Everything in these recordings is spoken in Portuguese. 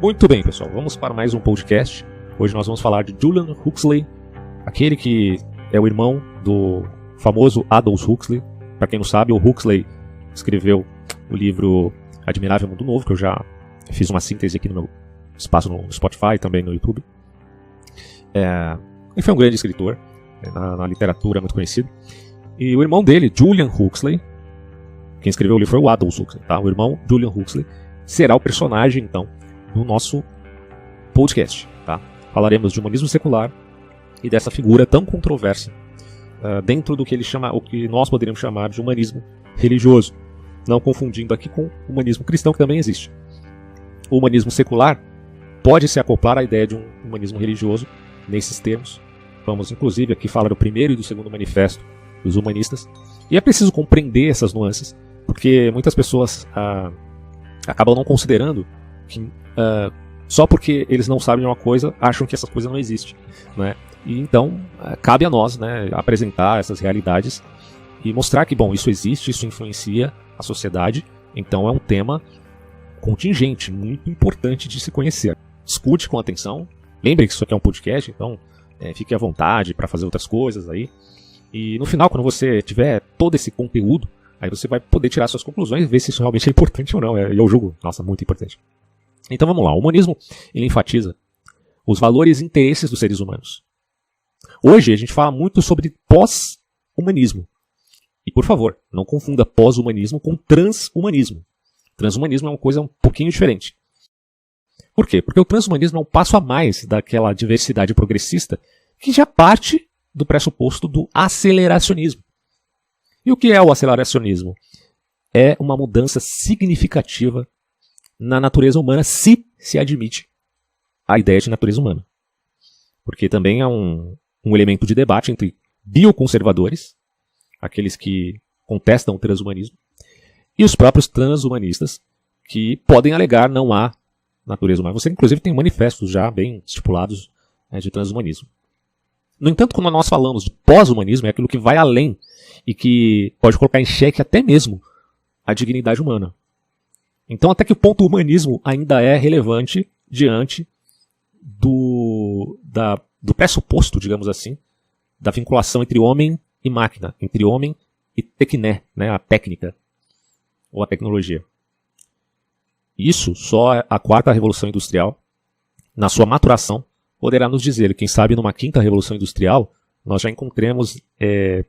Muito bem, pessoal, vamos para mais um podcast. Hoje nós vamos falar de Julian Huxley, aquele que é o irmão do famoso Aldous Huxley. Para quem não sabe, o Huxley escreveu o livro Admirável Mundo Novo, que eu já fiz uma síntese aqui no meu espaço no Spotify e também no YouTube. Ele foi um grande escritor, na literatura muito conhecido. E o irmão dele, Julian Huxley, quem escreveu o livro foi o Aldous Huxley, tá? O irmão Julian Huxley será o personagem, então, no nosso podcast, tá? Falaremos de humanismo secular e dessa figura tão controversa dentro do que ele chama, o que nós poderíamos chamar de humanismo religioso, não confundindo aqui com o humanismo cristão, que também existe. O humanismo secular pode se acoplar à ideia de um humanismo religioso nesses termos. Vamos, inclusive, aqui falar do primeiro e do segundo manifesto dos humanistas. E é preciso compreender essas nuances, porque muitas pessoas acabam não considerando que só porque eles não sabem de uma coisa, acham que essa coisa não existe, né? E então, cabe a nós, né, apresentar essas realidades e mostrar que, bom, isso existe, isso influencia a sociedade, então é um tema contingente, muito importante de se conhecer. Escute com atenção, lembre que isso aqui é um podcast, então fique à vontade para fazer outras coisas aí. E no final, quando você tiver todo esse conteúdo, aí você vai poder tirar suas conclusões e ver se isso realmente é importante ou não. E eu julgo, nossa, muito importante. Então vamos lá, o humanismo ele enfatiza os valores e interesses dos seres humanos. Hoje a gente fala muito sobre pós-humanismo. E por favor, não confunda pós-humanismo com transhumanismo. Transhumanismo é uma coisa um pouquinho diferente. Por quê? Porque o transhumanismo é um passo a mais daquela diversidade progressista que já parte do pressuposto do aceleracionismo. E o que é o aceleracionismo? É uma mudança significativa na natureza humana, se admite a ideia de natureza humana. Porque também é um elemento de debate entre bioconservadores, aqueles que contestam o transhumanismo, e os próprios transhumanistas, que podem alegar não há natureza humana. Você, inclusive, tem manifestos já bem estipulados de transhumanismo. No entanto, quando nós falamos de pós-humanismo, é aquilo que vai além e que pode colocar em xeque até mesmo a dignidade humana. Então, até que ponto o humanismo ainda é relevante diante do pressuposto, digamos assim, da vinculação entre homem e máquina, entre homem e tecné, né, a técnica ou a tecnologia. Isso só a quarta revolução industrial, na sua maturação, poderá nos dizer. Quem sabe numa quinta revolução industrial nós já encontremos,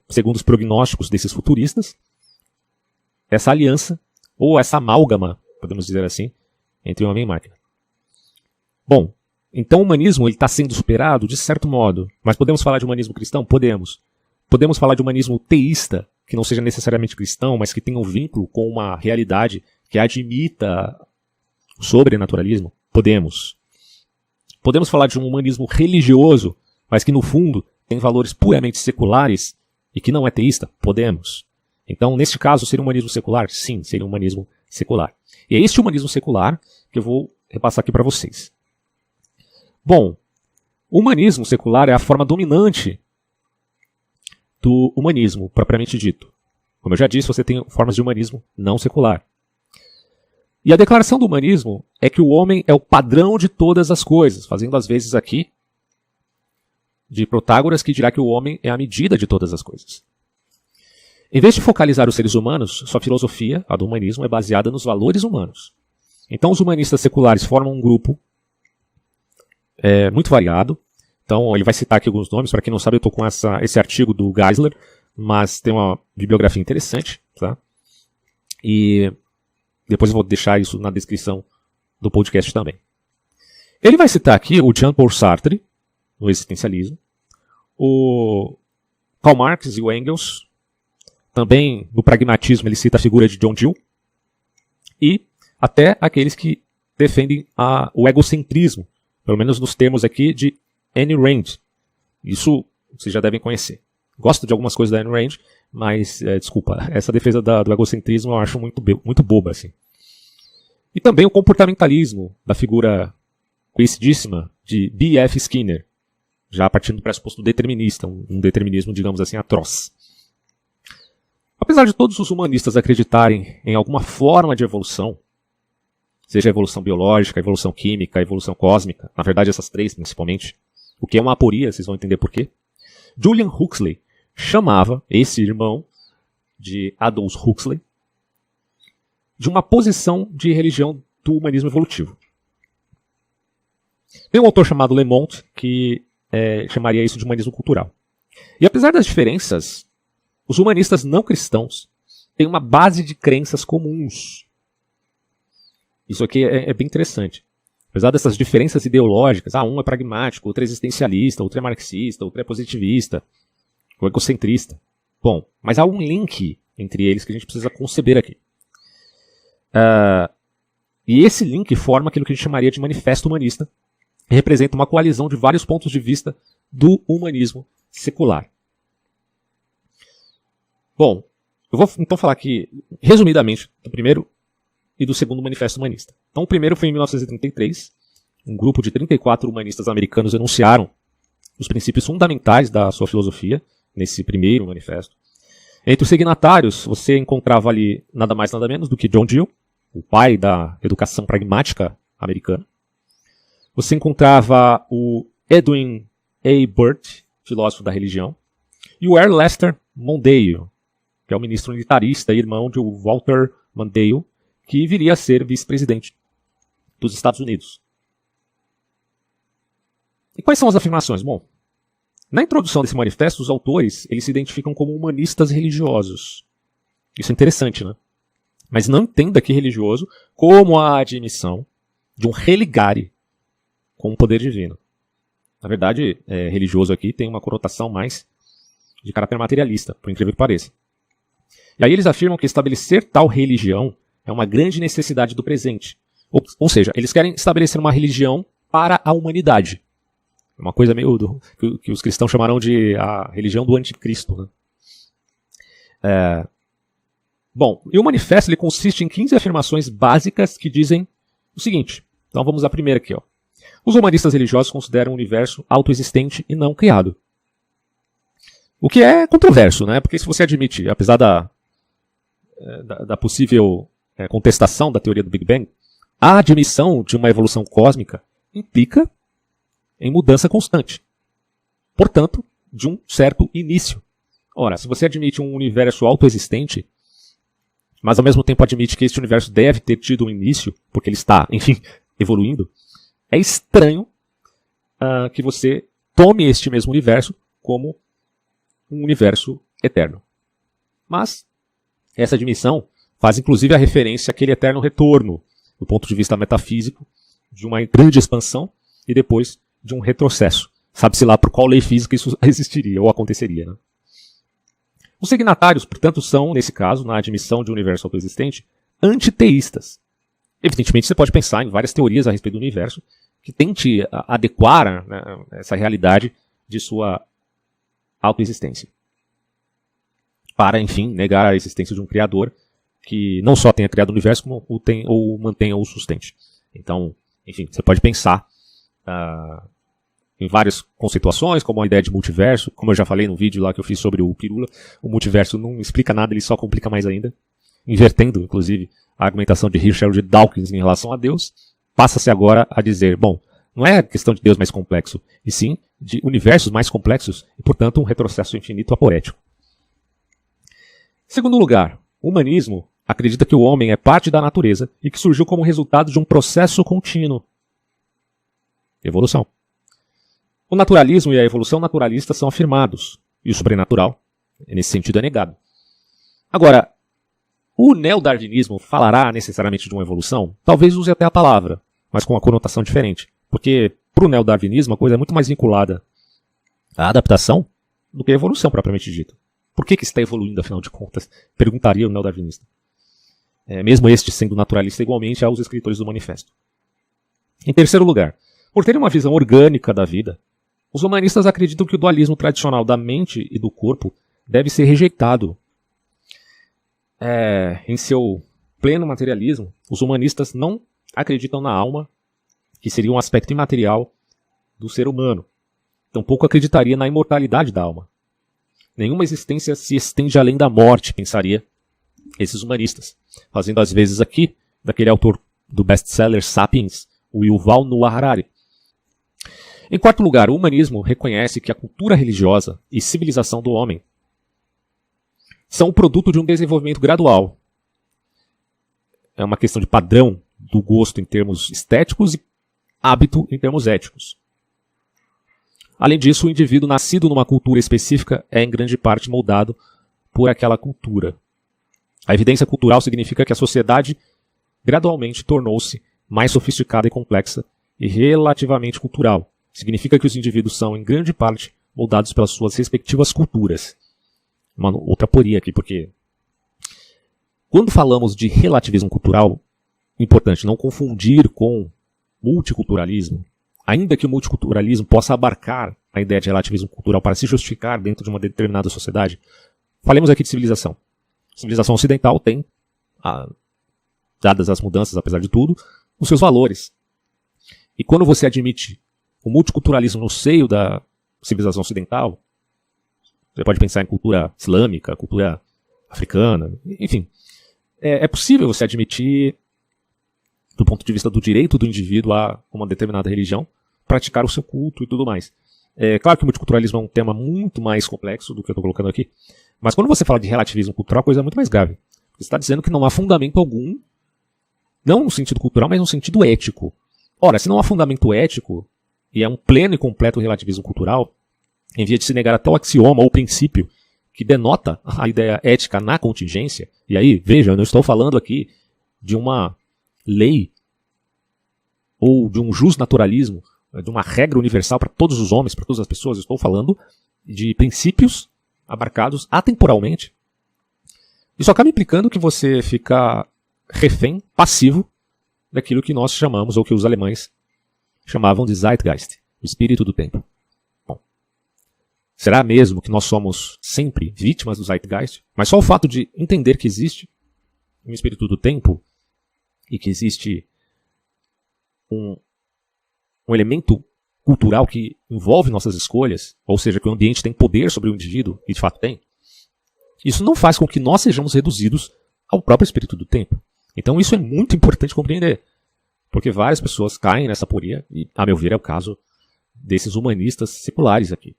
segundo os prognósticos desses futuristas, essa aliança ou essa amálgama, podemos dizer assim, entre homem e máquina. Bom, então o humanismo está sendo superado de certo modo, mas podemos falar de humanismo cristão? Podemos. Podemos falar de humanismo teísta, que não seja necessariamente cristão, mas que tenha um vínculo com uma realidade que admita o sobrenaturalismo? Podemos. Podemos falar de um humanismo religioso, mas que no fundo tem valores puramente seculares e que não é teísta? Podemos. Então, neste caso, seria um humanismo secular? Sim, seria um humanismo secular. E é este humanismo secular que eu vou repassar aqui para vocês. Bom, o humanismo secular é a forma dominante do humanismo, propriamente dito. Como eu já disse, você tem formas de humanismo não secular. E a declaração do humanismo é que o homem é o padrão de todas as coisas, fazendo às vezes aqui de Protágoras, que dirá que o homem é a medida de todas as coisas. Em vez de focalizar os seres humanos, sua filosofia, a do humanismo, é baseada nos valores humanos. Então os humanistas seculares formam um grupo muito variado. Então ele vai citar aqui alguns nomes, para quem não sabe eu estou com esse artigo do Geisler, mas tem uma bibliografia interessante, tá? E depois eu vou deixar isso na descrição do podcast também. Ele vai citar aqui o Jean-Paul Sartre, no existencialismo, o Karl Marx e o Engels. Também no pragmatismo ele cita a figura de John Dewey. E até aqueles que defendem o egocentrismo, pelo menos nos termos aqui de Ayn Rand. Isso vocês já devem conhecer. Gosto de algumas coisas da Ayn Rand, mas, desculpa, essa defesa do egocentrismo eu acho muito boba, assim. E também o comportamentalismo da figura conhecidíssima de B.F. Skinner, já partindo do pressuposto determinista, um determinismo, digamos assim, atroz. Apesar de todos os humanistas acreditarem em alguma forma de evolução, seja a evolução biológica, a evolução química, a evolução cósmica, na verdade essas três principalmente, o que é uma aporia, vocês vão entender por quê. Julian Huxley chamava esse irmão de Aldous Huxley de uma posição de religião do humanismo evolutivo. Tem um autor chamado Lemont que chamaria isso de humanismo cultural. E apesar das diferenças, os humanistas não cristãos têm uma base de crenças comuns. Isso aqui é bem interessante. Apesar dessas diferenças ideológicas, um é pragmático, outro é existencialista, outro é marxista, outro é positivista, ou egocentrista. Bom, mas há um link entre eles que a gente precisa conceber aqui. E esse link forma aquilo que a gente chamaria de manifesto humanista, que representa uma coalizão de vários pontos de vista do humanismo secular. Bom, eu vou então falar aqui, resumidamente, do primeiro e do segundo manifesto humanista. Então, o primeiro foi em 1933. Um grupo de 34 humanistas americanos enunciaram os princípios fundamentais da sua filosofia, nesse primeiro manifesto. Entre os signatários, você encontrava ali nada mais nada menos do que John Dewey, o pai da educação pragmática americana. Você encontrava o Edwin A. Burt, filósofo da religião, e o Earl Lester Mondale, que é o ministro militarista e irmão de Walter Mondale, que viria a ser vice-presidente dos Estados Unidos. E quais são as afirmações? Bom, na introdução desse manifesto, os autores eles se identificam como humanistas religiosos. Isso é interessante, né? Mas não entenda que religioso como a admissão de um religare com o poder divino. Na verdade, religioso aqui tem uma conotação mais de caráter materialista, por incrível que pareça. E aí eles afirmam que estabelecer tal religião é uma grande necessidade do presente. Ou seja, eles querem estabelecer uma religião para a humanidade. Uma coisa meio que os cristãos chamarão de a religião do anticristo. Né? Bom, e o manifesto ele consiste em 15 afirmações básicas que dizem o seguinte. Então vamos à primeira aqui. Os humanistas religiosos consideram o universo autoexistente e não criado. O que é controverso, né? Porque se você admite, apesar da possível contestação da teoria do Big Bang, a admissão de uma evolução cósmica implica em mudança constante. Portanto, de um certo início. Ora, se você admite um universo autoexistente, mas ao mesmo tempo admite que este universo deve ter tido um início, porque ele está, enfim, evoluindo, é estranho que você tome este mesmo universo como um universo eterno. Mas essa admissão faz inclusive a referência àquele eterno retorno, do ponto de vista metafísico, de uma grande expansão e depois de um retrocesso. Sabe-se lá por qual lei física isso existiria ou aconteceria. Né? Os signatários, portanto, são, nesse caso, na admissão de um universo autoexistente, antiteístas. Evidentemente, você pode pensar em várias teorias a respeito do universo que tente adequar, né, essa realidade de sua autoexistência. Para, enfim, negar a existência de um criador que não só tenha criado o universo, como o mantenha ou o sustente. Então, enfim, você pode pensar em várias conceituações, como a ideia de multiverso, como eu já falei no vídeo lá que eu fiz sobre o Pirula, o multiverso não explica nada, ele só complica mais ainda, invertendo, inclusive, a argumentação de Herschel de Dawkins em relação a Deus, passa-se agora a dizer, bom, não é a questão de Deus mais complexo, e sim de universos mais complexos, e portanto um retrocesso infinito aporético. Segundo lugar, o humanismo acredita que o homem é parte da natureza e que surgiu como resultado de um processo contínuo. Evolução. O naturalismo e a evolução naturalista são afirmados, e o sobrenatural, nesse sentido, é negado. Agora, o neodarwinismo falará necessariamente de uma evolução? Talvez use até a palavra, mas com uma conotação diferente. Porque, para o neodarwinismo, a coisa é muito mais vinculada à adaptação do que à evolução propriamente dita. Por que está evoluindo, afinal de contas? Perguntaria o neodarwinista. Mesmo este sendo naturalista igualmente aos escritores do manifesto. Em terceiro lugar, por terem uma visão orgânica da vida, os humanistas acreditam que o dualismo tradicional da mente e do corpo deve ser rejeitado. Em seu pleno materialismo, os humanistas não acreditam na alma, que seria um aspecto imaterial do ser humano. Tampouco acreditaria na imortalidade da alma. Nenhuma existência se estende além da morte, pensaria esses humanistas. Fazendo às vezes aqui, daquele autor do best-seller Sapiens, o Yuval Noah Harari. Em quarto lugar, o humanismo reconhece que a cultura religiosa e civilização do homem são o produto de um desenvolvimento gradual. É uma questão de padrão do gosto em termos estéticos e hábito em termos éticos. Além disso, o indivíduo nascido numa cultura específica é em grande parte moldado por aquela cultura. A evidência cultural significa que a sociedade gradualmente tornou-se mais sofisticada e complexa e relativamente cultural. Significa que os indivíduos são, em grande parte, moldados pelas suas respectivas culturas. Uma outra aporia aqui, porque quando falamos de relativismo cultural, é importante não confundir com multiculturalismo. Ainda que o multiculturalismo possa abarcar a ideia de relativismo cultural para se justificar dentro de uma determinada sociedade, falemos aqui de civilização. A civilização ocidental tem, dadas as mudanças, apesar de tudo, os seus valores. E quando você admite o multiculturalismo no seio da civilização ocidental, você pode pensar em cultura islâmica, cultura africana, enfim. É possível você admitir, do ponto de vista do direito do indivíduo a uma determinada religião, praticar o seu culto e tudo mais. É claro que o multiculturalismo é um tema muito mais complexo do que eu estou colocando aqui, mas quando você fala de relativismo cultural, a coisa é muito mais grave. Você está dizendo que não há fundamento algum, não no sentido cultural, mas no sentido ético. Ora, se não há fundamento ético, e é um pleno e completo relativismo cultural, em via de se negar até o axioma ou princípio que denota a ideia ética na contingência, e aí, veja, eu não estou falando aqui de uma lei ou de um justnaturalismo, de uma regra universal para todos os homens, para todas as pessoas, eu estou falando de princípios abarcados atemporalmente. Isso acaba implicando que você fica refém, passivo, daquilo que nós chamamos, ou que os alemães chamavam de Zeitgeist, o espírito do tempo. Bom, será mesmo que nós somos sempre vítimas do Zeitgeist? Mas só o fato de entender que existe um espírito do tempo e que existe um elemento cultural que envolve nossas escolhas, ou seja, que o ambiente tem poder sobre o indivíduo, e de fato tem, isso não faz com que nós sejamos reduzidos ao próprio espírito do tempo. Então isso é muito importante compreender, porque várias pessoas caem nessa aporia, e a meu ver é o caso desses humanistas seculares aqui.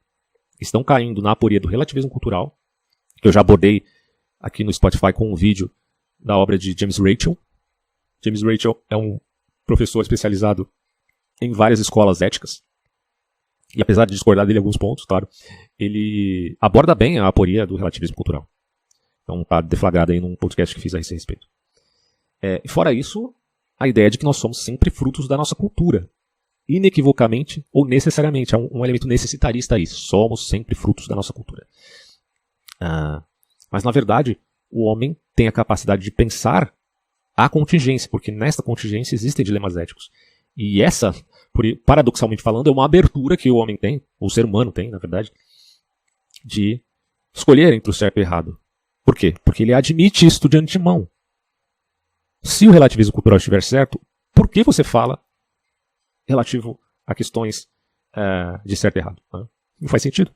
Estão caindo na aporia do relativismo cultural, que eu já abordei aqui no Spotify com um vídeo da obra de James Rachel. James Rachel é um professor especializado em várias escolas éticas, e apesar de discordar dele em alguns pontos, claro, ele aborda bem a aporia do relativismo cultural. Então está deflagrado aí num podcast que fiz a esse respeito. E fora isso, a ideia de que nós somos sempre frutos da nossa cultura. Inequivocamente ou necessariamente. É um elemento necessitarista aí. Somos sempre frutos da nossa cultura. Mas na verdade, o homem tem a capacidade de pensar a contingência, porque nesta contingência existem dilemas éticos. E essa, paradoxalmente falando, é uma abertura que o homem tem, ou o ser humano tem, na verdade, de escolher entre o certo e o errado. Por quê? Porque ele admite isto de antemão. Se o relativismo cultural estiver certo, por que você fala relativo a questões de certo e errado? Né? Não faz sentido.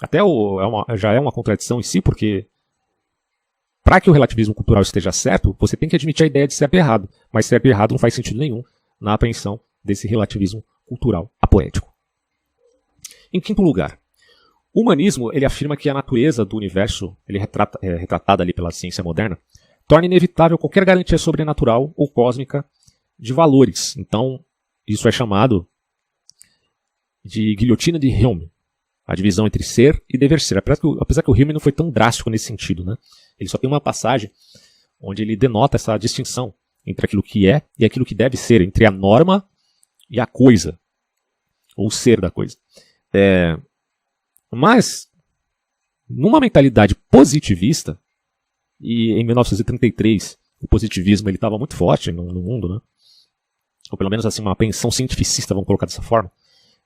Até já é uma contradição em si, porque para que o relativismo cultural esteja certo, você tem que admitir a ideia de certo e errado. Mas certo e errado não faz sentido nenhum na apreensão desse relativismo cultural apoético. Em quinto lugar, o humanismo ele afirma que a natureza do universo, ele é retratada ali pela ciência moderna, torna inevitável qualquer garantia sobrenatural ou cósmica de valores. Então, isso é chamado de guilhotina de Hume, a divisão entre ser e dever ser. Apesar que o Hume não foi tão drástico nesse sentido, né? Ele só tem uma passagem onde ele denota essa distinção entre aquilo que é e aquilo que deve ser, entre a norma e a coisa, ou o ser da coisa. Mas, numa mentalidade positivista, e em 1933 o positivismo estava muito forte no mundo, né? Ou pelo menos assim, uma apreensão cientificista, vamos colocar dessa forma.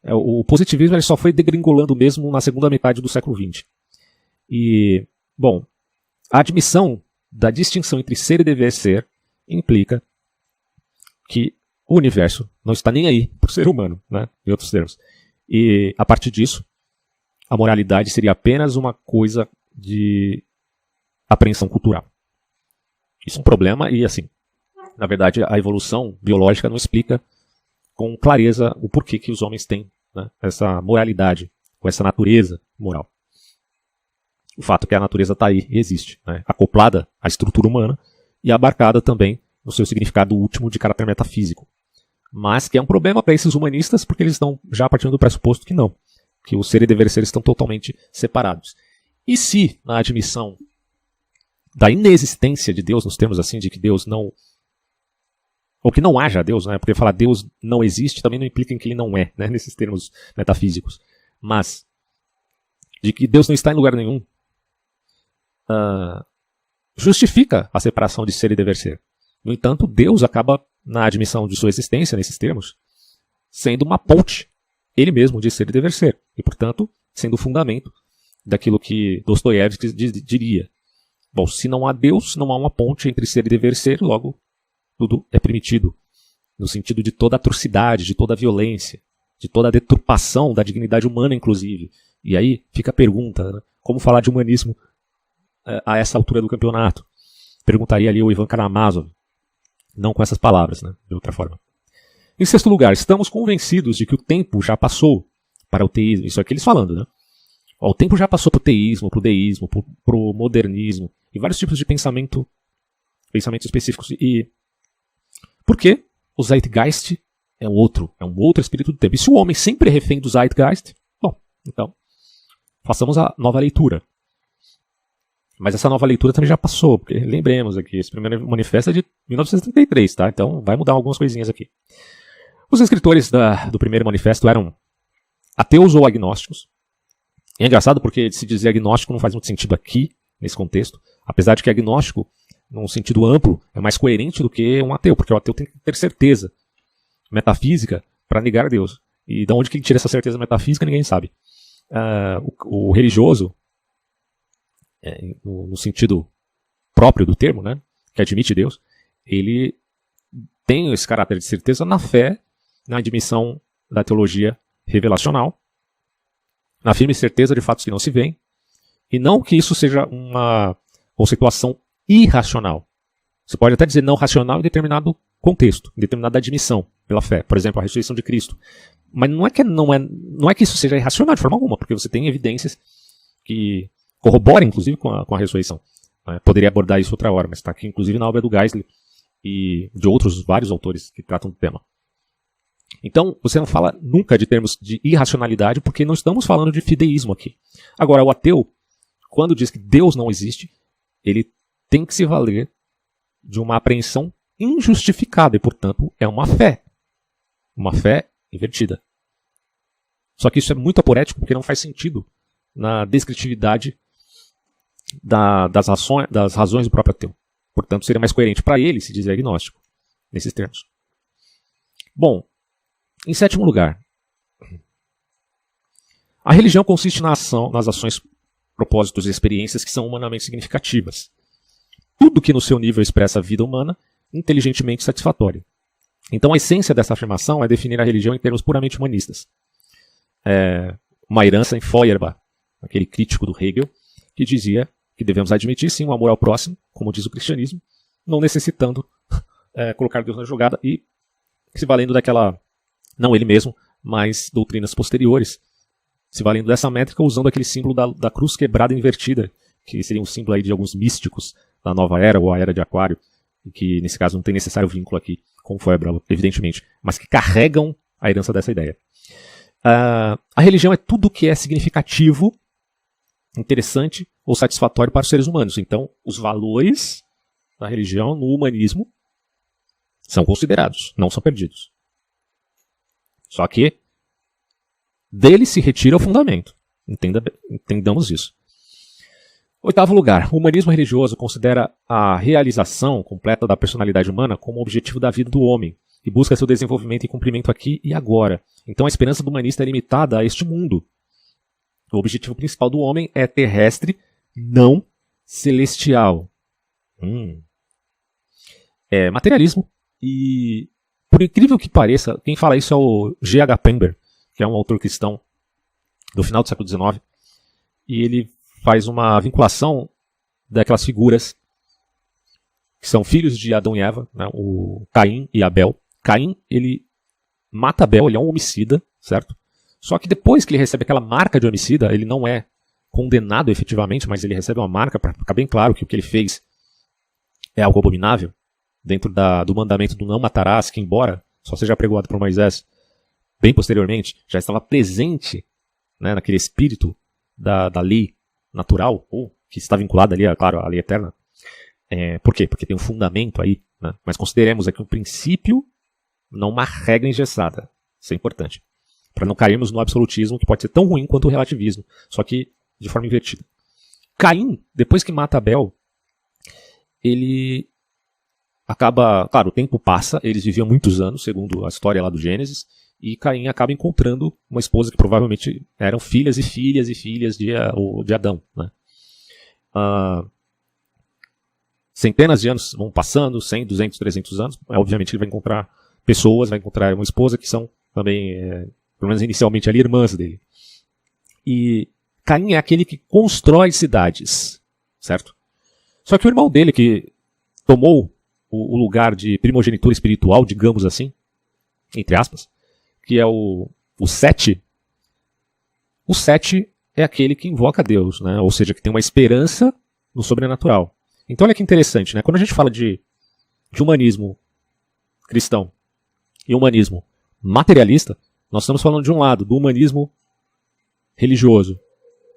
O positivismo ele só foi degringolando mesmo na segunda metade do século XX. E, bom, a admissão da distinção entre ser e dever ser implica que o universo não está nem aí para o ser humano, né? Em outros termos. E, a partir disso, a moralidade seria apenas uma coisa de apreensão cultural. Isso é um problema e, assim, Na verdade, a evolução biológica não explica com clareza o porquê que os homens têm, né, essa moralidade, ou essa natureza moral. O fato é que a natureza está aí e existe, né, acoplada à estrutura humana e abarcada também no seu significado último de caráter metafísico. Mas que é um problema para esses humanistas, porque eles estão já partindo do pressuposto que não, que o ser e dever ser estão totalmente separados. E se, na admissão da inexistência de Deus, nos termos assim, de que Deus não... ou que não haja Deus, né? Porque falar Deus não existe também não implica em que ele não é, né? Nesses termos metafísicos. Mas, de que Deus não está em lugar nenhum, justifica a separação de ser e dever ser. No entanto, Deus acaba, na admissão de sua existência, nesses termos, sendo uma ponte, ele mesmo, de ser e dever ser. E, portanto, sendo o fundamento daquilo que Dostoiévski diria. Bom, se não há Deus, não há uma ponte entre ser e dever ser, logo tudo é permitido. No sentido de toda atrocidade, de toda violência, de toda a deturpação da dignidade humana, inclusive. E aí fica a pergunta, né? Como falar de humanismo a essa altura do campeonato? Perguntaria ali o Ivan Karamazov. Não com essas palavras, né? De outra forma. Em sexto lugar, estamos convencidos de que o tempo já passou para o teísmo. Isso é eles falando, né? O tempo já passou para o teísmo, para o deísmo, para o modernismo, e vários tipos de pensamentos específicos. E por quê? O Zeitgeist é um outro espírito do tempo. E se o homem sempre é refém do Zeitgeist, bom, então, façamos a nova leitura. Mas essa nova leitura também já passou, porque lembremos aqui, esse primeiro manifesto é de 1933, tá? Então vai mudar algumas coisinhas aqui. Os escritores do primeiro manifesto eram ateus ou agnósticos. E é engraçado porque se dizer agnóstico não faz muito sentido aqui, nesse contexto, apesar de que agnóstico, num sentido amplo, é mais coerente do que um ateu, porque o ateu tem que ter certeza metafísica para negar a Deus. E de onde que ele tira essa certeza metafísica, ninguém sabe. O religioso, no sentido próprio do termo, né, que admite Deus, ele tem esse caráter de certeza na fé, na admissão da teologia revelacional, na firme certeza de fatos que não se veem, e não que isso seja uma conceituação irracional. Você pode até dizer não racional em determinado contexto, em determinada admissão pela fé. Por exemplo, a ressurreição de Cristo. Mas não é que isso seja irracional de forma alguma, porque você tem evidências que corroboram, inclusive, com a ressurreição. Poderia abordar isso outra hora, mas está aqui, inclusive, na obra do Geisler e de outros vários autores que tratam do tema. Então, você não fala nunca de termos de irracionalidade, porque não estamos falando de fideísmo aqui. Agora, o ateu, quando diz que Deus não existe, ele tem que se valer de uma apreensão injustificada, e, portanto, é uma fé invertida. Só que isso é muito aporético, porque não faz sentido na descritividade das razões do próprio ateu. Portanto, seria mais coerente para ele se dizer agnóstico, nesses termos. Bom, em sétimo lugar, a religião consiste nas ações, propósitos e experiências que são humanamente significativas. Tudo que no seu nível expressa a vida humana, inteligentemente satisfatória. Então a essência dessa afirmação é definir a religião em termos puramente humanistas. Uma herança em Feuerbach, aquele crítico do Hegel, que dizia que devemos admitir sim o amor ao próximo, como diz o cristianismo, não necessitando colocar Deus na jogada e se valendo daquela, não ele mesmo, mas doutrinas posteriores, se valendo dessa métrica usando aquele símbolo da cruz quebrada invertida, que seria um símbolo aí de alguns místicos da nova era ou a era de Aquário, e que nesse caso não tem necessário vínculo aqui com Feuerbach, evidentemente, mas que carregam a herança dessa ideia. A religião é tudo que é significativo, interessante ou satisfatório para os seres humanos. Então, os valores da religião no humanismo são considerados, não são perdidos. Só que dele se retira o fundamento. Entendamos isso. Oitavo lugar, o humanismo religioso considera a realização completa da personalidade humana como objetivo da vida do homem e busca seu desenvolvimento e cumprimento aqui e agora. Então a esperança do humanista é limitada a este mundo. O objetivo principal do homem é terrestre, não celestial. É materialismo. E, por incrível que pareça, quem fala isso é o G.H. Pember, que é um autor cristão do final do século XIX. E ele faz uma vinculação daquelas figuras que são filhos de Adão e Eva, né, o Caim e Abel. Caim, ele mata Abel, ele é um homicida, certo? Só que depois que ele recebe aquela marca de homicida, ele não é condenado efetivamente, mas ele recebe uma marca para ficar bem claro que o que ele fez é algo abominável, dentro do mandamento do não matarás, que embora só seja apregoado por Moisés, bem posteriormente, já estava presente, né, naquele espírito da lei natural, ou que está vinculada ali, claro, à lei eterna. Por quê? Porque tem um fundamento aí, né? Mas consideremos aqui um princípio, não uma regra engessada. Isso é importante. Para não cairmos no absolutismo, que pode ser tão ruim quanto o relativismo, só que de forma invertida. Caim, depois que mata Abel, ele acaba... Claro, o tempo passa, eles viviam muitos anos, segundo a história lá do Gênesis, e Caim acaba encontrando uma esposa que provavelmente eram filhas e filhas e filhas de Adão, né? Centenas de anos vão passando, 100, 200, 300 anos, obviamente ele vai encontrar pessoas, vai encontrar uma esposa que são também, pelo menos inicialmente ali, irmãs dele. E Caim é aquele que constrói cidades, certo? Só que o irmão dele, que tomou o lugar de primogenitura espiritual, digamos assim, entre aspas, que é o Sete. O Sete é aquele que invoca Deus, né? Ou seja, que tem uma esperança no sobrenatural. Então olha que interessante, né? Quando a gente fala de humanismo cristão e humanismo materialista, nós estamos falando de um lado, do humanismo religioso,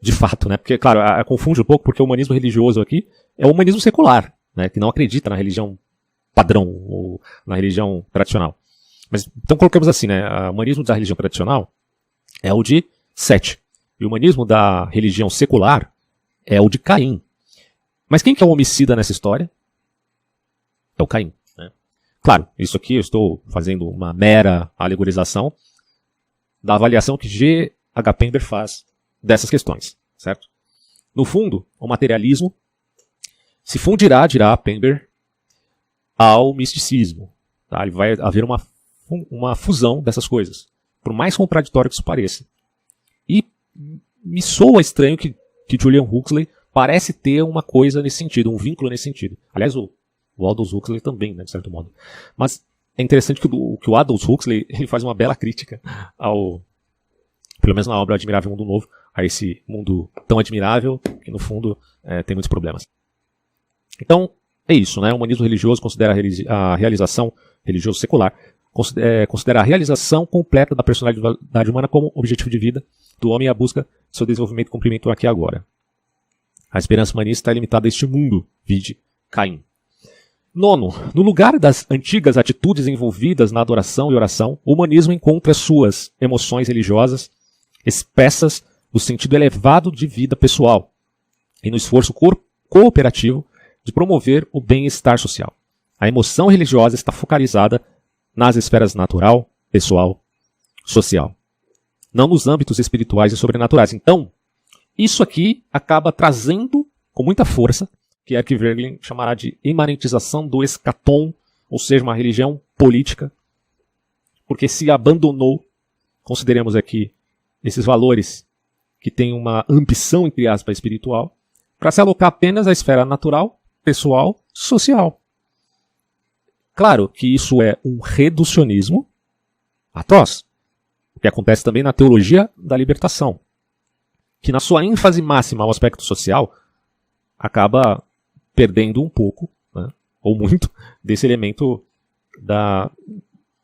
de fato, né? Porque, claro, confunde um pouco, porque o humanismo religioso aqui é o humanismo secular, né? Que não acredita na religião padrão, ou na religião tradicional. Mas, então colocamos assim, né? O humanismo da religião tradicional é o de Sete. E o humanismo da religião secular é o de Caim. Mas quem que é o homicida nessa história? É o Caim, né? Claro, isso aqui eu estou fazendo uma mera alegorização da avaliação que G. H. Pember faz dessas questões, certo? No fundo, o materialismo se fundirá, dirá Pember, ao misticismo. Tá? E vai haver uma fusão dessas coisas, por mais contraditório que isso pareça. E me soa estranho que Julian Huxley parece ter uma coisa nesse sentido, um vínculo nesse sentido. Aliás, o Aldous Huxley também, né, de certo modo. Mas é interessante que o Aldous Huxley ele faz uma bela crítica pelo menos na obra Admirável Mundo Novo, a esse mundo tão admirável que, no fundo, tem muitos problemas. Então, é isso, né? O humanismo religioso considera a realização religioso secular, considera a realização completa da personalidade humana como objetivo de vida do homem e a busca de seu desenvolvimento e cumprimento aqui e agora. A esperança humanista é limitada a este mundo, vide Caim. Nono, no lugar das antigas atitudes envolvidas na adoração e oração, o humanismo encontra suas emoções religiosas expressas no sentido elevado de vida pessoal e no esforço cooperativo de promover o bem-estar social. A emoção religiosa está focalizada nas esferas natural, pessoal, social, não nos âmbitos espirituais e sobrenaturais. Então, isso aqui acaba trazendo com muita força, que é que Verlin chamará de imanentização do escatom, ou seja, uma religião política, porque se abandonou, consideremos aqui, esses valores que têm uma ambição, entre aspas, espiritual, para se alocar apenas à esfera natural, pessoal, social. Claro que isso é um reducionismo atroz, o que acontece também na teologia da libertação, que na sua ênfase máxima ao aspecto social, acaba perdendo um pouco, né, ou muito, desse elemento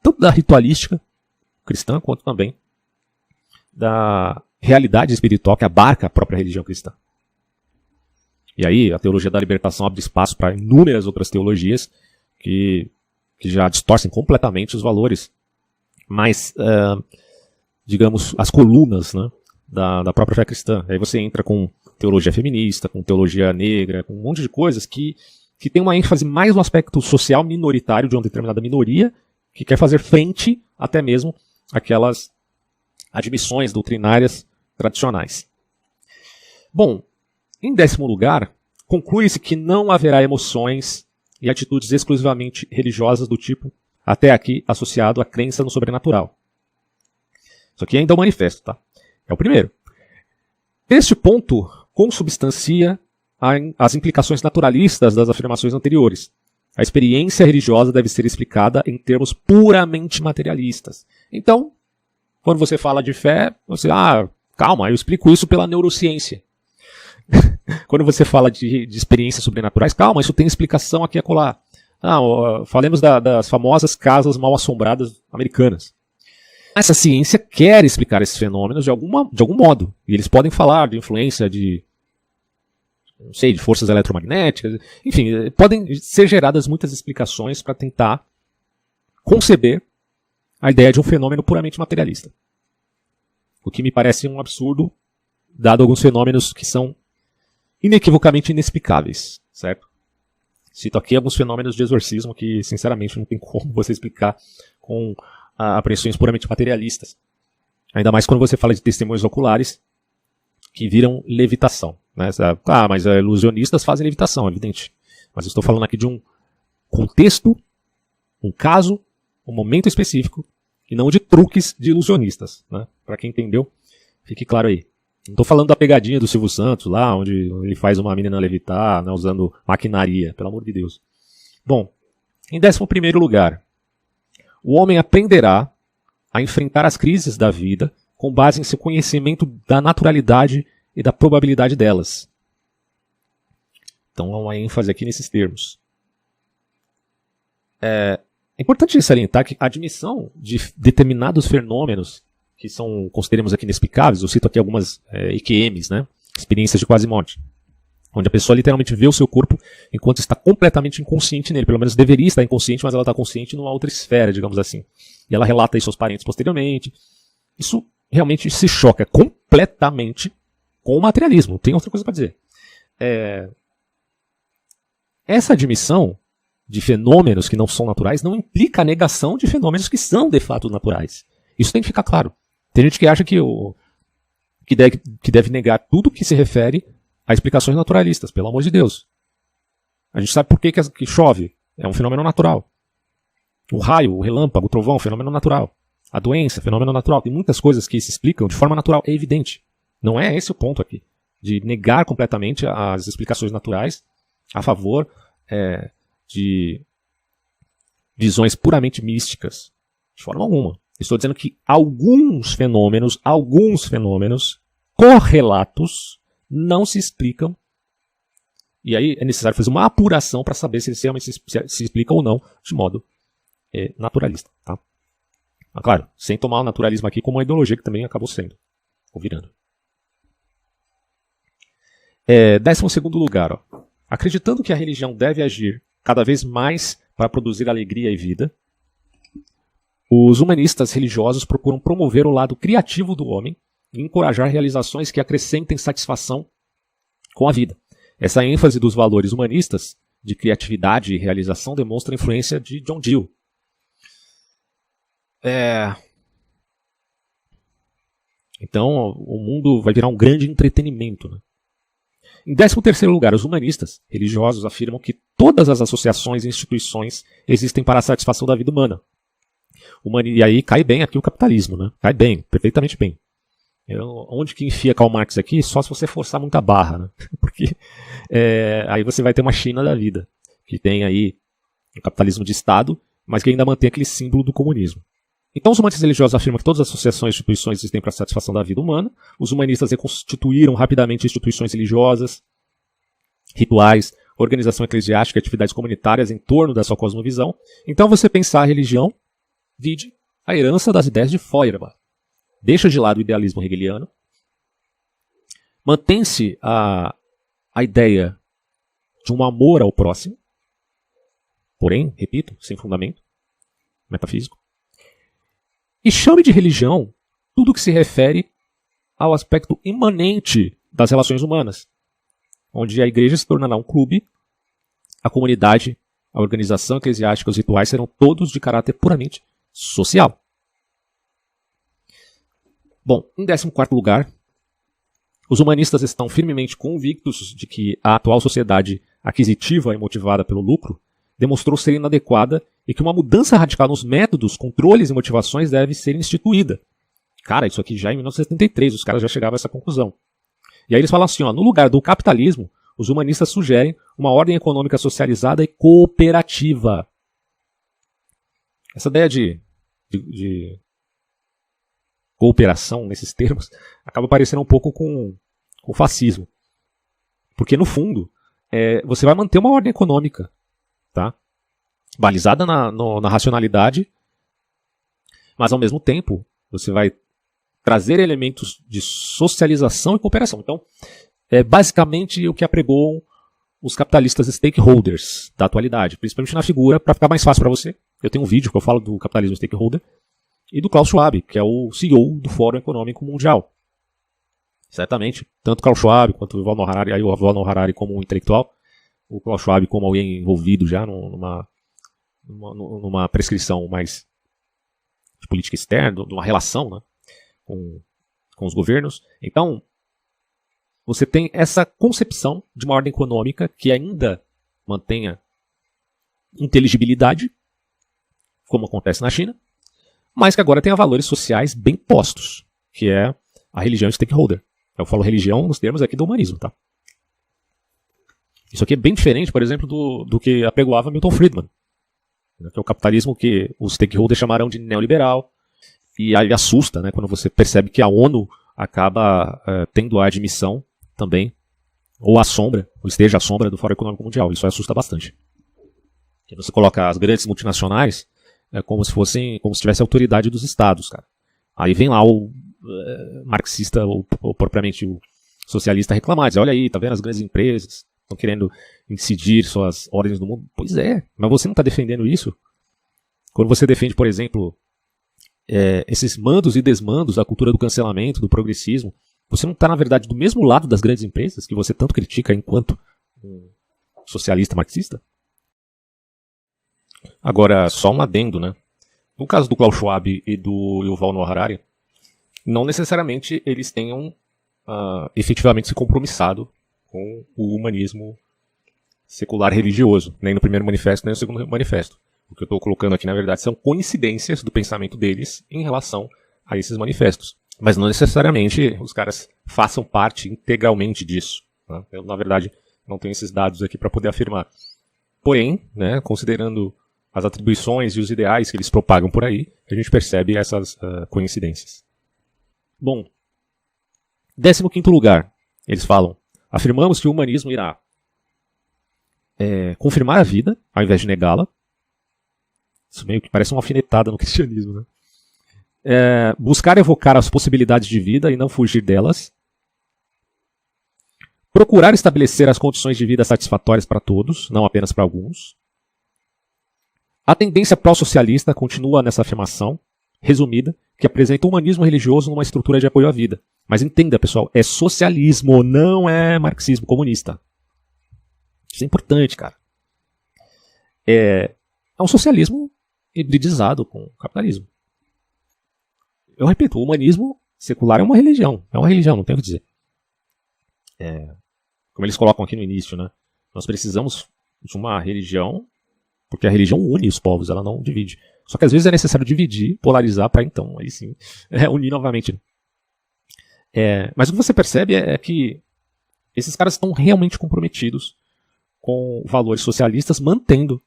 tanto da ritualística cristã, quanto também da realidade espiritual que abarca a própria religião cristã. E aí a teologia da libertação abre espaço para inúmeras outras teologias que já distorcem completamente os valores, mas, digamos, as colunas, né, da própria fé cristã. Aí você entra com teologia feminista, com teologia negra, com um monte de coisas que tem uma ênfase mais no aspecto social minoritário de uma determinada minoria que quer fazer frente até mesmo àquelas admissões doutrinárias tradicionais. Bom, em 10º lugar, conclui-se que não haverá emoções e atitudes exclusivamente religiosas do tipo até aqui associado à crença no sobrenatural. Isso aqui ainda é um manifesto, tá? É o primeiro. Este ponto consubstancia as implicações naturalistas das afirmações anteriores. A experiência religiosa deve ser explicada em termos puramente materialistas. Então, quando você fala de fé, você, calma, eu explico isso pela neurociência. Quando você fala de experiências sobrenaturais, calma, isso tem explicação aqui e acolá. Falemos das famosas casas mal assombradas americanas. Essa ciência quer explicar esses fenômenos de algum modo. E eles podem falar de influência de forças eletromagnéticas. Enfim, podem ser geradas muitas explicações para tentar conceber a ideia de um fenômeno puramente materialista. O que me parece um absurdo, dado alguns fenômenos que são inequivocamente inexplicáveis, certo? Cito aqui alguns fenômenos de exorcismo que, sinceramente, não tem como você explicar com apreensões puramente materialistas. Ainda mais quando você fala de testemunhos oculares que viram levitação. Né? Mas ilusionistas fazem levitação, é evidente. Mas eu estou falando aqui de um contexto, um caso, um momento específico, e não de truques de ilusionistas. Né? Para quem entendeu, fique claro aí. Não estou falando da pegadinha do Silvio Santos, lá onde ele faz uma menina levitar, né, usando maquinaria, pelo amor de Deus. Bom, em 11º lugar, o homem aprenderá a enfrentar as crises da vida com base em seu conhecimento da naturalidade e da probabilidade delas. Então há uma ênfase aqui nesses termos. É importante salientar que a admissão de determinados fenômenos que são, consideremos aqui, inexplicáveis, eu cito aqui algumas EQMs, né? Experiências de quase morte, onde a pessoa literalmente vê o seu corpo enquanto está completamente inconsciente nele, pelo menos deveria estar inconsciente, mas ela está consciente numa outra esfera, digamos assim. E ela relata isso aos parentes posteriormente. Isso realmente se choca completamente com o materialismo, não tem outra coisa para dizer. Essa admissão de fenômenos que não são naturais não implica a negação de fenômenos que são de fato naturais. Isso tem que ficar claro. Tem gente que acha que deve negar tudo que se refere a explicações naturalistas, pelo amor de Deus. A gente sabe por que chove. É um fenômeno natural. O raio, o relâmpago, o trovão, fenômeno natural. A doença, fenômeno natural. Tem muitas coisas que se explicam de forma natural. É evidente. Não é esse o ponto aqui. De negar completamente as explicações naturais a favor de visões puramente místicas. De forma alguma. Estou dizendo que alguns fenômenos correlatos não se explicam. E aí é necessário fazer uma apuração para saber se eles realmente se explicam ou não de modo naturalista. Tá? Mas, claro, sem tomar o naturalismo aqui como uma ideologia que também acabou sendo, ou virando. 12º lugar. Acreditando que a religião deve agir cada vez mais para produzir alegria e vida, os humanistas religiosos procuram promover o lado criativo do homem e encorajar realizações que acrescentem satisfação com a vida. Essa ênfase dos valores humanistas de criatividade e realização demonstra a influência de John Dewey. Então, o mundo vai virar um grande entretenimento. Né? Em 13º lugar, os humanistas religiosos afirmam que todas as associações e instituições existem para a satisfação da vida humana. E aí cai bem aqui o capitalismo, né? Cai bem, perfeitamente bem. Onde que enfia Karl Marx aqui? Só se você forçar muita barra, né? Porque aí você vai ter uma China da vida, que tem aí o capitalismo de Estado, mas que ainda mantém aquele símbolo do comunismo. Então os humanistas religiosos afirmam que todas as associações e instituições existem para a satisfação da vida humana. Os humanistas reconstituíram rapidamente instituições religiosas, rituais, organização eclesiástica e atividades comunitárias em torno da sua cosmovisão. Então você pensar a religião, vide a herança das ideias de Feuerbach. Deixa de lado o idealismo hegeliano. Mantém-se a ideia de um amor ao próximo. Porém, repito, sem fundamento metafísico. E chame de religião tudo que se refere ao aspecto imanente das relações humanas. Onde a igreja se tornará um clube, a comunidade, a organização eclesiástica, os rituais serão todos de caráter puramente social. Bom, em 14º lugar, os humanistas estão firmemente convictos de que a atual sociedade aquisitiva e motivada pelo lucro demonstrou ser inadequada e que uma mudança radical nos métodos, controles e motivações deve ser instituída. Cara, isso aqui já em 1973, os caras já chegavam a essa conclusão. E aí eles falam assim, no lugar do capitalismo, os humanistas sugerem uma ordem econômica socializada e cooperativa. Essa ideia de cooperação, nesses termos, acaba parecendo um pouco com o fascismo. Porque, no fundo, você vai manter uma ordem econômica, tá? Balizada na racionalidade, mas, ao mesmo tempo, você vai trazer elementos de socialização e cooperação. Então, é basicamente o que apregoam os capitalistas stakeholders da atualidade, principalmente na figura, para ficar mais fácil para você. Eu tenho um vídeo que eu falo do capitalismo stakeholder e do Klaus Schwab, que é o CEO do Fórum Econômico Mundial. Certamente, tanto Klaus Schwab quanto o Yuval Noah Harari, aí o Yuval Noah Harari como um intelectual, o Klaus Schwab como alguém envolvido já numa prescrição mais de política externa, de uma relação, né, com os governos. Então, você tem essa concepção de uma ordem econômica que ainda mantenha inteligibilidade, como acontece na China, mas que agora tenha valores sociais bem postos, que é a religião stakeholder. Eu falo religião nos termos aqui do humanismo, tá? Isso aqui é bem diferente, por exemplo, do que apregoava Milton Friedman, que é o capitalismo que os stakeholders chamarão de neoliberal, e aí assusta, né, quando você percebe que a ONU acaba tendo a admissão também, ou esteja à sombra do Fórum Econômico Mundial. Isso assusta bastante. Porque você coloca as grandes multinacionais como se tivesse a autoridade dos estados, cara. Aí vem lá o marxista, ou propriamente o socialista reclamar, dizer, olha aí, tá vendo, as grandes empresas estão querendo incidir suas ordens do mundo. Pois é, mas você não está defendendo isso? Quando você defende, por exemplo, esses mandos e desmandos, a cultura do cancelamento, do progressismo, você não está, na verdade, do mesmo lado das grandes empresas que você tanto critica enquanto um socialista marxista? Agora, só um adendo, né? No caso do Klaus Schwab e do Yuval Noah Harari, não necessariamente eles tenham efetivamente se compromissado com o humanismo secular religioso, nem no primeiro manifesto, nem no segundo manifesto. O que eu estou colocando aqui, na verdade, são coincidências do pensamento deles em relação a esses manifestos. Mas não necessariamente os caras façam parte integralmente disso, né? Eu, na verdade, não tenho esses dados aqui para poder afirmar. Porém, né, considerando as atribuições e os ideais que eles propagam por aí, a gente percebe essas coincidências. Bom, 15º lugar, eles falam, afirmamos que o humanismo irá confirmar a vida, ao invés de negá-la. Isso meio que parece uma alfinetada no cristianismo, né? Buscar evocar as possibilidades de vida e não fugir delas. Procurar estabelecer as condições de vida satisfatórias para todos, não apenas para alguns. A tendência pró-socialista continua nessa afirmação, resumida, que apresenta o humanismo religioso numa estrutura de apoio à vida. Mas entenda, pessoal, é socialismo, não é marxismo comunista. Isso é importante, cara. É um socialismo hibridizado com o capitalismo. Eu repito, o humanismo secular é uma religião, não tenho o que dizer. Como eles colocam aqui no início, né? Nós precisamos de uma religião, porque a religião une os povos, ela não divide. Só que às vezes é necessário dividir, polarizar, para então, aí sim, unir novamente. Mas o que você percebe é que esses caras estão realmente comprometidos com valores socialistas, mantendo,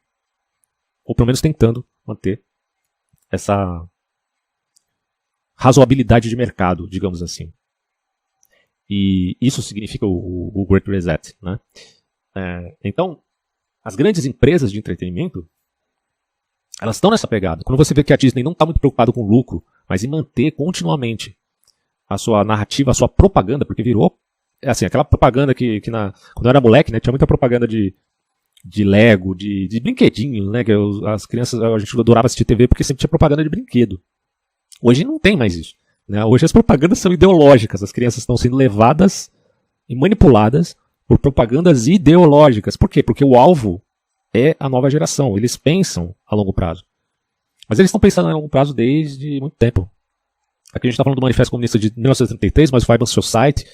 ou pelo menos tentando manter, essa razoabilidade de mercado, digamos assim. E isso significa o Great Reset, né? Então, as grandes empresas de entretenimento, elas estão nessa pegada. Quando você vê que a Disney não está muito preocupada com lucro, mas em manter continuamente a sua narrativa, a sua propaganda, porque virou assim, aquela propaganda que quando eu era moleque, né, tinha muita propaganda de Lego, de brinquedinho, né, que as crianças, a gente adorava assistir TV porque sempre tinha propaganda de brinquedo. Hoje não tem mais isso, né? Hoje as propagandas são ideológicas, as crianças estão sendo levadas e manipuladas por propagandas ideológicas. Por quê? Porque o alvo é a nova geração, eles pensam a longo prazo. Mas eles estão pensando a longo prazo desde muito tempo. Aqui a gente está falando do Manifesto Comunista de 1933, mas o Fiber Society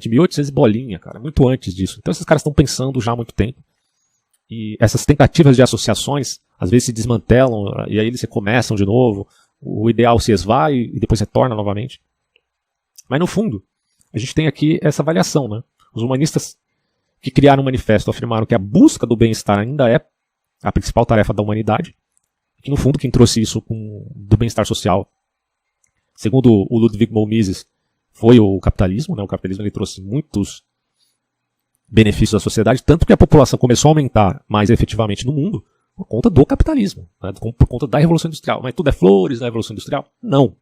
de 1800 bolinha, cara, muito antes disso. Então esses caras estão pensando já há muito tempo. E essas tentativas de associações, às vezes se desmantelam, e aí eles recomeçam de novo. O ideal se esvai e depois retorna novamente. Mas no fundo, a gente tem aqui essa avaliação, né? Os humanistas que criaram um manifesto afirmaram que a busca do bem-estar ainda é a principal tarefa da humanidade, que no fundo quem trouxe isso do bem-estar social, segundo o Ludwig von Mises, foi o capitalismo, né? O capitalismo ele trouxe muitos benefícios à sociedade, tanto que a população começou a aumentar mais efetivamente no mundo por conta do capitalismo, né? Por conta da Revolução Industrial. Mas tudo é flores na Revolução Industrial? Não.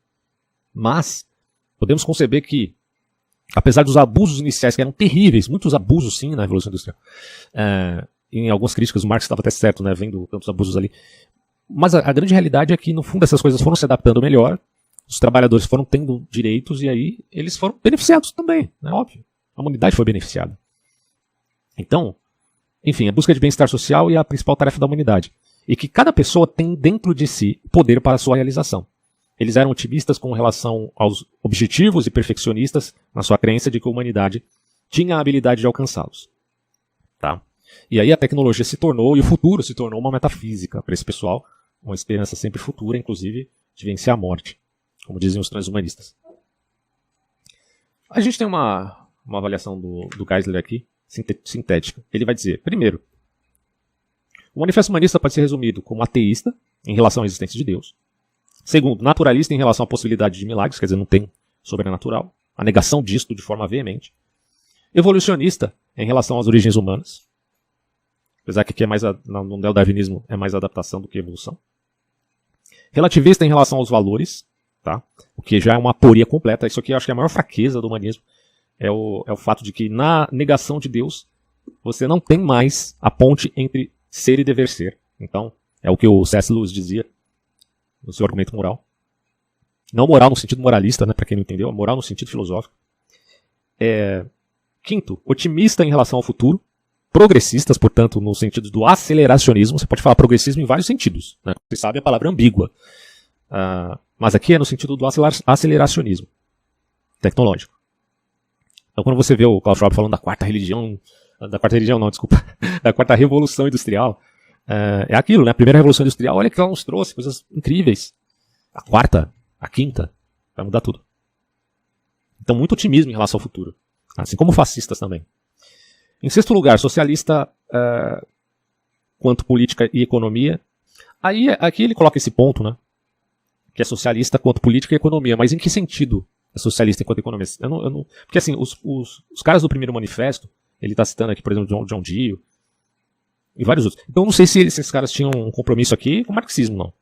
Mas podemos conceber que, apesar dos abusos iniciais, que eram terríveis, muitos abusos sim na Revolução Industrial, em algumas críticas o Marx estava até certo, né, vendo tantos abusos ali, mas a grande realidade é que no fundo essas coisas foram se adaptando melhor, os trabalhadores foram tendo direitos e aí eles foram beneficiados também, é óbvio, a humanidade foi beneficiada. Então, enfim, a busca de bem-estar social é a principal tarefa da humanidade, e que cada pessoa tem dentro de si poder para a sua realização. Eles eram otimistas com relação aos objetivos e perfeccionistas na sua crença de que a humanidade tinha a habilidade de alcançá-los. Tá? E aí a tecnologia se tornou, e o futuro se tornou uma metafísica para esse pessoal, uma esperança sempre futura, inclusive, de vencer a morte, como dizem os transhumanistas. A gente tem uma avaliação do Geisler aqui, sintética. Ele vai dizer, primeiro, o manifesto humanista pode ser resumido como ateísta em relação à existência de Deus. Segundo, naturalista em relação à possibilidade de milagres, quer dizer, não tem sobrenatural. A negação disto de forma veemente. Evolucionista em relação às origens humanas. Apesar que aqui no neodarwinismo é mais adaptação do que evolução. Relativista em relação aos valores, tá? O que já é uma aporia completa. Isso aqui eu acho que é a maior fraqueza do humanismo. É o fato de que na negação de Deus, você não tem mais a ponte entre ser e dever ser. Então, é o que o C.S. Lewis dizia no seu argumento moral. Não moral no sentido moralista, né, para quem não entendeu, moral no sentido filosófico. Quinto, otimista em relação ao futuro. Progressistas, portanto, no sentido do aceleracionismo. Você pode falar progressismo em vários sentidos, né? Você sabe a palavra ambígua. Mas aqui é no sentido do aceleracionismo tecnológico. Então quando você vê o Klaus Schwab falando da quarta religião não, desculpa, da quarta revolução industrial, é aquilo, né? A primeira revolução industrial, olha que ela nos trouxe coisas incríveis. A quarta, a quinta, vai mudar tudo. Então muito otimismo em relação ao futuro. Assim como fascistas também. Em sexto lugar, socialista quanto política e economia. Aí aqui ele coloca esse ponto, né? Que é socialista quanto política e economia. Mas em que sentido é socialista enquanto economista? Porque assim, os caras do primeiro manifesto, ele está citando aqui, por exemplo, John Dewey e vários outros. Então eu não sei se esses caras tinham um compromisso aqui com o marxismo, não.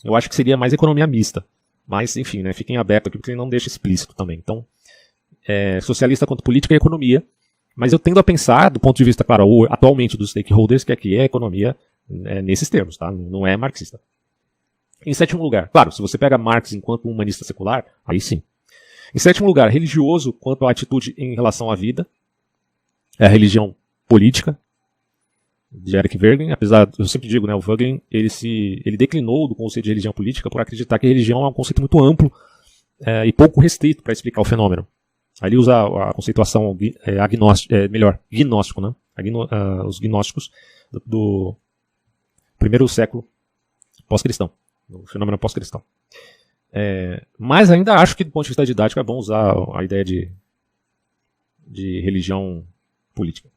Eu acho que seria mais economia mista. Mas, enfim, né, fiquem abertos aqui porque ele não deixa explícito também. Então, socialista quanto política e economia. Mas eu tendo a pensar, do ponto de vista, claro, atualmente dos stakeholders, que aqui é economia nesses termos, tá? Não é marxista. Em sétimo lugar, claro, se você pega Marx enquanto humanista secular, aí sim. Em sétimo lugar, religioso quanto à atitude em relação à vida. É a religião política de Eric Wegelin, apesar, eu sempre digo, né, o Wegelin, ele declinou do conceito de religião política por acreditar que a religião é um conceito muito amplo e pouco restrito para explicar o fenômeno. Aí ele usa a conceituação gnóstico, né? Os gnósticos do primeiro século pós-cristão, do fenômeno pós-cristão. Mas ainda acho que do ponto de vista didático é bom usar a ideia de religião política.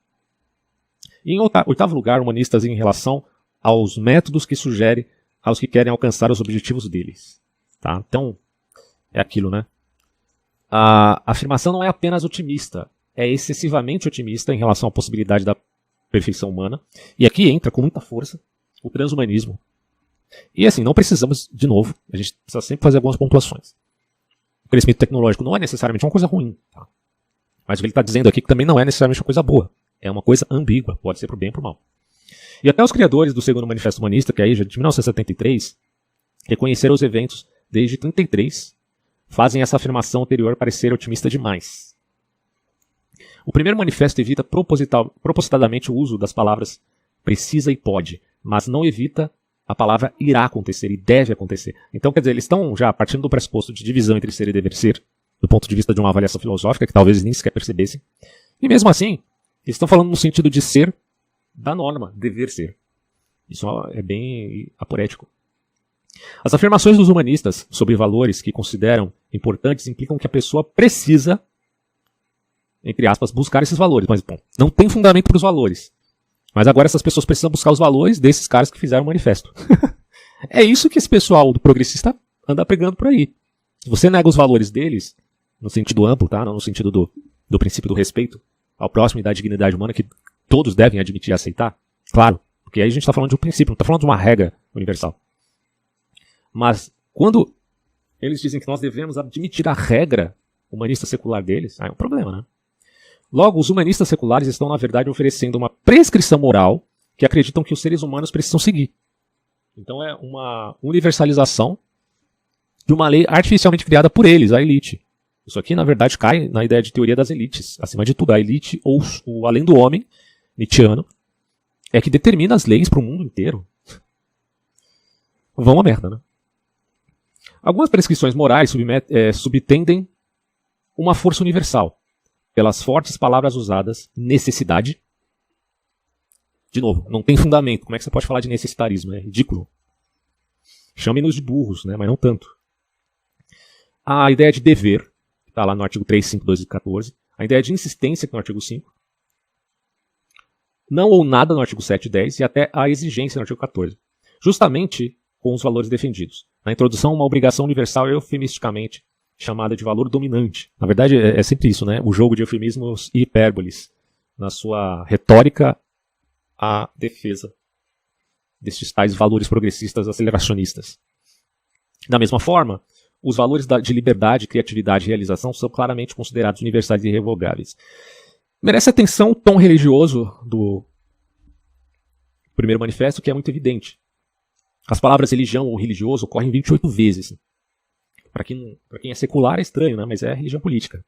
E em oitavo lugar, humanistas em relação aos métodos que sugere aos que querem alcançar os objetivos deles. Tá? Então, é aquilo, né? A afirmação não é apenas otimista, é excessivamente otimista em relação à possibilidade da perfeição humana. E aqui entra com muita força o transhumanismo. E assim, não precisamos, de novo, a gente precisa sempre fazer algumas pontuações. O crescimento tecnológico não é necessariamente uma coisa ruim. Tá? Mas o que ele está dizendo aqui que também não é necessariamente uma coisa boa. É uma coisa ambígua, pode ser pro bem e pro mal. E até os criadores do segundo manifesto humanista, que aí já de 1973, reconheceram os eventos desde 1933, fazem essa afirmação anterior parecer otimista demais. O primeiro manifesto evita propositadamente o uso das palavras precisa e pode, mas não evita a palavra irá acontecer e deve acontecer. Então, quer dizer, eles estão já partindo do pressuposto de divisão entre ser e dever ser, do ponto de vista de uma avaliação filosófica, que talvez nem sequer percebessem. E mesmo assim, eles estão falando no sentido de ser da norma, dever ser. Isso é bem aporético. As afirmações dos humanistas sobre valores que consideram importantes implicam que a pessoa precisa entre aspas, buscar esses valores. Mas, bom, não tem fundamento para os valores. Mas agora essas pessoas precisam buscar os valores desses caras que fizeram o manifesto. É isso que esse pessoal do progressista anda pregando por aí. Se você nega os valores deles, no sentido amplo, tá? Não no sentido do princípio do respeito ao próximo e da dignidade humana, que todos devem admitir e aceitar, claro, porque aí a gente está falando de um princípio, não está falando de uma regra universal. Mas quando eles dizem que nós devemos admitir a regra humanista secular deles, aí é um problema, né? Logo, os humanistas seculares estão, na verdade, oferecendo uma prescrição moral que acreditam que os seres humanos precisam seguir. Então é uma universalização de uma lei artificialmente criada por eles, a elite. Isso aqui, na verdade, cai na ideia de teoria das elites. Acima de tudo, a elite, ou o além do homem, nietzscheano, é que determina as leis para o mundo inteiro. Vão a merda, né? Algumas prescrições morais subtendem uma força universal, pelas fortes palavras usadas, necessidade. De novo, não tem fundamento. Como é que você pode falar de necessitarismo? É ridículo. Chame-nos de burros, né? Mas não tanto. A ideia de dever, que está lá no artigo 3, 5, 2 e 14. A ideia de insistência, que está no artigo 5. Não ou nada no artigo 7 e 10. E até a exigência no artigo 14. Justamente com os valores defendidos. Na introdução, uma obrigação universal eufemisticamente chamada de valor dominante. Na verdade, é sempre isso, né? O jogo de eufemismos e hipérboles. Na sua retórica, a defesa destes tais valores progressistas aceleracionistas. Da mesma forma, os valores de liberdade, criatividade e realização são claramente considerados universais e irrevogáveis. Merece atenção o tom religioso do primeiro manifesto, que é muito evidente. As palavras religião ou religioso ocorrem 28 vezes. Para quem é secular é estranho, né? Mas é religião política.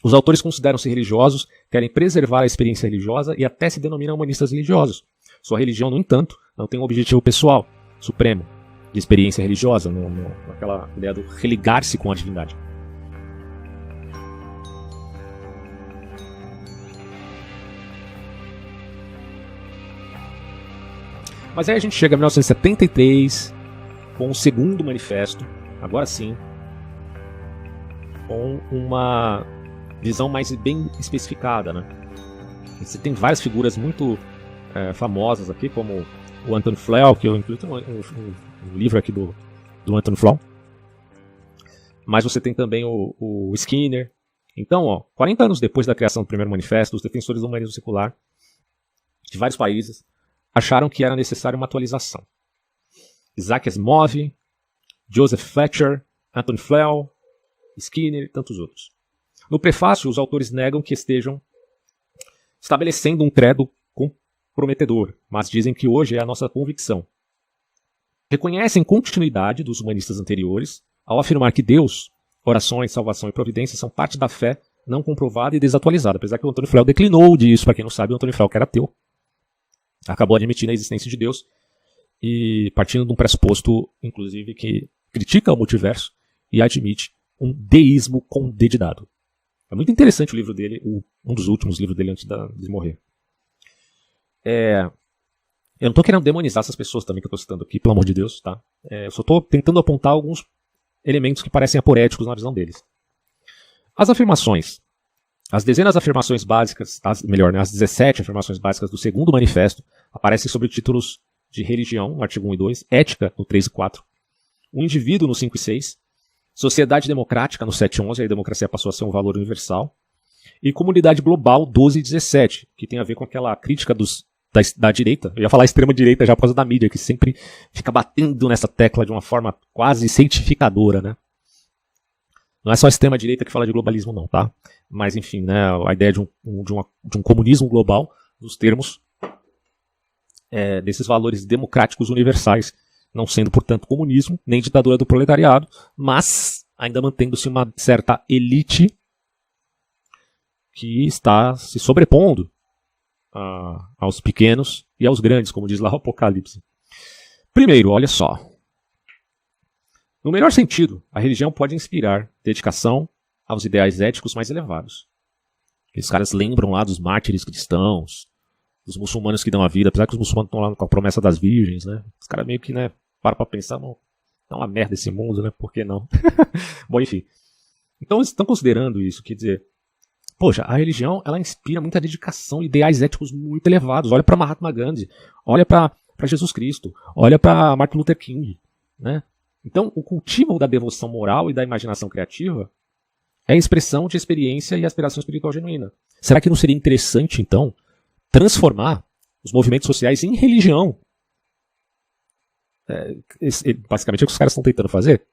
Os autores consideram-se religiosos, querem preservar a experiência religiosa e até se denominam humanistas religiosos. Sua religião, no entanto, não tem um objetivo pessoal, supremo, de experiência religiosa, naquela ideia do religar-se com a divindade. Mas aí a gente chega em 1973, com o segundo manifesto, agora sim, com uma visão mais bem especificada, né? Você tem várias figuras muito famosas aqui, como o Anthony Flew, que eu incluí um livro aqui do Anthony Flew. Mas você tem também o Skinner. Então, 40 anos depois da criação do primeiro manifesto, os defensores do humanismo secular de vários países acharam que era necessária uma atualização. Isaac Asimov, Joseph Fletcher, Anthony Flew, Skinner e tantos outros. No prefácio, os autores negam que estejam estabelecendo um credo comprometedor, mas dizem que hoje é a nossa convicção. Reconhecem continuidade dos humanistas anteriores ao afirmar que Deus, orações, salvação e providência são parte da fé não comprovada e desatualizada, apesar que o Anthony Flew declinou disso. Para quem não sabe, o Anthony Flew, que era ateu, acabou admitindo a existência de Deus e partindo de um pressuposto, inclusive, que critica o multiverso e admite um deísmo com D de dado. É muito interessante o livro dele, um dos últimos livros dele antes de morrer. Eu não estou querendo demonizar essas pessoas também que eu estou citando aqui, pelo amor de Deus, tá? Eu só estou tentando apontar alguns elementos que parecem aporéticos na visão deles. As afirmações. As dezenas de afirmações básicas, as 17 afirmações básicas do segundo manifesto aparecem sob títulos de religião, no artigo 1 e 2, ética, no 3 e 4, o indivíduo, no 5 e 6, sociedade democrática, no 7 e 11, aí a democracia passou a ser um valor universal, e comunidade global, 12 e 17, que tem a ver com aquela crítica da direita. Eu ia falar extrema-direita já por causa da mídia, que sempre fica batendo nessa tecla de uma forma quase cientificadora, né? Não é só a extrema-direita que fala de globalismo, não, tá? Mas, enfim, né, a ideia de um comunismo global, nos termos desses valores democráticos universais, não sendo, portanto, comunismo, nem ditadura do proletariado, mas ainda mantendo-se uma certa elite que está se sobrepondo aos pequenos e aos grandes, como diz lá o Apocalipse. Primeiro, olha só. No melhor sentido, a religião pode inspirar dedicação aos ideais éticos mais elevados. Esses caras lembram lá dos mártires cristãos, dos muçulmanos que dão a vida, apesar que os muçulmanos estão lá com a promessa das virgens, né? Os caras meio que, né, param pra pensar, não, tá uma merda esse mundo, né? Por que não? Bom, enfim. Então eles estão considerando isso, quer dizer, Poxa, a religião, ela inspira muita dedicação, ideais éticos muito elevados. Olha para Mahatma Gandhi, olha para Jesus Cristo, olha para Martin Luther King, né? Então, o cultivo da devoção moral e da imaginação criativa é a expressão de experiência e aspiração espiritual genuína. Será que não seria interessante, então, transformar os movimentos sociais em religião? Basicamente é o que os caras estão tentando fazer.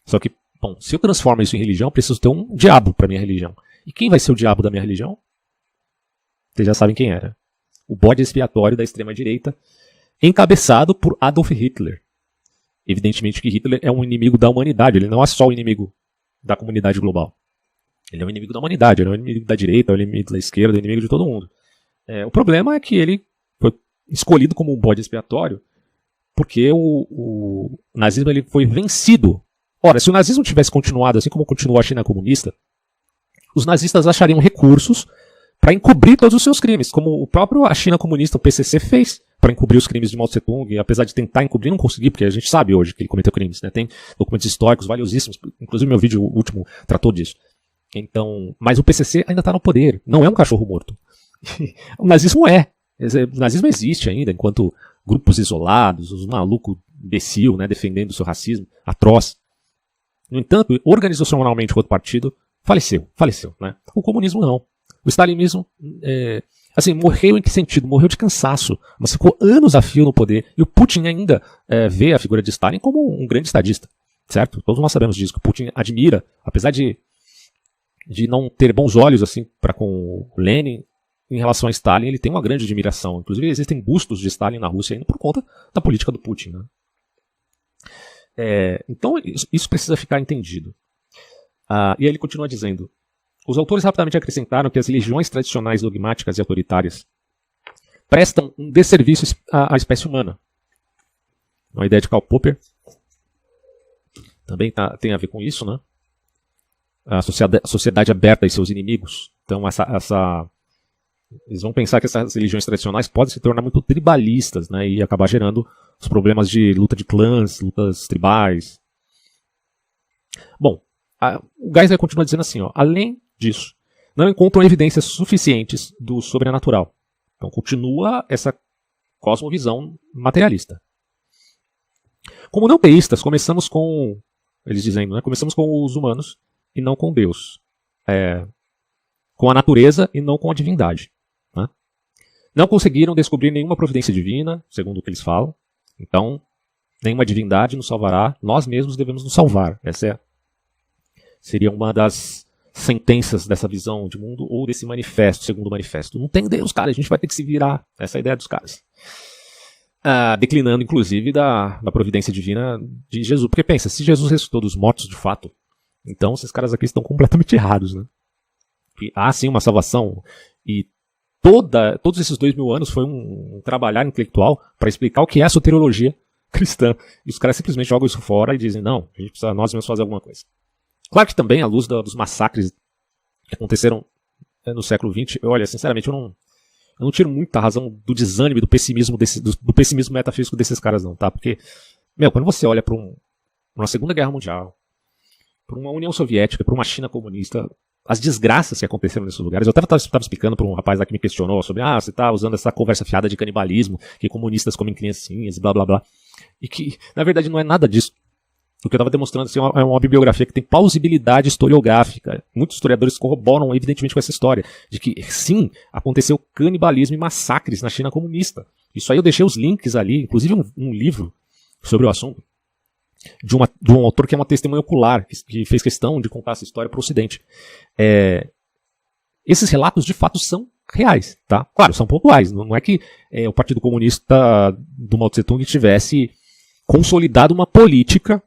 Só que, bom, se eu transformo isso em religião, eu preciso ter um diabo para minha religião. E quem vai ser o diabo da minha religião? Vocês já sabem quem era. O bode expiatório da extrema-direita, encabeçado por Adolf Hitler. Evidentemente que Hitler é um inimigo da humanidade, ele não é só o inimigo da comunidade global. Ele é um inimigo da humanidade, ele é um inimigo da direita, é um inimigo da esquerda, é um inimigo de todo mundo. O problema é que ele foi escolhido como um bode expiatório porque o nazismo ele foi vencido. Ora, se o nazismo tivesse continuado assim como continuou a China comunista, os nazistas achariam recursos para encobrir todos os seus crimes, como o próprio a China comunista, o PCC, fez para encobrir os crimes de Mao Tse-tung, e apesar de tentar encobrir, não conseguiu, porque a gente sabe hoje que ele cometeu crimes, né? Tem documentos históricos valiosíssimos, inclusive meu vídeo último tratou disso. Então, mas o PCC ainda está no poder, não é um cachorro morto. O nazismo o nazismo existe ainda, enquanto grupos isolados, os malucos imbecil, né, defendendo o seu racismo atroz. No entanto, organizacionalmente, enquanto partido, faleceu, né? O comunismo não. O stalinismo, morreu em que sentido? Morreu de cansaço, mas ficou anos a fio no poder, e o Putin ainda vê a figura de Stalin como um grande estadista, certo? Todos nós sabemos disso, que o Putin admira, apesar de não ter bons olhos assim para com o Lenin, em relação a Stalin, ele tem uma grande admiração. Inclusive, existem bustos de Stalin na Rússia ainda por conta da política do Putin, né? Então, isso precisa ficar entendido. E aí ele continua dizendo: os autores rapidamente acrescentaram que as religiões tradicionais dogmáticas e autoritárias prestam um desserviço à espécie humana. A ideia de Karl Popper também tem a ver com isso, né? A sociedade aberta e seus inimigos. Então, eles vão pensar que essas religiões tradicionais podem se tornar muito tribalistas, né? E acabar gerando os problemas de luta de clãs, lutas tribais. Bom, o Geisler continua dizendo assim, além disso, não encontram evidências suficientes do sobrenatural. Então continua essa cosmovisão materialista. Como não teístas, começamos com, eles dizendo, né, começamos com os humanos e não com Deus. Com a natureza e não com a divindade. Né? Não conseguiram descobrir nenhuma providência divina, segundo o que eles falam. Então, nenhuma divindade nos salvará, nós mesmos devemos nos salvar. Essa seria uma das sentenças dessa visão de mundo, ou desse manifesto, segundo o manifesto. Não tem Deus, cara, a gente vai ter que se virar. Essa é a ideia dos caras. Declinando, inclusive, da providência divina de Jesus. Porque pensa, se Jesus ressuscitou dos mortos de fato, então esses caras aqui estão completamente errados, né? Que há sim uma salvação, e todos esses 2000 anos foi um trabalhar intelectual para explicar o que é a soteriologia cristã. E os caras simplesmente jogam isso fora e dizem, não, a gente precisa nós mesmos fazer alguma coisa. Claro que também, à luz dos massacres que aconteceram no século XX, olha, sinceramente, eu não tiro muita razão do desânimo, do pessimismo, do pessimismo metafísico desses caras não, tá? Porque, quando você olha para uma Segunda Guerra Mundial, para uma União Soviética, para uma China comunista, as desgraças que aconteceram nesses lugares. Eu até estava explicando para um rapaz lá que me questionou sobre, você está usando essa conversa fiada de canibalismo, que comunistas comem criancinhas, blá blá blá. E que, na verdade, não é nada disso. O que eu estava demonstrando assim, é uma bibliografia que tem plausibilidade historiográfica. Muitos historiadores corroboram, evidentemente, com essa história, de que, sim, aconteceu canibalismo e massacres na China comunista. Isso aí eu deixei os links ali, inclusive um livro sobre o assunto, de um autor que é uma testemunha ocular, que fez questão de contar essa história para o Ocidente. Esses relatos, de fato, são reais, tá? Claro, são pontuais. Não é que o Partido Comunista do Mao Tse-tung tivesse consolidado uma política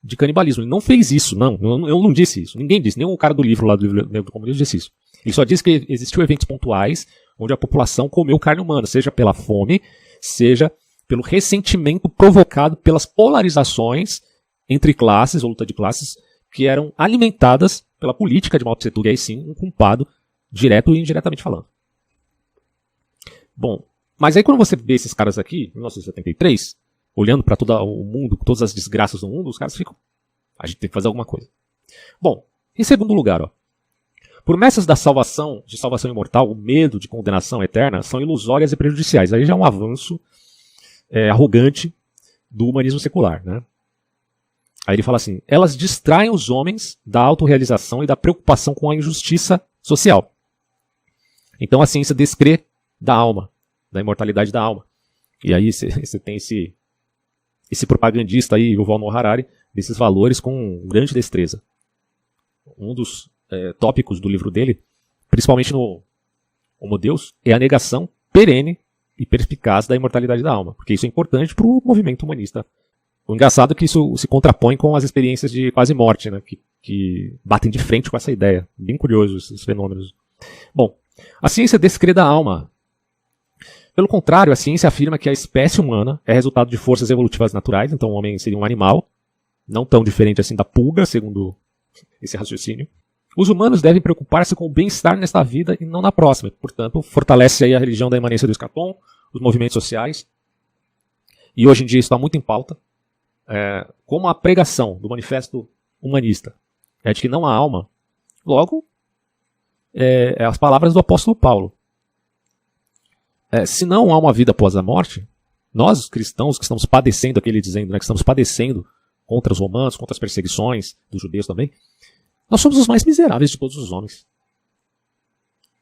de canibalismo. Ele não fez isso, não. Eu não disse isso. Ninguém disse. Nem o cara do livro lá do comunismo disse isso. Ele só disse que existiu eventos pontuais onde a população comeu carne humana, seja pela fome, seja pelo ressentimento provocado pelas polarizações entre classes, ou luta de classes, que eram alimentadas pela política de Mao Tse-tung, e aí sim, um culpado, direto e indiretamente falando. Bom, mas aí quando você vê esses caras aqui, em 1973, olhando para todo o mundo, todas as desgraças do mundo, os caras ficam, a gente tem que fazer alguma coisa. Bom, em segundo lugar, Promessas da salvação, de salvação imortal, o medo de condenação eterna, são ilusórias e prejudiciais. Aí já é um avanço arrogante do humanismo secular, né? Aí ele fala assim, elas distraem os homens da autorrealização e da preocupação com a injustiça social. Então a ciência descrê da alma, da imortalidade da alma. E aí você tem esse propagandista aí, Yuval Noah Harari, desses valores com grande destreza. Um dos tópicos do livro dele, principalmente no Homo Deus, é a negação perene e perspicaz da imortalidade da alma, porque isso é importante para o movimento humanista. O engraçado é que isso se contrapõe com as experiências de quase morte, né, que batem de frente com essa ideia. Bem curioso esses fenômenos. Bom, a ciência descrê da alma. Pelo contrário, a ciência afirma que a espécie humana é resultado de forças evolutivas naturais, então o homem seria um animal, não tão diferente assim da pulga, segundo esse raciocínio. Os humanos devem preocupar-se com o bem-estar nesta vida e não na próxima. Portanto, fortalece aí a religião da imanência do escatom, os movimentos sociais. E hoje em dia isso está muito em pauta. Como a pregação do manifesto humanista é de que não há alma, logo, as palavras do apóstolo Paulo. Se não há uma vida após a morte, nós, os cristãos, que estamos padecendo, aqui ele dizendo, né, que estamos padecendo contra os romanos, contra as perseguições dos judeus também, nós somos os mais miseráveis de todos os homens.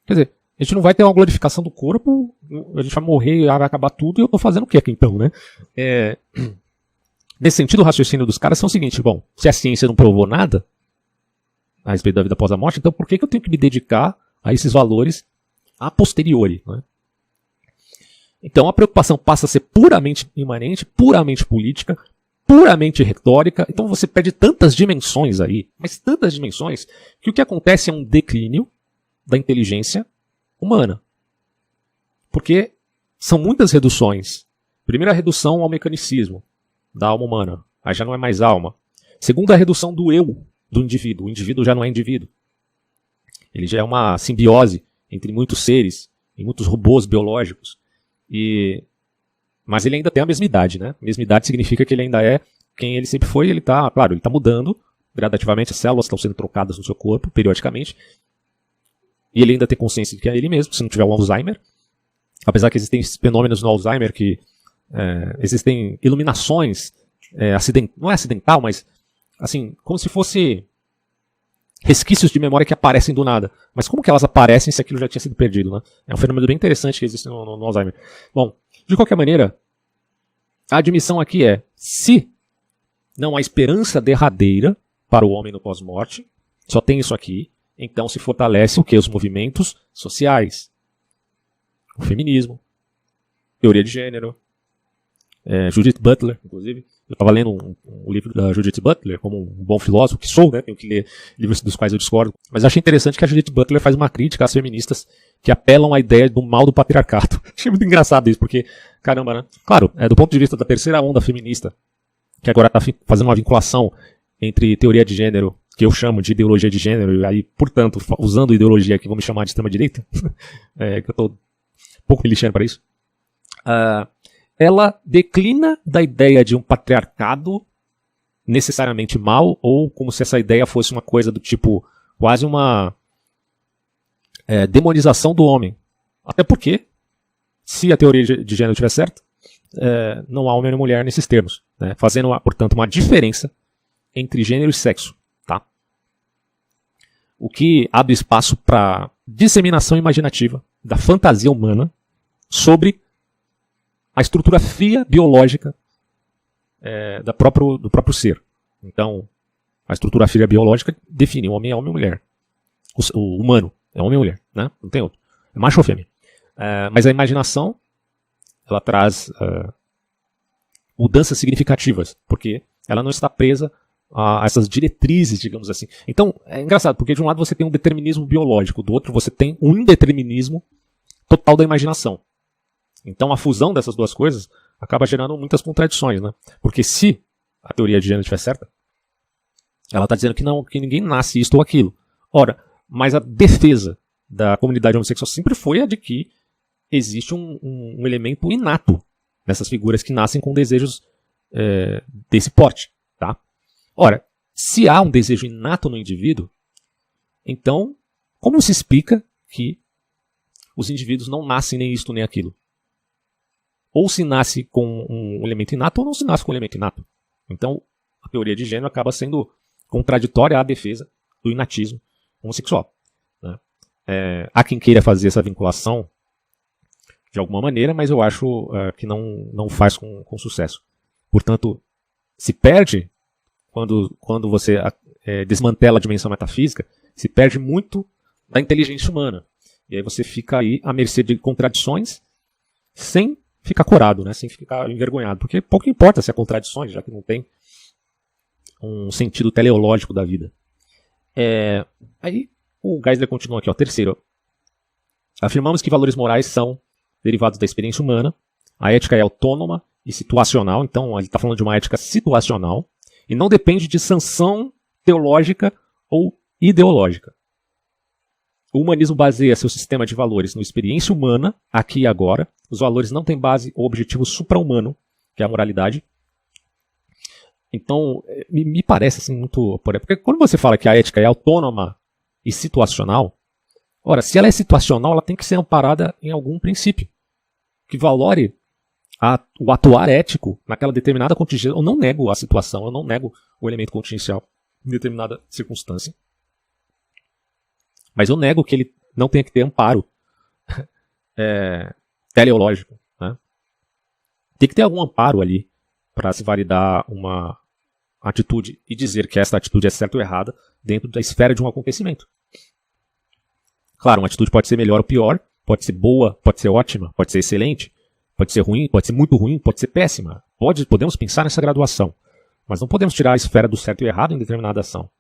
Quer dizer, a gente não vai ter uma glorificação do corpo, a gente vai morrer, vai acabar tudo, e eu estou fazendo o que aqui então, né? Nesse sentido, o raciocínio dos caras é o seguinte, bom, se a ciência não provou nada a respeito da vida após a morte, então por que eu tenho que me dedicar a esses valores a posteriori, né? Então a preocupação passa a ser puramente imanente, puramente política, puramente retórica. Então você perde tantas dimensões aí, mas tantas dimensões, que o que acontece é um declínio da inteligência humana. Porque são muitas reduções. Primeiro, a redução ao mecanicismo da alma humana. Aí já não é mais alma. Segundo, a redução do eu do indivíduo. O indivíduo já não é indivíduo. Ele já é uma simbiose entre muitos seres e muitos robôs biológicos. Mas ele ainda tem a mesma idade, né? A mesma idade significa que ele ainda é quem ele sempre foi. Ele está mudando gradativamente. As células estão sendo trocadas no seu corpo, periodicamente. E ele ainda tem consciência de que é ele mesmo, se não tiver o Alzheimer. Apesar que existem fenômenos no Alzheimer que existem iluminações, não é acidental, mas assim, como se fosse resquícios de memória que aparecem do nada. Mas como que elas aparecem se aquilo já tinha sido perdido, né? É um fenômeno bem interessante que existe no Alzheimer. Bom, de qualquer maneira, a admissão aqui é, se não há esperança derradeira para o homem no pós-morte, só tem isso aqui, então se fortalece o que? Os movimentos sociais. O feminismo, teoria de gênero, Judith Butler, inclusive. Eu estava lendo um livro da Judith Butler, como um bom filósofo que sou, né? Tenho que ler livros dos quais eu discordo. Mas achei interessante que a Judith Butler faz uma crítica às feministas que apelam à ideia do mal do patriarcado. Achei muito engraçado isso, porque, caramba, né? Claro, do ponto de vista da terceira onda feminista, que agora está fazendo uma vinculação entre teoria de gênero, que eu chamo de ideologia de gênero, e aí, portanto, usando ideologia que vão me chamar de extrema-direita, que eu estou um pouco me lixando para isso. Ela declina da ideia de um patriarcado necessariamente mal, ou como se essa ideia fosse uma coisa do tipo, quase uma demonização do homem. Até porque, se a teoria de gênero estiver certa, não há homem e mulher nesses termos, né? Fazendo, portanto, uma diferença entre gênero e sexo. Tá? O que abre espaço para disseminação imaginativa da fantasia humana sobre a estrutura fria biológica do próprio ser. Então, a estrutura fria biológica define: o homem é homem e mulher. O humano é homem e mulher, né? Não tem outro. É macho ou fêmea. Mas a imaginação, ela traz mudanças significativas, porque ela não está presa a essas diretrizes, digamos assim. Então, é engraçado, porque de um lado você tem um determinismo biológico, do outro você tem um indeterminismo total da imaginação. Então a fusão dessas duas coisas acaba gerando muitas contradições, né? Porque se a teoria de gênero estiver certa, ela está dizendo que ninguém nasce isto ou aquilo. Ora, mas a defesa da comunidade homossexual sempre foi a de que existe um elemento inato nessas figuras que nascem com desejos desse porte. Tá? Ora, se há um desejo inato no indivíduo, então como se explica que os indivíduos não nascem nem isto nem aquilo? Ou se nasce com um elemento inato ou não se nasce com um elemento inato. Então, a teoria de gênero acaba sendo contraditória à defesa do inatismo homossexual. Né? Há quem queira fazer essa vinculação de alguma maneira, mas eu acho que não faz com sucesso. Portanto, se perde, quando você desmantela a dimensão metafísica, se perde muito da inteligência humana. E aí você fica aí à mercê de contradições sem ficar corado, né? Sem ficar envergonhado. Porque pouco importa se há contradições, já que não tem um sentido teleológico da vida. Aí o Geisler continua aqui, ó, terceiro. Afirmamos que valores morais são derivados da experiência humana. A ética é autônoma e situacional. Então ele está falando de uma ética situacional. E não depende de sanção teológica ou ideológica. O humanismo baseia seu sistema de valores na experiência humana, aqui e agora. Os valores não têm base ou objetivo supra-humano, que é a moralidade. Então, me parece assim muito... Porque quando você fala que a ética é autônoma e situacional, ora, se ela é situacional, ela tem que ser amparada em algum princípio que valore o atuar ético naquela determinada contingência. Eu não nego a situação, eu não nego o elemento contingencial em determinada circunstância. Mas eu nego que ele não tenha que ter amparo teleológico. Né? Tem que ter algum amparo ali para se validar uma atitude e dizer que essa atitude é certa ou errada dentro da esfera de um acontecimento. Claro, uma atitude pode ser melhor ou pior, pode ser boa, pode ser ótima, pode ser excelente, pode ser ruim, pode ser muito ruim, pode ser péssima. Podemos pensar nessa graduação, mas não podemos tirar a esfera do certo e errado em determinada ação.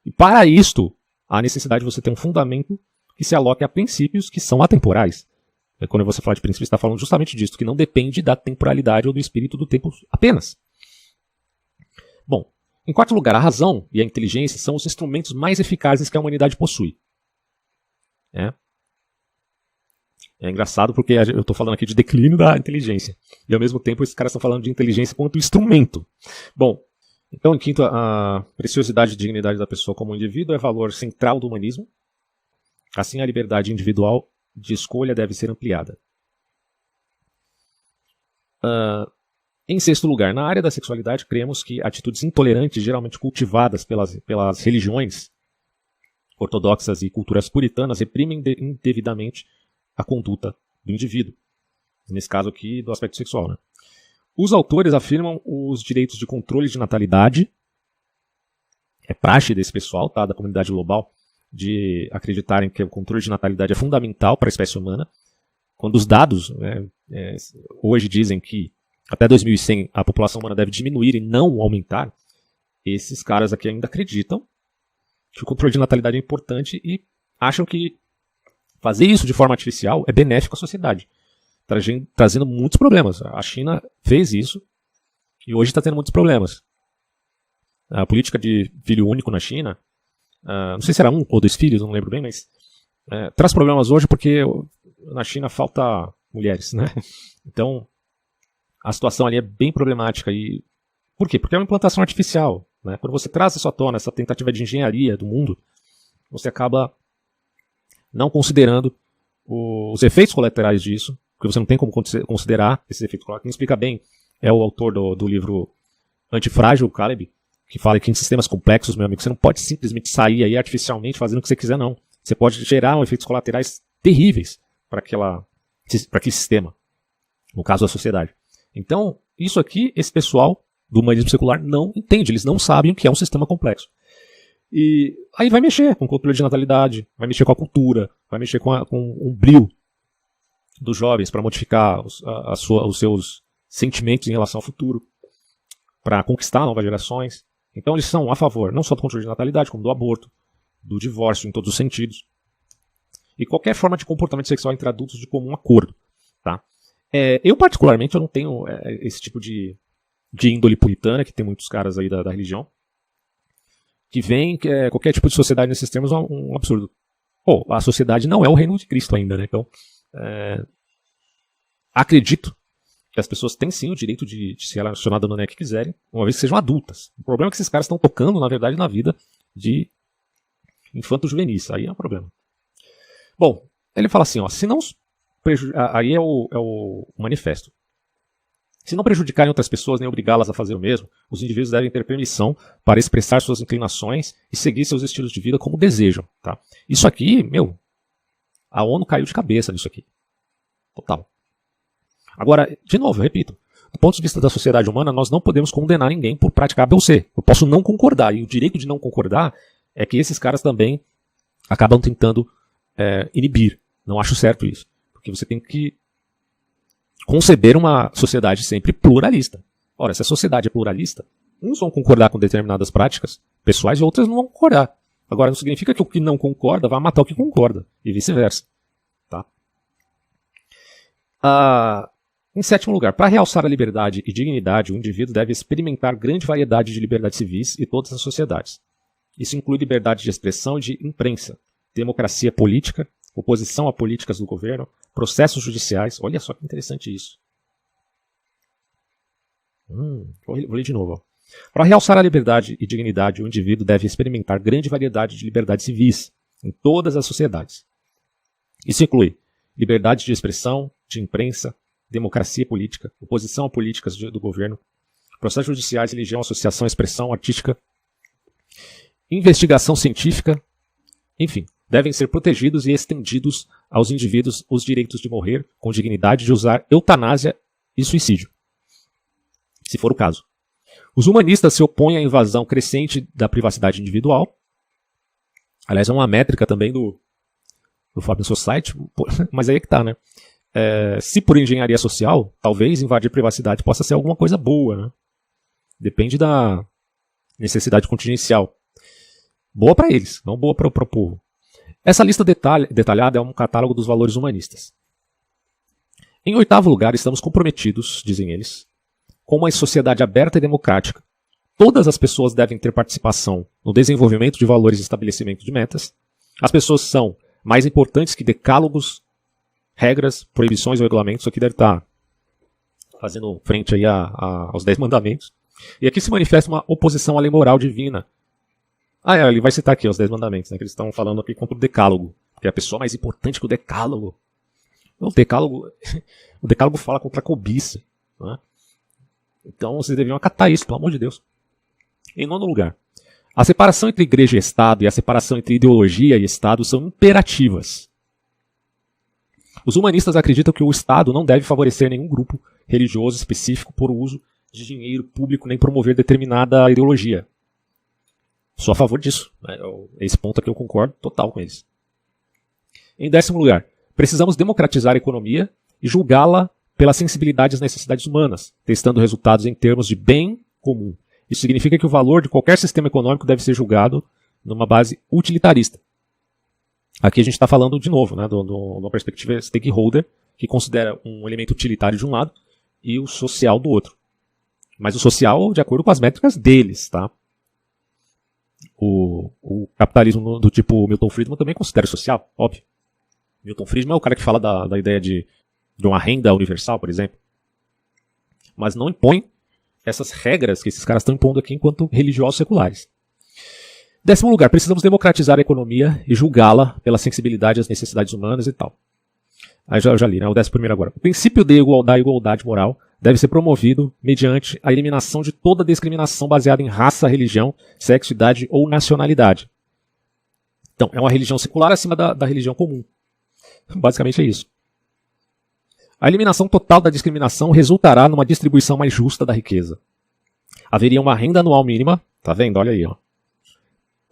E para isto, há necessidade de você ter um fundamento que se aloque a princípios que são atemporais. Quando você fala de princípios, está falando justamente disso, que não depende da temporalidade ou do espírito do tempo apenas. Bom, em quarto lugar, a razão e a inteligência são os instrumentos mais eficazes que a humanidade possui. É engraçado porque eu estou falando aqui de declínio da inteligência. E ao mesmo tempo esses caras estão falando de inteligência quanto instrumento. Bom, então em quinto, a preciosidade e dignidade da pessoa como indivíduo é valor central do humanismo. Assim, a liberdade individual de escolha deve ser ampliada. Em sexto lugar, na área da sexualidade, cremos que atitudes intolerantes, geralmente cultivadas pelas religiões ortodoxas e culturas puritanas, reprimem indevidamente a conduta do indivíduo. Nesse caso aqui, do aspecto sexual. Né? Os autores afirmam os direitos de controle de natalidade. É praxe desse pessoal, tá, da comunidade global, de acreditarem que o controle de natalidade é fundamental para a espécie humana. Quando os dados hoje dizem que até 2100 a população humana deve diminuir e não aumentar, esses caras aqui ainda acreditam que o controle de natalidade é importante e acham que fazer isso de forma artificial é benéfico à sociedade, trazendo muitos problemas. A China fez isso e hoje está tendo muitos problemas. A política de filho único na China, não sei se era 1 ou 2 filhos, não lembro bem, mas traz problemas hoje porque na China falta mulheres, né? Então, a situação ali é bem problemática. E por quê? Porque é uma implantação artificial. Né? Quando você traz isso à tona, essa tentativa de engenharia do mundo, você acaba não considerando os efeitos colaterais disso, porque você não tem como considerar esses efeitos colaterais. Quem explica bem é o autor do livro Antifrágil, Caleb, que fala que em sistemas complexos, meu amigo, você não pode simplesmente sair aí artificialmente fazendo o que você quiser, não. Você pode gerar efeitos colaterais terríveis para aquele sistema, no caso da sociedade. Então, isso aqui, esse pessoal do humanismo secular não entende, eles não sabem o que é um sistema complexo. E aí vai mexer com o controle de natalidade, vai mexer com a cultura, vai mexer com o brio dos jovens para modificar os seus sentimentos em relação ao futuro, para conquistar novas gerações. Então eles são a favor não só do controle de natalidade, como do aborto, do divórcio em todos os sentidos, e qualquer forma de comportamento sexual entre adultos de comum acordo. Tá? Eu particularmente eu não tenho esse tipo de índole puritana, que tem muitos caras aí da religião, que vem que qualquer tipo de sociedade nesses termos é um absurdo. A sociedade não é o reino de Cristo ainda, né? Então, acredito que as pessoas têm sim o direito de se relacionar da maneira que quiserem, uma vez que sejam adultas. O problema é que esses caras estão tocando, na verdade, na vida de infanto-juvenis. Aí é um problema. Bom, ele fala assim, ó, se não aí é o manifesto. Se não prejudicarem outras pessoas nem obrigá-las a fazer o mesmo, os indivíduos devem ter permissão para expressar suas inclinações e seguir seus estilos de vida como desejam. Tá? Isso aqui, a ONU caiu de cabeça nisso aqui. Total. Agora, de novo, eu repito, do ponto de vista da sociedade humana, nós não podemos condenar ninguém por praticar B ou C. Eu posso não concordar, e o direito de não concordar é que esses caras também acabam tentando inibir. Não acho certo isso. Porque você tem que conceber uma sociedade sempre pluralista. Ora, se a sociedade é pluralista, uns vão concordar com determinadas práticas pessoais e outras não vão concordar. Agora, não significa que o que não concorda vai matar o que concorda, e vice-versa. Tá? Em sétimo lugar, para realçar a liberdade e dignidade, o indivíduo deve experimentar grande variedade de liberdades civis e todas as sociedades. Isso inclui liberdade de expressão e de imprensa, democracia política, oposição a políticas do governo, processos judiciais. Olha só que interessante isso. Vou ler de novo. Para realçar a liberdade e dignidade, o indivíduo deve experimentar grande variedade de liberdades civis em todas as sociedades. Isso inclui liberdade de expressão, de imprensa, democracia política, oposição a políticas do governo, processos judiciais, religião, associação, expressão artística, investigação científica, enfim. Devem ser protegidos e estendidos aos indivíduos os direitos de morrer com dignidade, de usar eutanásia e suicídio, se for o caso. Os humanistas se opõem à invasão crescente da privacidade individual. Aliás, é uma métrica também do Forbes Society, mas aí é que tá, né? Se por engenharia social, talvez invadir privacidade possa ser alguma coisa boa, né? Depende da necessidade contingencial. Boa para eles, não boa para o povo. Essa lista detalhada é um catálogo dos valores humanistas. Em oitavo lugar, estamos comprometidos, dizem eles, com uma sociedade aberta e democrática. Todas as pessoas devem ter participação no desenvolvimento de valores e estabelecimento de metas. As pessoas são mais importantes que decálogos, regras, proibições ou regulamentos. Isso aqui deve estar fazendo frente aí aos 10 mandamentos. E aqui se manifesta uma oposição à lei moral divina. Ele vai citar aqui os 10 mandamentos, né, que eles estão falando aqui contra o decálogo, que é a pessoa mais importante que o decálogo. O decálogo fala contra a cobiça. Né? Então vocês deviam acatar isso, pelo amor de Deus. Em nono lugar, a separação entre igreja e Estado e a separação entre ideologia e Estado são imperativas. Os humanistas acreditam que o Estado não deve favorecer nenhum grupo religioso específico por uso de dinheiro público nem promover determinada ideologia. Sou a favor disso. Esse ponto aqui eu concordo total com eles. Em décimo lugar, precisamos democratizar a economia e julgá-la pela sensibilidade às necessidades humanas, testando resultados em termos de bem comum. Isso significa que o valor de qualquer sistema econômico deve ser julgado numa base utilitarista. Aqui a gente está falando de novo, né, de uma perspectiva stakeholder, que considera um elemento utilitário de um lado e o social do outro. Mas o social de acordo com as métricas deles, tá? O capitalismo do tipo Milton Friedman também considera social, óbvio. Milton Friedman é o cara que fala da ideia de uma renda universal, por exemplo. Mas não impõe essas regras que esses caras estão impondo aqui enquanto religiosos seculares. Décimo lugar, precisamos democratizar a economia e julgá-la pela sensibilidade às necessidades humanas e tal. Aí eu já li, né? O 11º agora. O princípio da igualdade moral deve ser promovido mediante a eliminação de toda discriminação baseada em raça, religião, sexo, idade ou nacionalidade. Então, é uma religião secular acima da religião comum. Basicamente é isso. A eliminação total da discriminação resultará numa distribuição mais justa da riqueza. Haveria uma renda anual mínima, tá vendo? Olha aí, ó.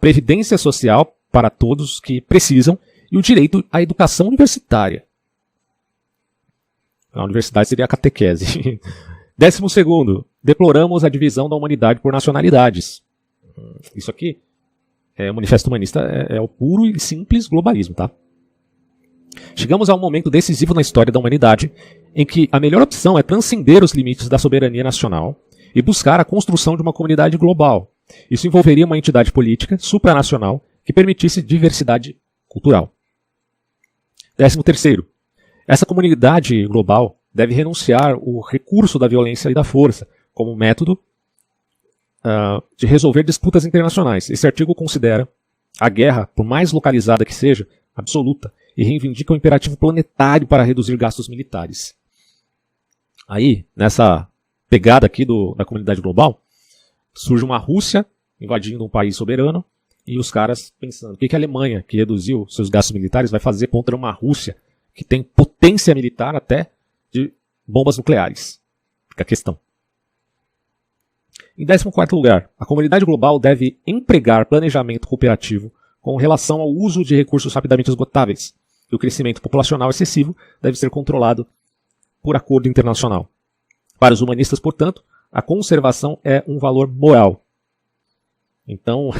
Previdência social para todos que precisam e o direito à educação universitária. A universidade seria a catequese. 12º, deploramos a divisão da humanidade por nacionalidades. Isso aqui, o Manifesto Humanista é o puro e simples globalismo, tá? Chegamos a um momento decisivo na história da humanidade em que a melhor opção é transcender os limites da soberania nacional e buscar a construção de uma comunidade global. Isso envolveria uma entidade política supranacional que permitisse diversidade cultural. 13º, essa comunidade global deve renunciar o recurso da violência e da força como método de resolver disputas internacionais. Esse artigo considera a guerra, por mais localizada que seja, absoluta, e reivindica o imperativo planetário para reduzir gastos militares. Aí, nessa pegada aqui da comunidade global, surge uma Rússia invadindo um país soberano e os caras pensando, o que a Alemanha, que reduziu seus gastos militares, vai fazer contra uma Rússia que tem potência militar até de bombas nucleares? Fica a questão. Em 14º lugar, a comunidade global deve empregar planejamento cooperativo com relação ao uso de recursos rapidamente esgotáveis, e o crescimento populacional excessivo deve ser controlado por acordo internacional. Para os humanistas, portanto, a conservação é um valor moral. Então,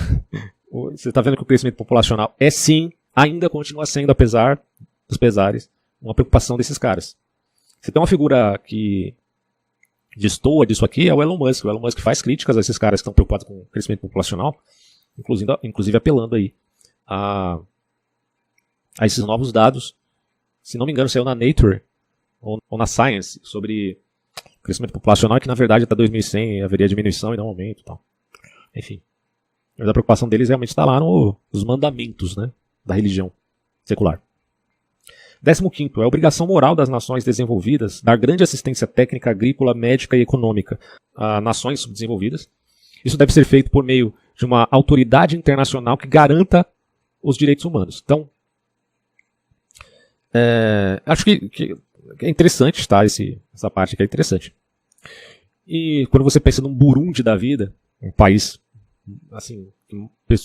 você está vendo que o crescimento populacional é sim, ainda continua sendo, apesar dos pesares, uma preocupação desses caras. Você tem uma figura que destoa disso aqui, é o Elon Musk. O Elon Musk faz críticas a esses caras que estão preocupados com o crescimento populacional, inclusive apelando aí a esses novos dados. Se não me engano, saiu na Nature ou na Science sobre crescimento populacional, que na verdade até 2100 haveria diminuição e não aumento e tal. Enfim. Mas a preocupação deles realmente está lá nos mandamentos, né, da religião secular. 15º, é a obrigação moral das nações desenvolvidas dar grande assistência técnica, agrícola, médica e econômica a nações subdesenvolvidas. Isso deve ser feito por meio de uma autoridade internacional que garanta os direitos humanos. Então, acho que é interessante, tá? Essa parte aqui é interessante. E quando você pensa num Burundi da vida, um país assim,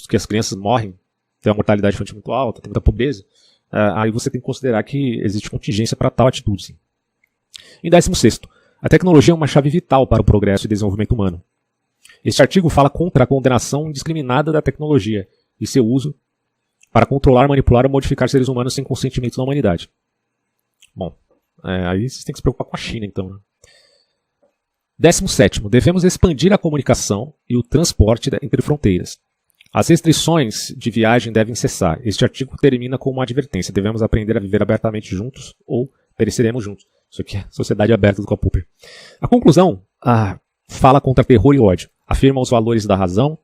que as crianças morrem, tem uma mortalidade infantil muito alta, tem muita pobreza, aí você tem que considerar que existe contingência para tal atitude. Sim. Em 16º, a tecnologia é uma chave vital para o progresso e desenvolvimento humano. Este artigo fala contra a condenação indiscriminada da tecnologia e seu uso para controlar, manipular ou modificar seres humanos sem consentimento da humanidade. Bom, aí vocês têm que se preocupar com a China, então. Né? 17º, devemos expandir a comunicação e o transporte entre fronteiras. As restrições de viagem devem cessar. Este artigo termina com uma advertência. Devemos aprender a viver abertamente juntos ou pereceremos juntos. Isso aqui é a sociedade aberta do Karl Popper. A conclusão fala contra terror e ódio. Afirma os valores da razão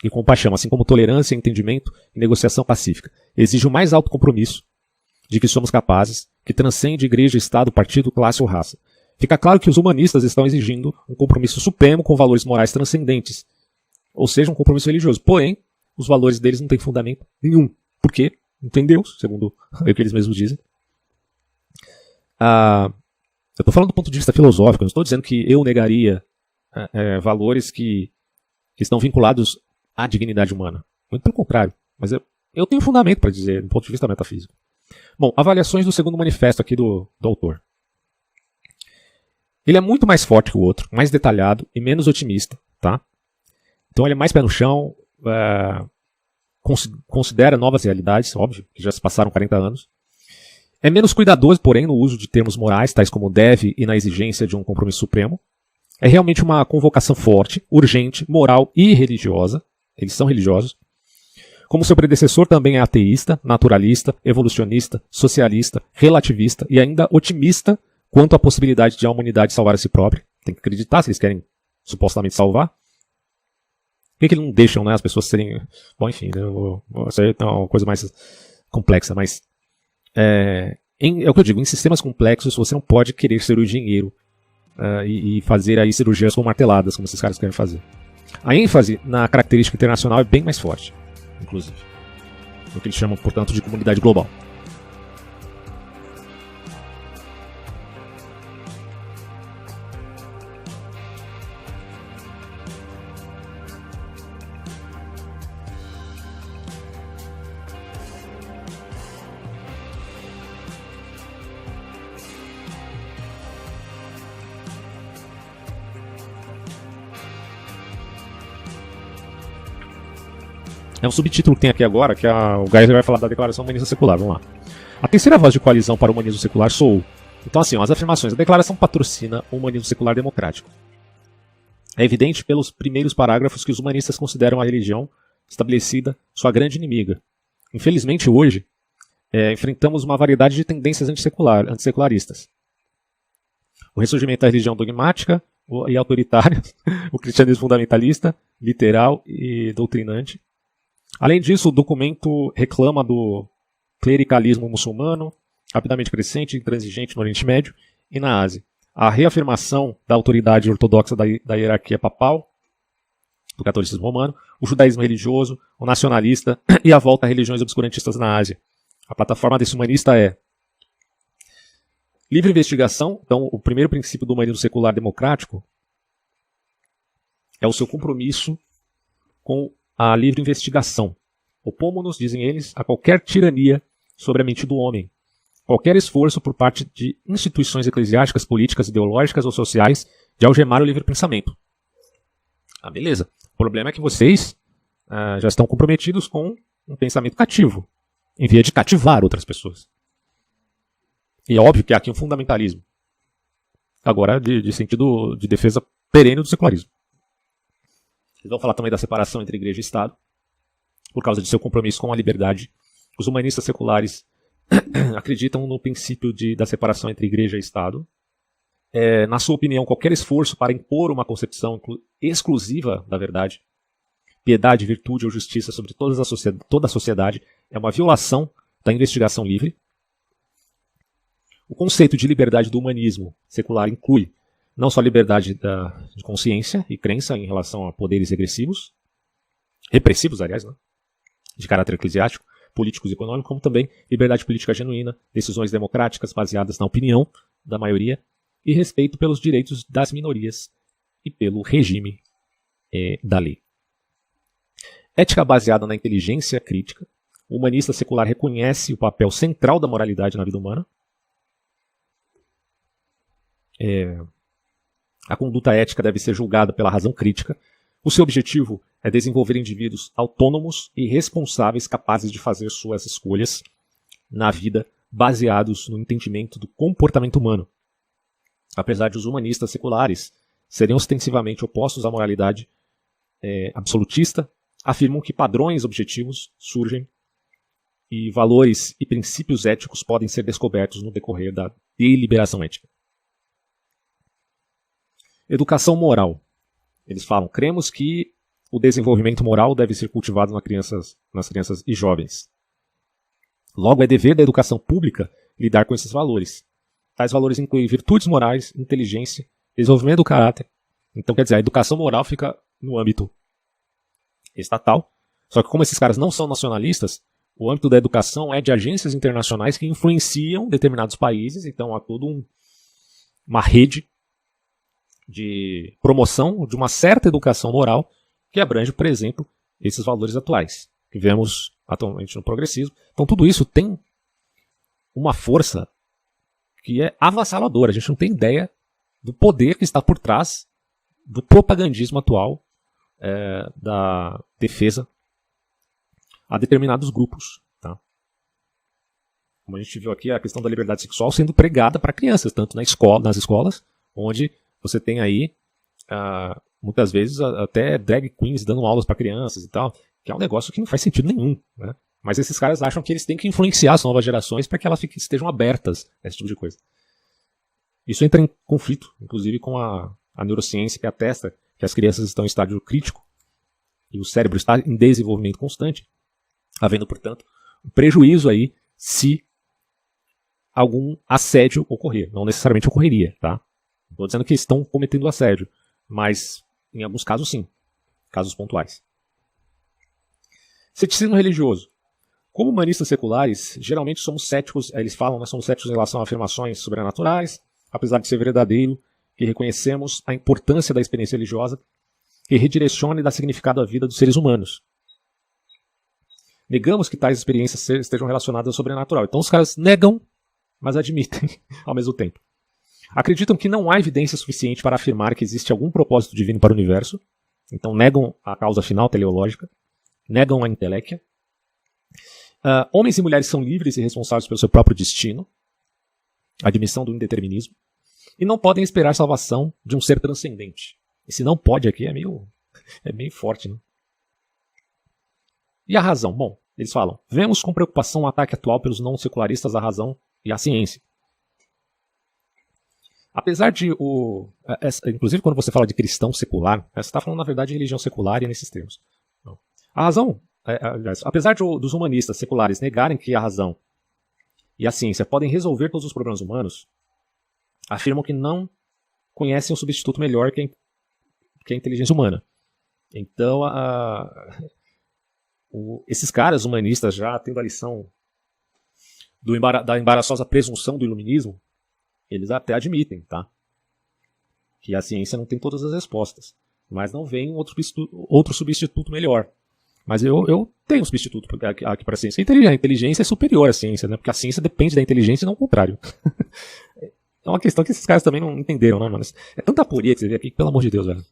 e compaixão, assim como tolerância, entendimento e negociação pacífica. Exige o mais alto compromisso de que somos capazes, que transcende igreja, estado, partido, classe ou raça. Fica claro que os humanistas estão exigindo um compromisso supremo com valores morais transcendentes, ou seja, um compromisso religioso. Porém, os valores deles não têm fundamento nenhum. Por quê? Não tem Deus, segundo o que eles mesmos dizem. Eu estou falando do ponto de vista filosófico, não estou dizendo que eu negaria valores que estão vinculados à dignidade humana. Muito pelo contrário. Mas eu tenho fundamento para dizer, do ponto de vista metafísico. Bom, avaliações do segundo manifesto aqui do autor. Ele é muito mais forte que o outro, mais detalhado e menos otimista, tá? Então ele é mais pé no chão, considera novas realidades, óbvio, que já se passaram 40 anos. É menos cuidadoso, porém, no uso de termos morais, tais como deve e na exigência de um compromisso supremo. É realmente uma convocação forte, urgente, moral e religiosa. Eles são religiosos. Como seu predecessor, também é ateísta, naturalista, evolucionista, socialista, relativista e ainda otimista quanto à possibilidade de a humanidade salvar a si própria. Tem que acreditar se eles querem supostamente salvar. Por que eles não deixam, né, as pessoas serem... Bom, enfim, né, isso aí é uma coisa mais complexa, mas... é o que eu digo, em sistemas complexos você não pode querer ser o engenheiro e fazer aí cirurgias com marteladas, como esses caras querem fazer. A ênfase na característica internacional é bem mais forte, inclusive. O que eles chamam, portanto, de comunidade global. É um subtítulo que tem aqui agora, que o Geisler vai falar da Declaração Humanista Secular. Vamos lá. A terceira voz de coalizão para o humanismo secular sou. Então, assim, as afirmações. A declaração patrocina o humanismo secular democrático. É evidente pelos primeiros parágrafos que os humanistas consideram a religião estabelecida sua grande inimiga. Infelizmente, hoje, enfrentamos uma variedade de tendências antissecularistas. O ressurgimento da religião dogmática e autoritária, o cristianismo fundamentalista, literal e doutrinante. Além disso, o documento reclama do clericalismo muçulmano, rapidamente crescente e intransigente no Oriente Médio e na Ásia. A reafirmação da autoridade ortodoxa da hierarquia papal, do catolicismo romano, o judaísmo religioso, o nacionalista e a volta a religiões obscurantistas na Ásia. A plataforma desse humanista é livre investigação. Então, o primeiro princípio do humanismo secular democrático é o seu compromisso com a livre investigação. Opomos-nos, dizem eles, a qualquer tirania sobre a mente do homem. Qualquer esforço por parte de instituições eclesiásticas, políticas, ideológicas ou sociais de algemar o livre pensamento. Ah, beleza. O problema é que vocês já estão comprometidos com um pensamento cativo, em via de cativar outras pessoas. E é óbvio que há aqui um fundamentalismo. Agora, de sentido de defesa perene do secularismo. Eles vão falar também da separação entre igreja e Estado, por causa de seu compromisso com a liberdade. Os humanistas seculares acreditam no princípio da separação entre igreja e Estado. Na sua opinião, qualquer esforço para impor uma concepção exclusiva da verdade, piedade, virtude ou justiça sobre toda a sociedade é uma violação da investigação livre. O conceito de liberdade do humanismo secular inclui não só liberdade de consciência e crença em relação a poderes repressivos, aliás, né, de caráter eclesiástico, políticos e econômicos, como também liberdade política genuína, decisões democráticas baseadas na opinião da maioria e respeito pelos direitos das minorias e pelo regime da lei. Ética baseada na inteligência crítica. O humanista secular reconhece o papel central da moralidade na vida humana. A conduta ética deve ser julgada pela razão crítica. O seu objetivo é desenvolver indivíduos autônomos e responsáveis capazes de fazer suas escolhas na vida baseados no entendimento do comportamento humano. Apesar de os humanistas seculares serem ostensivamente opostos à moralidade absolutista, afirmam que padrões objetivos surgem e valores e princípios éticos podem ser descobertos no decorrer da deliberação ética. Educação moral. Eles falam, cremos que o desenvolvimento moral deve ser cultivado nas crianças e jovens. Logo, é dever da educação pública lidar com esses valores. Tais valores incluem virtudes morais, inteligência, desenvolvimento do caráter. Então, quer dizer, a educação moral fica no âmbito estatal. Só que como esses caras não são nacionalistas, o âmbito da educação é de agências internacionais que influenciam determinados países. Então, há toda uma rede de promoção de uma certa educação moral que abrange, por exemplo, esses valores atuais que vemos atualmente no progressismo. Então tudo isso tem uma força que é avassaladora. A gente não tem ideia do poder que está por trás do propagandismo atual da defesa a determinados grupos. Tá? Como a gente viu aqui, a questão da liberdade sexual sendo pregada para crianças, tanto nas escolas, onde você tem aí, muitas vezes, até drag queens dando aulas para crianças e tal, que é um negócio que não faz sentido nenhum. Né? Mas esses caras acham que eles têm que influenciar as novas gerações para que elas estejam abertas a esse tipo de coisa. Isso entra em conflito, inclusive, com a neurociência que atesta que as crianças estão em estágio crítico e o cérebro está em desenvolvimento constante, havendo, portanto, um prejuízo aí se algum assédio ocorrer. Não necessariamente ocorreria, tá? Não estou dizendo que estão cometendo assédio, mas em alguns casos sim, casos pontuais. Ceticismo religioso. Como humanistas seculares, geralmente somos céticos, eles falam, nós somos céticos em relação a afirmações sobrenaturais, apesar de ser verdadeiro, que reconhecemos a importância da experiência religiosa que redireciona e dá significado à vida dos seres humanos. Negamos que tais experiências estejam relacionadas ao sobrenatural. Então os caras negam, mas admitem ao mesmo tempo. Acreditam que não há evidência suficiente para afirmar que existe algum propósito divino para o universo. Então negam a causa final teleológica. Negam a inteléquia. Homens e mulheres são livres e responsáveis pelo seu próprio destino. Admissão do indeterminismo. E não podem esperar salvação de um ser transcendente. Esse não pode aqui é meio forte, né? E a razão? Bom, eles falam, vemos com preocupação o ataque atual pelos não secularistas à razão e à ciência. Apesar de inclusive quando você fala de cristão secular, você está falando na verdade de religião secular e nesses termos. A razão, apesar dos humanistas seculares negarem que a razão e a ciência podem resolver todos os problemas humanos, afirmam que não conhecem um substituto melhor que a inteligência humana. Então, esses caras humanistas, já tendo a lição da embaraçosa presunção do iluminismo, eles até admitem, tá? Que a ciência não tem todas as respostas, mas não vem outro substituto melhor. Mas eu tenho um substituto aqui para a ciência. A inteligência é superior à ciência, né? Porque a ciência depende da inteligência e não o contrário. É uma questão que esses caras também não entenderam, né, mano? É tanta aporia que você vê aqui, que, pelo amor de Deus, velho.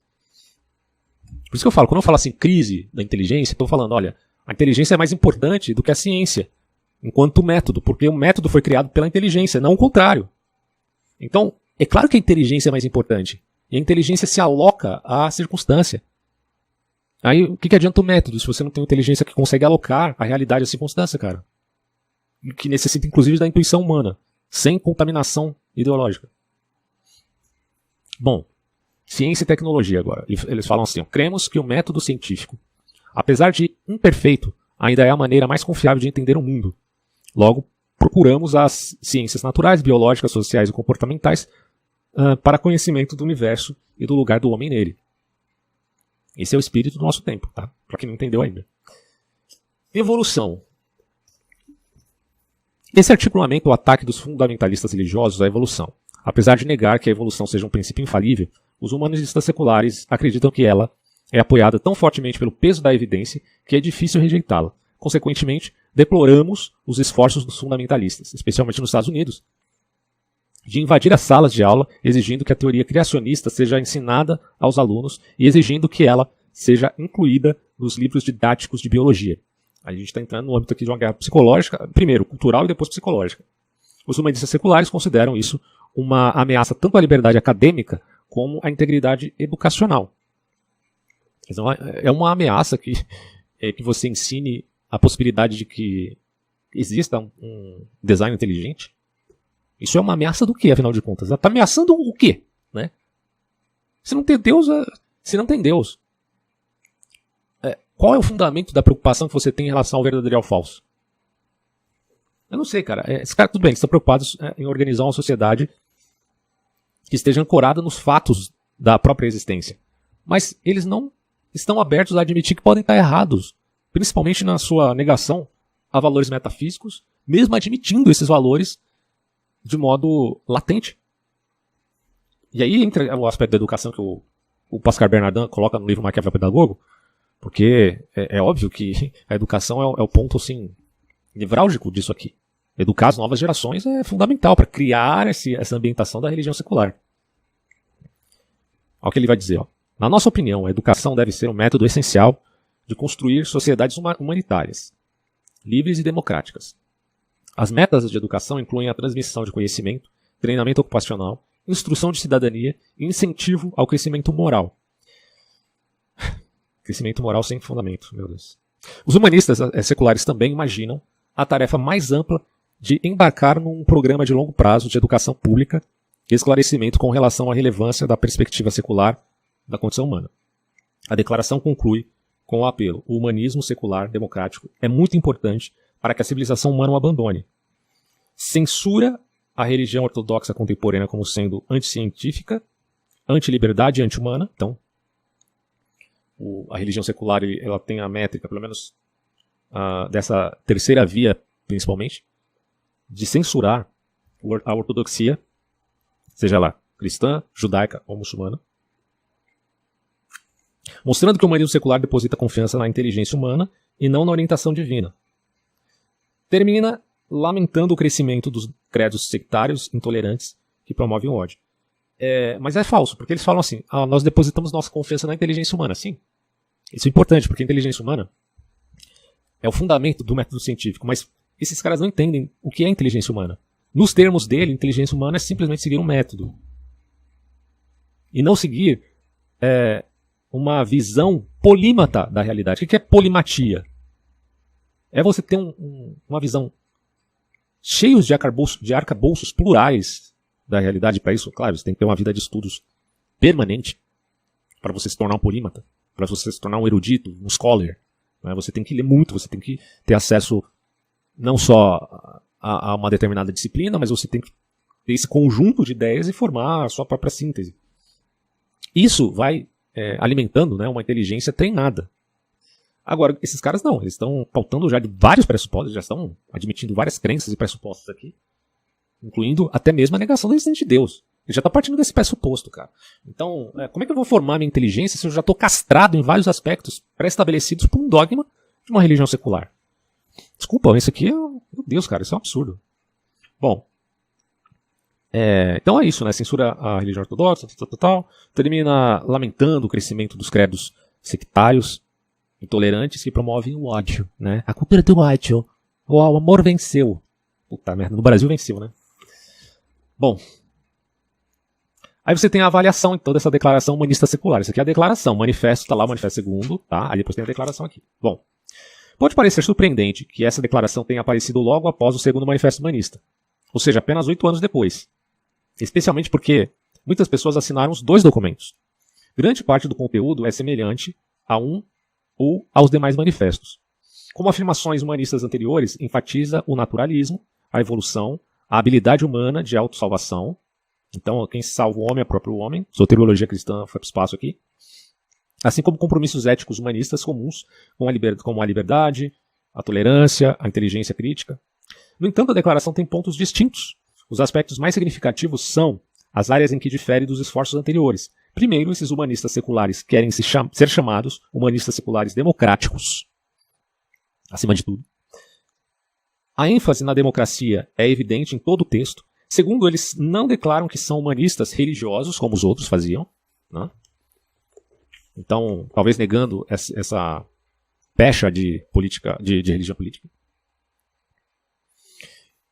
Por isso que eu falo, quando eu falo assim, crise da inteligência, estou falando, olha, a inteligência é mais importante do que a ciência, enquanto método, porque o método foi criado pela inteligência, não o contrário. Então, é claro que a inteligência é mais importante. E a inteligência se aloca à circunstância. Aí, o que adianta o método se você não tem uma inteligência que consegue alocar a realidade à circunstância, cara? Que necessita, inclusive, da intuição humana, sem contaminação ideológica. Bom, ciência e tecnologia agora. Eles falam assim, ó, cremos que o método científico, apesar de imperfeito, ainda é a maneira mais confiável de entender o mundo. Logo, procuramos as ciências naturais, biológicas, sociais e comportamentais para conhecimento do universo e do lugar do homem nele. Esse é o espírito do nosso tempo, tá? Para quem não entendeu ainda. Evolução. Esse articulamento é o ataque dos fundamentalistas religiosos à evolução. Apesar de negar que a evolução seja um princípio infalível, os humanistas seculares acreditam que ela é apoiada tão fortemente pelo peso da evidência que é difícil rejeitá-la. Consequentemente, deploramos os esforços dos fundamentalistas, especialmente nos Estados Unidos, de invadir as salas de aula exigindo que a teoria criacionista seja ensinada aos alunos e exigindo que ela seja incluída nos livros didáticos de biologia. A gente está entrando no âmbito aqui de uma guerra psicológica, primeiro cultural e depois psicológica. Os humanistas seculares consideram isso uma ameaça tanto à liberdade acadêmica como à integridade educacional. Então, é uma ameaça que você ensine a possibilidade de que exista um design inteligente. Isso é uma ameaça do quê, afinal de contas? Ela está ameaçando o quê? Né? Se não tem Deus, qual é o fundamento da preocupação que você tem em relação ao verdadeiro e ao falso? Eu não sei, cara. Esses caras, tudo bem, eles estão preocupados em organizar uma sociedade que esteja ancorada nos fatos da própria existência. Mas eles não estão abertos a admitir que podem estar errados, principalmente na sua negação a valores metafísicos, mesmo admitindo esses valores de modo latente. E aí entra o aspecto da educação que o Pascal Bernardin coloca no livro Maquiavel Pedagogo, porque é óbvio que a educação é o ponto assim, nevrálgico disso aqui. Educar as novas gerações é fundamental para criar essa ambientação da religião secular. Olha o que ele vai dizer. Ó. Na nossa opinião, a educação deve ser um método essencial de construir sociedades humanitárias, livres e democráticas. As metas de educação incluem a transmissão de conhecimento, treinamento ocupacional, instrução de cidadania e incentivo ao crescimento moral. Crescimento moral sem fundamento, meu Deus. Os humanistas seculares também imaginam a tarefa mais ampla de embarcar num programa de longo prazo de educação pública e esclarecimento com relação à relevância da perspectiva secular da condição humana. A declaração conclui com o apelo: o humanismo secular democrático é muito importante para que a civilização humana o abandone. Censura a religião ortodoxa contemporânea como sendo anticientífica, antiliberdade e anti-humana. Então, a religião secular ela tem a métrica, pelo menos dessa terceira via, principalmente, de censurar a ortodoxia, seja lá cristã, judaica ou muçulmana, mostrando que o humanismo secular deposita confiança na inteligência humana e não na orientação divina. Termina lamentando o crescimento dos credos sectários intolerantes que promovem o ódio. Mas é falso, porque eles falam assim: nós depositamos nossa confiança na inteligência humana. Sim, isso é importante, porque a inteligência humana é o fundamento do método científico, mas esses caras não entendem o que é inteligência humana. Nos termos dele, inteligência humana é simplesmente seguir um método. E não seguir uma visão polímata da realidade. O que é polimatia? É você ter uma visão cheia de arcabouços plurais da realidade. Para isso, claro, você tem que ter uma vida de estudos permanente para você se tornar um polímata, para você se tornar um erudito, um scholar. Né? Você tem que ler muito, você tem que ter acesso não só a uma determinada disciplina, mas você tem que ter esse conjunto de ideias e formar a sua própria síntese. Isso vai alimentando, né, uma inteligência treinada. Agora, esses caras não, eles estão pautando já de vários pressupostos, já estão admitindo várias crenças e pressupostos aqui, incluindo até mesmo a negação da existência de Deus. Ele já está partindo desse pressuposto, cara. Então, como é que eu vou formar minha inteligência se eu já estou castrado em vários aspectos pré-estabelecidos por um dogma de uma religião secular? Desculpa, isso aqui meu Deus, cara, isso é um absurdo. Bom, então é isso, né? Censura a religião ortodoxa, tal. Termina lamentando o crescimento dos credos sectários, intolerantes, que promovem o ódio, né? A cultura do ódio. O amor venceu. Puta merda, no Brasil venceu, né? Bom, aí você tem a avaliação, então, dessa declaração humanista secular. Isso aqui é a declaração, o manifesto, tá lá, o manifesto segundo, tá? Aí depois tem a declaração aqui. Bom, pode parecer surpreendente que essa declaração tenha aparecido logo após o segundo manifesto humanista, ou seja, apenas 8 anos depois. Especialmente porque muitas pessoas assinaram os dois documentos. Grande parte do conteúdo é semelhante a um ou aos demais manifestos. Como afirmações humanistas anteriores, enfatiza o naturalismo, a evolução, a habilidade humana de autossalvação. Então, quem salva o homem é o próprio homem. Soteriologia cristã foi para o espaço aqui. Assim como compromissos éticos humanistas comuns, como a liberdade, a tolerância, a inteligência crítica. No entanto, a declaração tem pontos distintos. Os aspectos mais significativos são as áreas em que difere dos esforços anteriores. Primeiro, esses humanistas seculares querem ser chamados humanistas seculares democráticos, acima de tudo. A ênfase na democracia é evidente em todo o texto. Segundo, eles não declaram que são humanistas religiosos, como os outros faziam, né? Então, talvez negando essa pecha de religião política.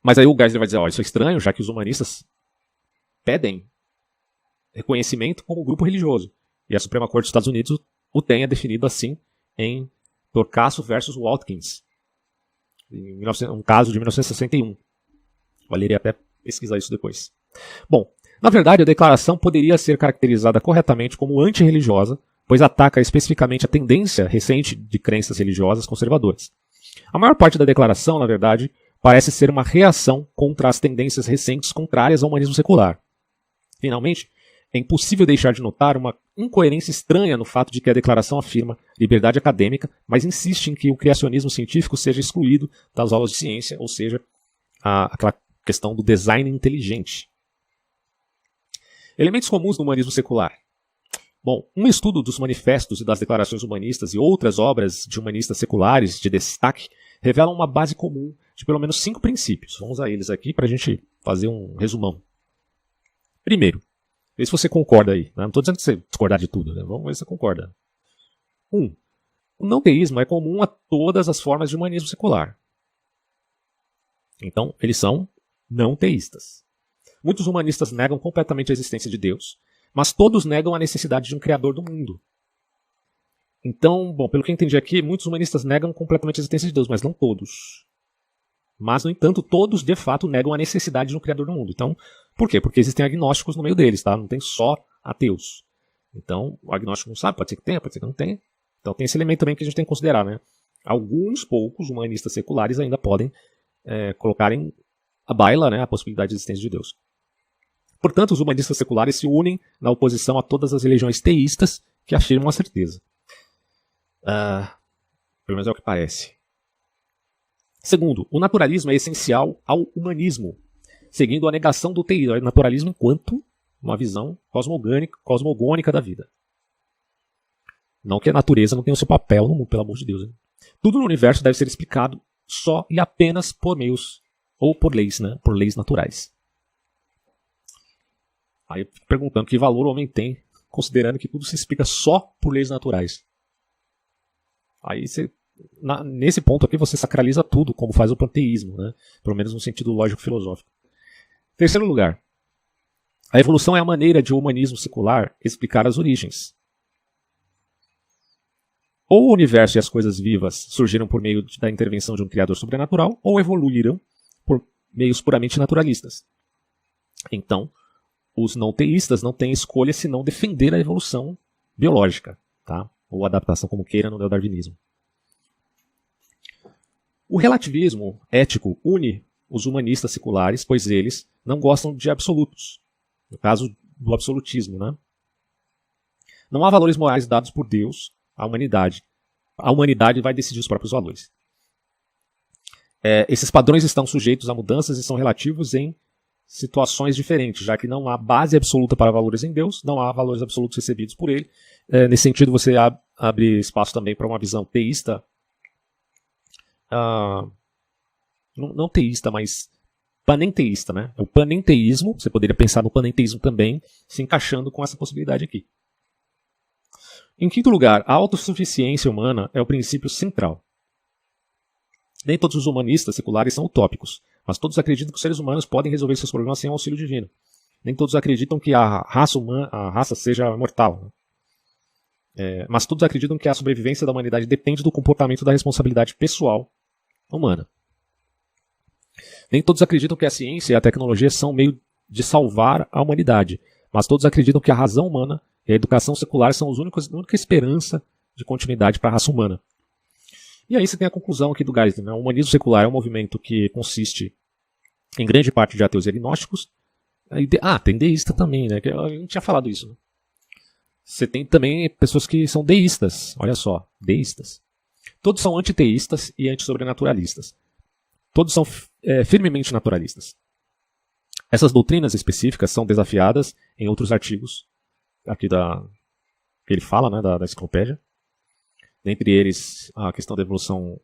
Mas aí o Geisler vai dizer, isso é estranho, já que os humanistas pedem reconhecimento como grupo religioso. E a Suprema Corte dos Estados Unidos o tenha definido assim em Torcaso versus Watkins, um caso de 1961. Valeria até pesquisar isso depois. Bom, na verdade a declaração poderia ser caracterizada corretamente como antirreligiosa, pois ataca especificamente a tendência recente de crenças religiosas conservadoras. A maior parte da declaração, na verdade, parece ser uma reação contra as tendências recentes contrárias ao humanismo secular. Finalmente, é impossível deixar de notar uma incoerência estranha no fato de que a declaração afirma liberdade acadêmica, mas insiste em que o criacionismo científico seja excluído das aulas de ciência, ou seja, aquela questão do design inteligente. Elementos comuns do humanismo secular. Bom, um estudo dos manifestos e das declarações humanistas e outras obras de humanistas seculares de destaque revelam uma base comum de pelo menos 5 princípios. Vamos a eles aqui para a gente fazer um resumão. Primeiro, vê se você concorda aí. Né? Não estou dizendo que você discordar de tudo, né? Vamos ver se você concorda. 1. O não teísmo é comum a todas as formas de humanismo secular. Então, eles são não teístas. Muitos humanistas negam completamente a existência de Deus, mas todos negam a necessidade de um criador do mundo. Então, bom, pelo que eu entendi aqui, muitos humanistas negam completamente a existência de Deus, mas não todos. Mas, no entanto, todos, de fato, negam a necessidade de um criador do mundo. Então, por quê? Porque existem agnósticos no meio deles, tá? Não tem só ateus. Então, o agnóstico não sabe, pode ser que tenha, pode ser que não tenha. Então, tem esse elemento também que a gente tem que considerar, né? Alguns poucos humanistas seculares ainda podem colocarem à baila, né, a possibilidade de existência de Deus. Portanto, os humanistas seculares se unem na oposição a todas as religiões teístas que afirmam a certeza. Pelo menos é o que parece. Segundo, o naturalismo é essencial ao humanismo, seguindo a negação do teísmo, o naturalismo enquanto uma visão cosmogônica da vida. Não que a natureza não tenha o seu papel no mundo, pelo amor de Deus. Né? Tudo no universo deve ser explicado só e apenas por meios, ou por leis, né? Por leis naturais. Aí eu fico perguntando que valor o homem tem, considerando que tudo se explica só por leis naturais. Aí você... nesse ponto aqui você sacraliza tudo, como faz o panteísmo, né? Pelo menos no sentido lógico-filosófico. Terceiro lugar, a evolução é a maneira de o humanismo secular explicar as origens. Ou o universo e as coisas vivas surgiram por meio da intervenção de um criador sobrenatural, ou evoluíram por meios puramente naturalistas. Então, os não teístas não têm escolha senão defender a evolução biológica, tá? Ou adaptação, como queira, no neodarwinismo. O relativismo ético une os humanistas seculares, pois eles não gostam de absolutos. No caso do absolutismo, né? Não há valores morais dados por Deus à humanidade. A humanidade vai decidir os próprios valores. Esses padrões estão sujeitos a mudanças e são relativos em situações diferentes, já que não há base absoluta para valores em Deus, não há valores absolutos recebidos por ele. Nesse sentido, você abre espaço também para uma visão teísta, não teísta, mas panenteísta, né? O panenteísmo, você poderia pensar no panenteísmo também, se encaixando com essa possibilidade aqui. Em quinto lugar, a autossuficiência humana é o princípio central. Nem todos os humanistas seculares são utópicos, mas todos acreditam que os seres humanos podem resolver seus problemas sem auxílio divino. Nem todos acreditam que a raça seja mortal. Mas todos acreditam que a sobrevivência da humanidade depende do comportamento da responsabilidade pessoal humana. Nem todos acreditam que a ciência e a tecnologia são meio de salvar a humanidade, mas todos acreditam que a razão humana e a educação secular são a única esperança de continuidade para a raça humana. E aí você tem a conclusão aqui do Geisler, né? O humanismo secular é um movimento que consiste em grande parte de ateus e agnósticos. Tem deísta também, né? A gente tinha falado isso, né? Você tem também pessoas que são deístas, olha só, deístas. Todos são antiteístas e antissobrenaturalistas. Todos são firmemente naturalistas. Essas doutrinas específicas são desafiadas em outros artigos aqui que ele fala, né, da enciclopédia. Dentre eles, a questão da evolução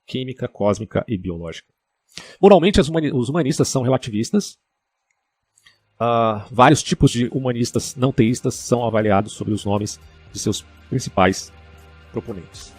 química, cósmica e biológica. Moralmente, os humanistas são relativistas. Vários tipos de humanistas não teístas são avaliados sobre os nomes de seus principais proponentes.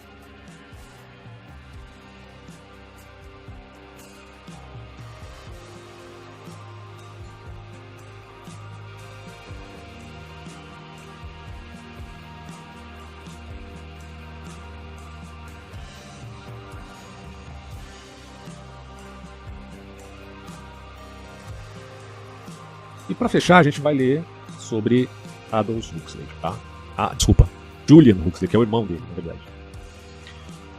E para fechar, a gente vai ler sobre Aldous Huxley, tá? Julian Huxley, que é o irmão dele, na verdade.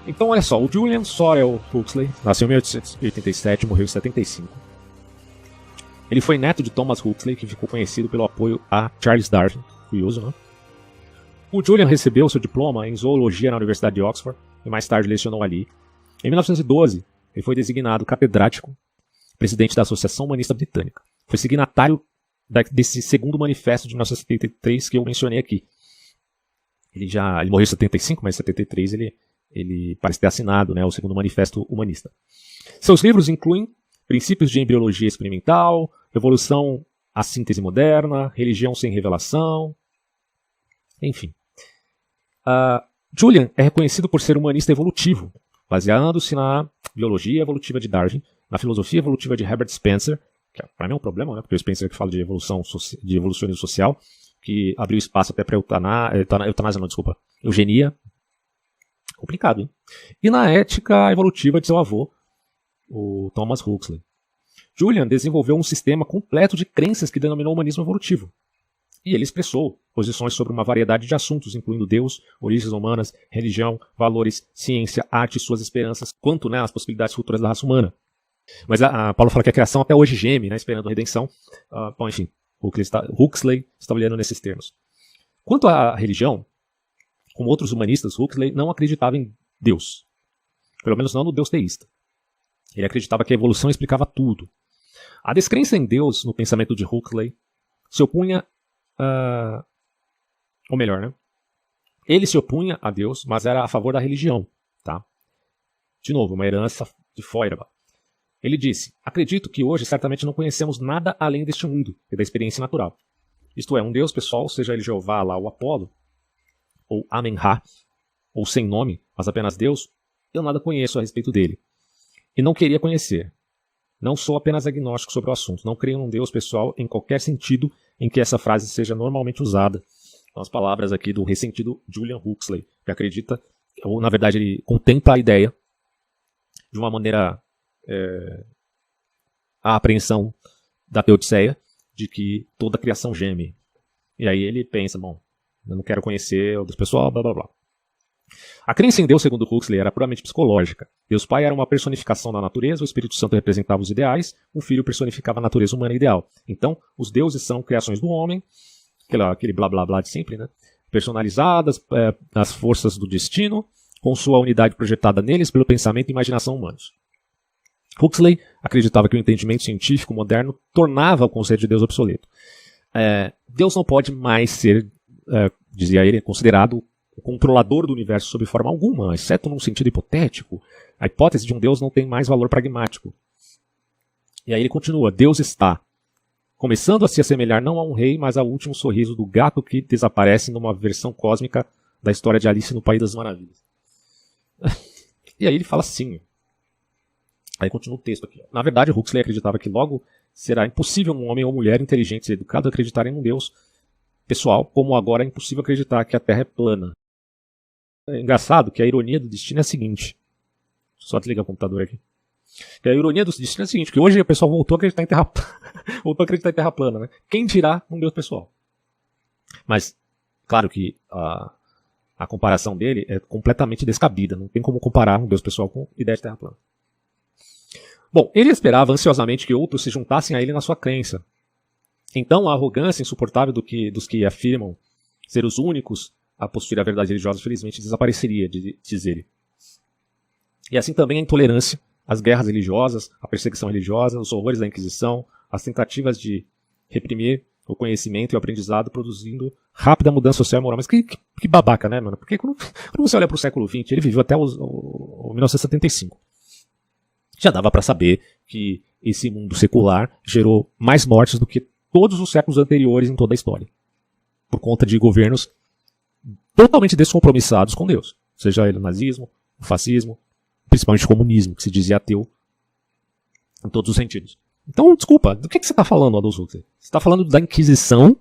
Então, olha só, o Julian Sorel Huxley nasceu em 1887 e morreu em 75. Ele foi neto de Thomas Huxley, que ficou conhecido pelo apoio a Charles Darwin. Curioso, né? O Julian recebeu seu diploma em zoologia na Universidade de Oxford e mais tarde lecionou ali. Em 1912, ele foi designado catedrático, presidente da Associação Humanista Britânica. Foi signatário desse segundo manifesto de 1973 que eu mencionei aqui. Ele morreu em 75, mas em 73 ele parece ter assinado, né, o segundo manifesto humanista. Seus livros incluem Princípios de Embriologia Experimental, Evolução à Síntese Moderna, Religião sem Revelação, enfim. Julian é reconhecido por ser humanista evolutivo, baseando-se na biologia evolutiva de Darwin, na filosofia evolutiva de Herbert Spencer, que para mim é um problema, né? Porque o Spencer que fala de evolucionismo social, que abriu espaço até para eugenia. Complicado, hein? E na ética evolutiva de seu avô, o Thomas Huxley. Julian desenvolveu um sistema completo de crenças que denominou humanismo evolutivo. E ele expressou posições sobre uma variedade de assuntos, incluindo Deus, origens humanas, religião, valores, ciência, arte e suas esperanças, quanto, né, as possibilidades futuras da raça humana. Mas a Paulo fala que a criação até hoje geme, né, esperando a redenção. Bom, enfim, Huxley está olhando nesses termos. Quanto à religião, como outros humanistas, Huxley não acreditava em Deus. Pelo menos não no Deus teísta. Ele acreditava que a evolução explicava tudo. A descrença em Deus, no pensamento de Huxley, se opunha ou melhor, né? Ele se opunha a Deus, mas era a favor da religião. Tá? De novo, uma herança de Feuerbach. Ele disse: acredito que hoje certamente não conhecemos nada além deste mundo e da experiência natural. Isto é, um Deus pessoal, seja ele Jeová, lá ou Apolo, ou Amenha, ou sem nome, mas apenas Deus, eu nada conheço a respeito dele. E não queria conhecer. Não sou apenas agnóstico sobre o assunto. Não creio num Deus pessoal em qualquer sentido em que essa frase seja normalmente usada. São as palavras aqui do ressentido Julian Huxley, que acredita, ou na verdade ele contempla a ideia de uma maneira a apreensão da teodiceia de que toda a criação geme. E aí ele pensa, bom, eu não quero conhecer o Deus pessoal, blá blá blá. A crença em Deus, segundo Huxley, era puramente psicológica. Deus Pai era uma personificação da natureza, o Espírito Santo representava os ideais, o Filho personificava a natureza humana ideal. Então, os deuses são criações do homem, aquele blá blá blá de sempre, né? Personalizadas, as forças do destino, com sua unidade projetada neles pelo pensamento e imaginação humanos. Huxley acreditava que o entendimento científico moderno tornava o conceito de Deus obsoleto. Deus não pode mais ser, dizia ele, considerado o controlador do universo sob forma alguma, exceto num sentido hipotético. A hipótese de um Deus não tem mais valor pragmático. E aí ele continua: Deus está começando a se assemelhar não a um rei, mas ao último sorriso do gato que desaparece numa versão cósmica da história de Alice no País das Maravilhas. E aí ele fala assim. Aí continua o texto aqui. Na verdade, Huxley acreditava que logo será impossível um homem ou mulher inteligentes e educados acreditarem num Deus pessoal, como agora é impossível acreditar que a Terra é plana. É engraçado que a ironia do destino é a seguinte. Só desligar o computador aqui. Que a ironia do destino é a seguinte, que hoje o pessoal voltou a acreditar em Terra plana, né? Quem dirá um Deus pessoal? Mas, claro que a comparação dele é completamente descabida. Não tem como comparar um Deus pessoal com ideia de Terra plana. Bom, ele esperava ansiosamente que outros se juntassem a ele na sua crença. Então a arrogância insuportável dos que afirmam ser os únicos a possuir a verdade religiosa, felizmente, desapareceria, diz ele. E assim também a intolerância, as guerras religiosas, a perseguição religiosa, os horrores da Inquisição, as tentativas de reprimir o conhecimento e o aprendizado, produzindo rápida mudança social e moral. Mas que babaca, né, mano? Porque quando você olha para o século XX, ele viveu até o 1975. Já dava para saber que esse mundo secular gerou mais mortes do que todos os séculos anteriores em toda a história. Por conta de governos totalmente descompromissados com Deus. Seja ele o nazismo, o fascismo, principalmente o comunismo, que se dizia ateu em todos os sentidos. Então, desculpa, do que você está falando, Aldous Huxley? Você está falando da Inquisição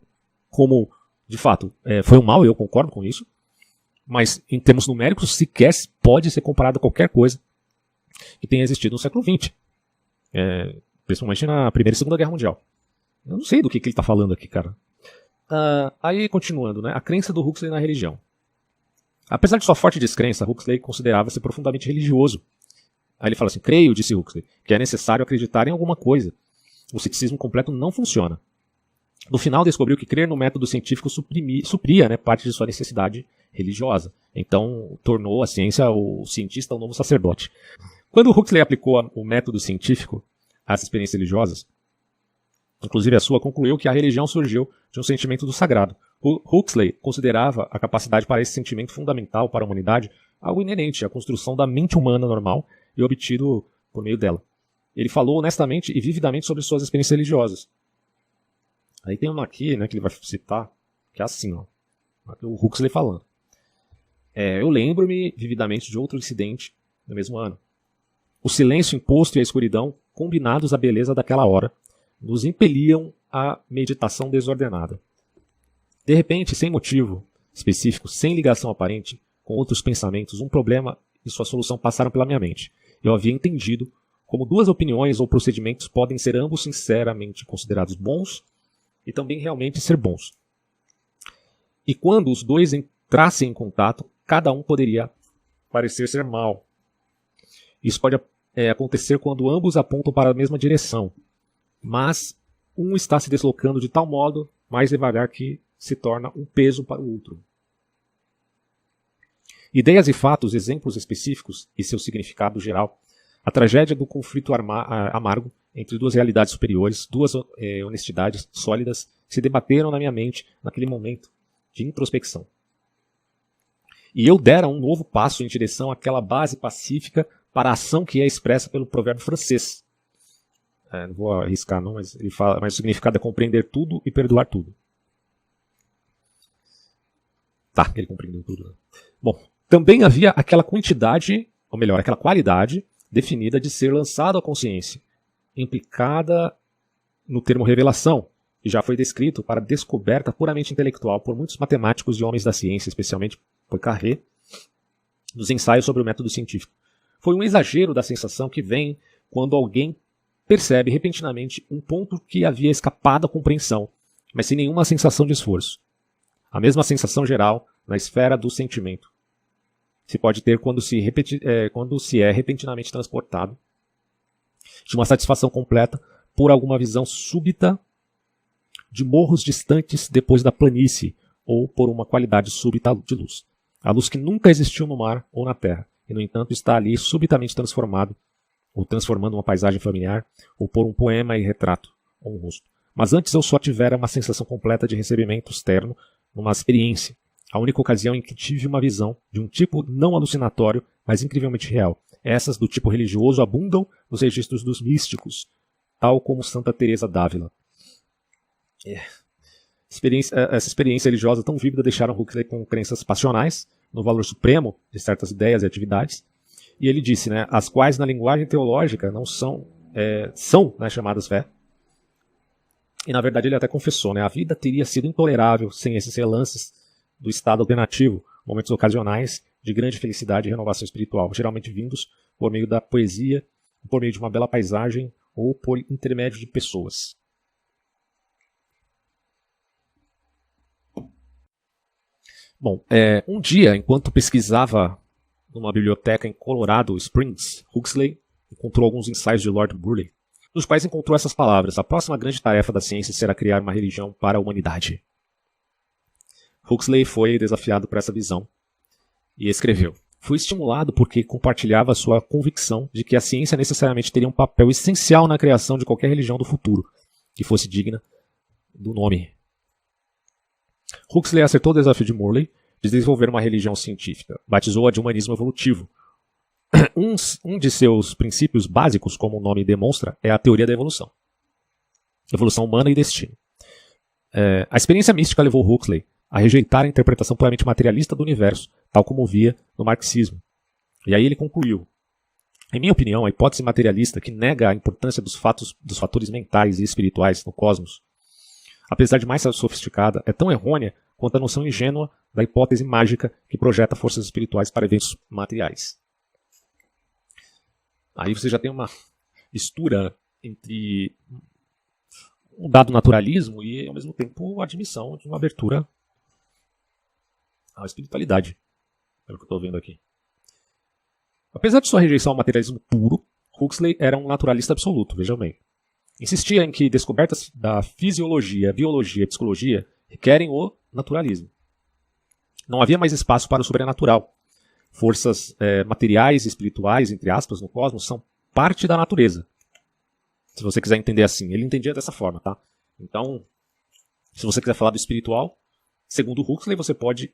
como, de fato, foi um mal, eu concordo com isso, mas em termos numéricos sequer pode ser comparado a qualquer coisa que tenha existido no século XX. Principalmente na Primeira e Segunda Guerra Mundial. Eu não sei do que ele está falando aqui, cara. Aí, continuando, né? A crença do Huxley na religião. Apesar de sua forte descrença, Huxley considerava-se profundamente religioso. Aí ele fala assim: creio, disse Huxley, que é necessário acreditar em alguma coisa. O ceticismo completo não funciona. No final, descobriu que crer no método científico supria, né, parte de sua necessidade religiosa. Então, tornou a ciência, o cientista, o novo sacerdote. Quando Huxley aplicou o método científico às experiências religiosas, inclusive a sua, concluiu que a religião surgiu de um sentimento do sagrado. Huxley considerava a capacidade para esse sentimento fundamental para a humanidade algo inerente à construção da mente humana normal e obtido por meio dela. Ele falou honestamente e vividamente sobre suas experiências religiosas. Aí tem uma aqui, né, que ele vai citar, que é assim, ó, o Huxley falando. Eu lembro-me vividamente de outro incidente no mesmo ano. O silêncio imposto e a escuridão, combinados à beleza daquela hora, nos impeliam à meditação desordenada. De repente, sem motivo específico, sem ligação aparente com outros pensamentos, um problema e sua solução passaram pela minha mente. Eu havia entendido como duas opiniões ou procedimentos podem ser ambos sinceramente considerados bons e também realmente ser bons. E quando os dois entrassem em contato, cada um poderia parecer ser mal. Isso pode acontecer quando ambos apontam para a mesma direção, mas um está se deslocando de tal modo mais devagar que se torna um peso para o outro. Ideias e fatos, exemplos específicos e seu significado geral, a tragédia do conflito amargo entre duas realidades superiores, duas honestidades sólidas, se debateram na minha mente naquele momento de introspecção. E eu dera um novo passo em direção àquela base pacífica para a ação que é expressa pelo provérbio francês. Não vou arriscar não, mas ele fala, mas o significado é compreender tudo e perdoar tudo. Tá, ele compreendeu tudo. Né? Bom, também havia aquela quantidade, ou melhor, aquela qualidade definida de ser lançado à consciência, implicada no termo revelação, que já foi descrito para descoberta puramente intelectual por muitos matemáticos e homens da ciência, especialmente Poincaré, nos ensaios sobre o método científico. Foi um exagero da sensação que vem quando alguém percebe repentinamente um ponto que havia escapado à compreensão, mas sem nenhuma sensação de esforço. A mesma sensação geral na esfera do sentimento. se pode ter quando se é repentinamente transportado de uma satisfação completa por alguma visão súbita de morros distantes depois da planície, ou por uma qualidade súbita de luz. A luz que nunca existiu no mar ou na terra, e no entanto está ali subitamente transformado, ou transformando uma paisagem familiar, ou por um poema e retrato, ou um rosto. Mas antes eu só tivera uma sensação completa de recebimento externo, numa experiência, a única ocasião em que tive uma visão de um tipo não alucinatório, mas incrivelmente real. Essas do tipo religioso abundam nos registros dos místicos, tal como Santa Teresa d'Ávila. Essa experiência religiosa tão vívida deixaram Huxley com crenças passionais no valor supremo de certas ideias e atividades. E ele disse, né, as quais na linguagem teológica não são chamadas fé. E na verdade ele até confessou, né, a vida teria sido intolerável sem esses relances do estado alternativo, momentos ocasionais de grande felicidade e renovação espiritual, geralmente vindos por meio da poesia, por meio de uma bela paisagem ou por intermédio de pessoas. Bom, um dia, enquanto pesquisava numa biblioteca em Colorado Springs, Huxley encontrou alguns ensaios de Lord Burleigh, nos quais encontrou essas palavras: a próxima grande tarefa da ciência será criar uma religião para a humanidade. Huxley foi desafiado por essa visão e escreveu: fui estimulado porque compartilhava sua convicção de que a ciência necessariamente teria um papel essencial na criação de qualquer religião do futuro, que fosse digna do nome. Huxley aceitou o desafio de Morley de desenvolver uma religião científica. Batizou-a de humanismo evolutivo. Um de seus princípios básicos, como o nome demonstra, é a teoria da evolução. Evolução humana e destino. A experiência mística levou Huxley a rejeitar a interpretação puramente materialista do universo, tal como via no marxismo. E aí ele concluiu: em minha opinião, a hipótese materialista que nega a importância dos fatores mentais e espirituais no cosmos, apesar de mais sofisticada, é tão errônea quanto a noção ingênua da hipótese mágica que projeta forças espirituais para eventos materiais. Aí você já tem uma mistura entre um dado naturalismo e, ao mesmo tempo, a admissão de uma abertura à espiritualidade. É o que eu estou vendo aqui. Apesar de sua rejeição ao materialismo puro, Huxley era um naturalista absoluto, vejam bem. Insistia em que descobertas da fisiologia, biologia e psicologia requerem o naturalismo. Não havia mais espaço para o sobrenatural. Forças materiais e espirituais, entre aspas, no cosmos, são parte da natureza. Se você quiser entender assim. Ele entendia dessa forma, tá? Então, se você quiser falar do espiritual, segundo Huxley, você pode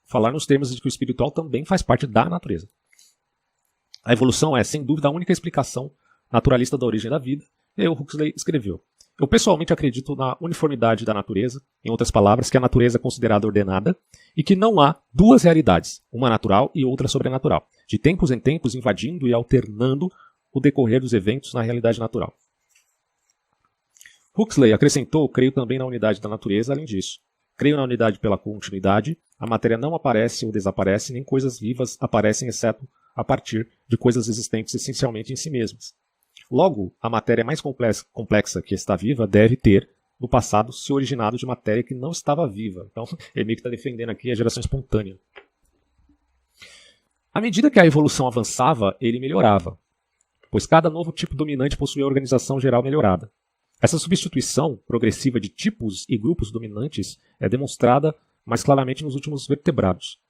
falar nos termos de que o espiritual também faz parte da natureza. A evolução é, sem dúvida, a única explicação naturalista da origem da vida. E aí o Huxley escreveu: eu pessoalmente acredito na uniformidade da natureza, em outras palavras, que a natureza é considerada ordenada e que não há duas realidades, uma natural e outra sobrenatural, de tempos em tempos invadindo e alternando o decorrer dos eventos na realidade natural. Huxley acrescentou: creio também na unidade da natureza, além disso. Creio na unidade pela continuidade, a matéria não aparece ou desaparece, nem coisas vivas aparecem exceto a partir de coisas existentes essencialmente em si mesmas. Logo, a matéria mais complexa que está viva deve ter, no passado, se originado de matéria que não estava viva. Então, ele meio que está defendendo aqui a geração espontânea. À medida que a evolução avançava, ele melhorava, pois cada novo tipo dominante possuía a organização geral melhorada. Essa substituição progressiva de tipos e grupos dominantes é demonstrada mais claramente nos últimos vertebrados.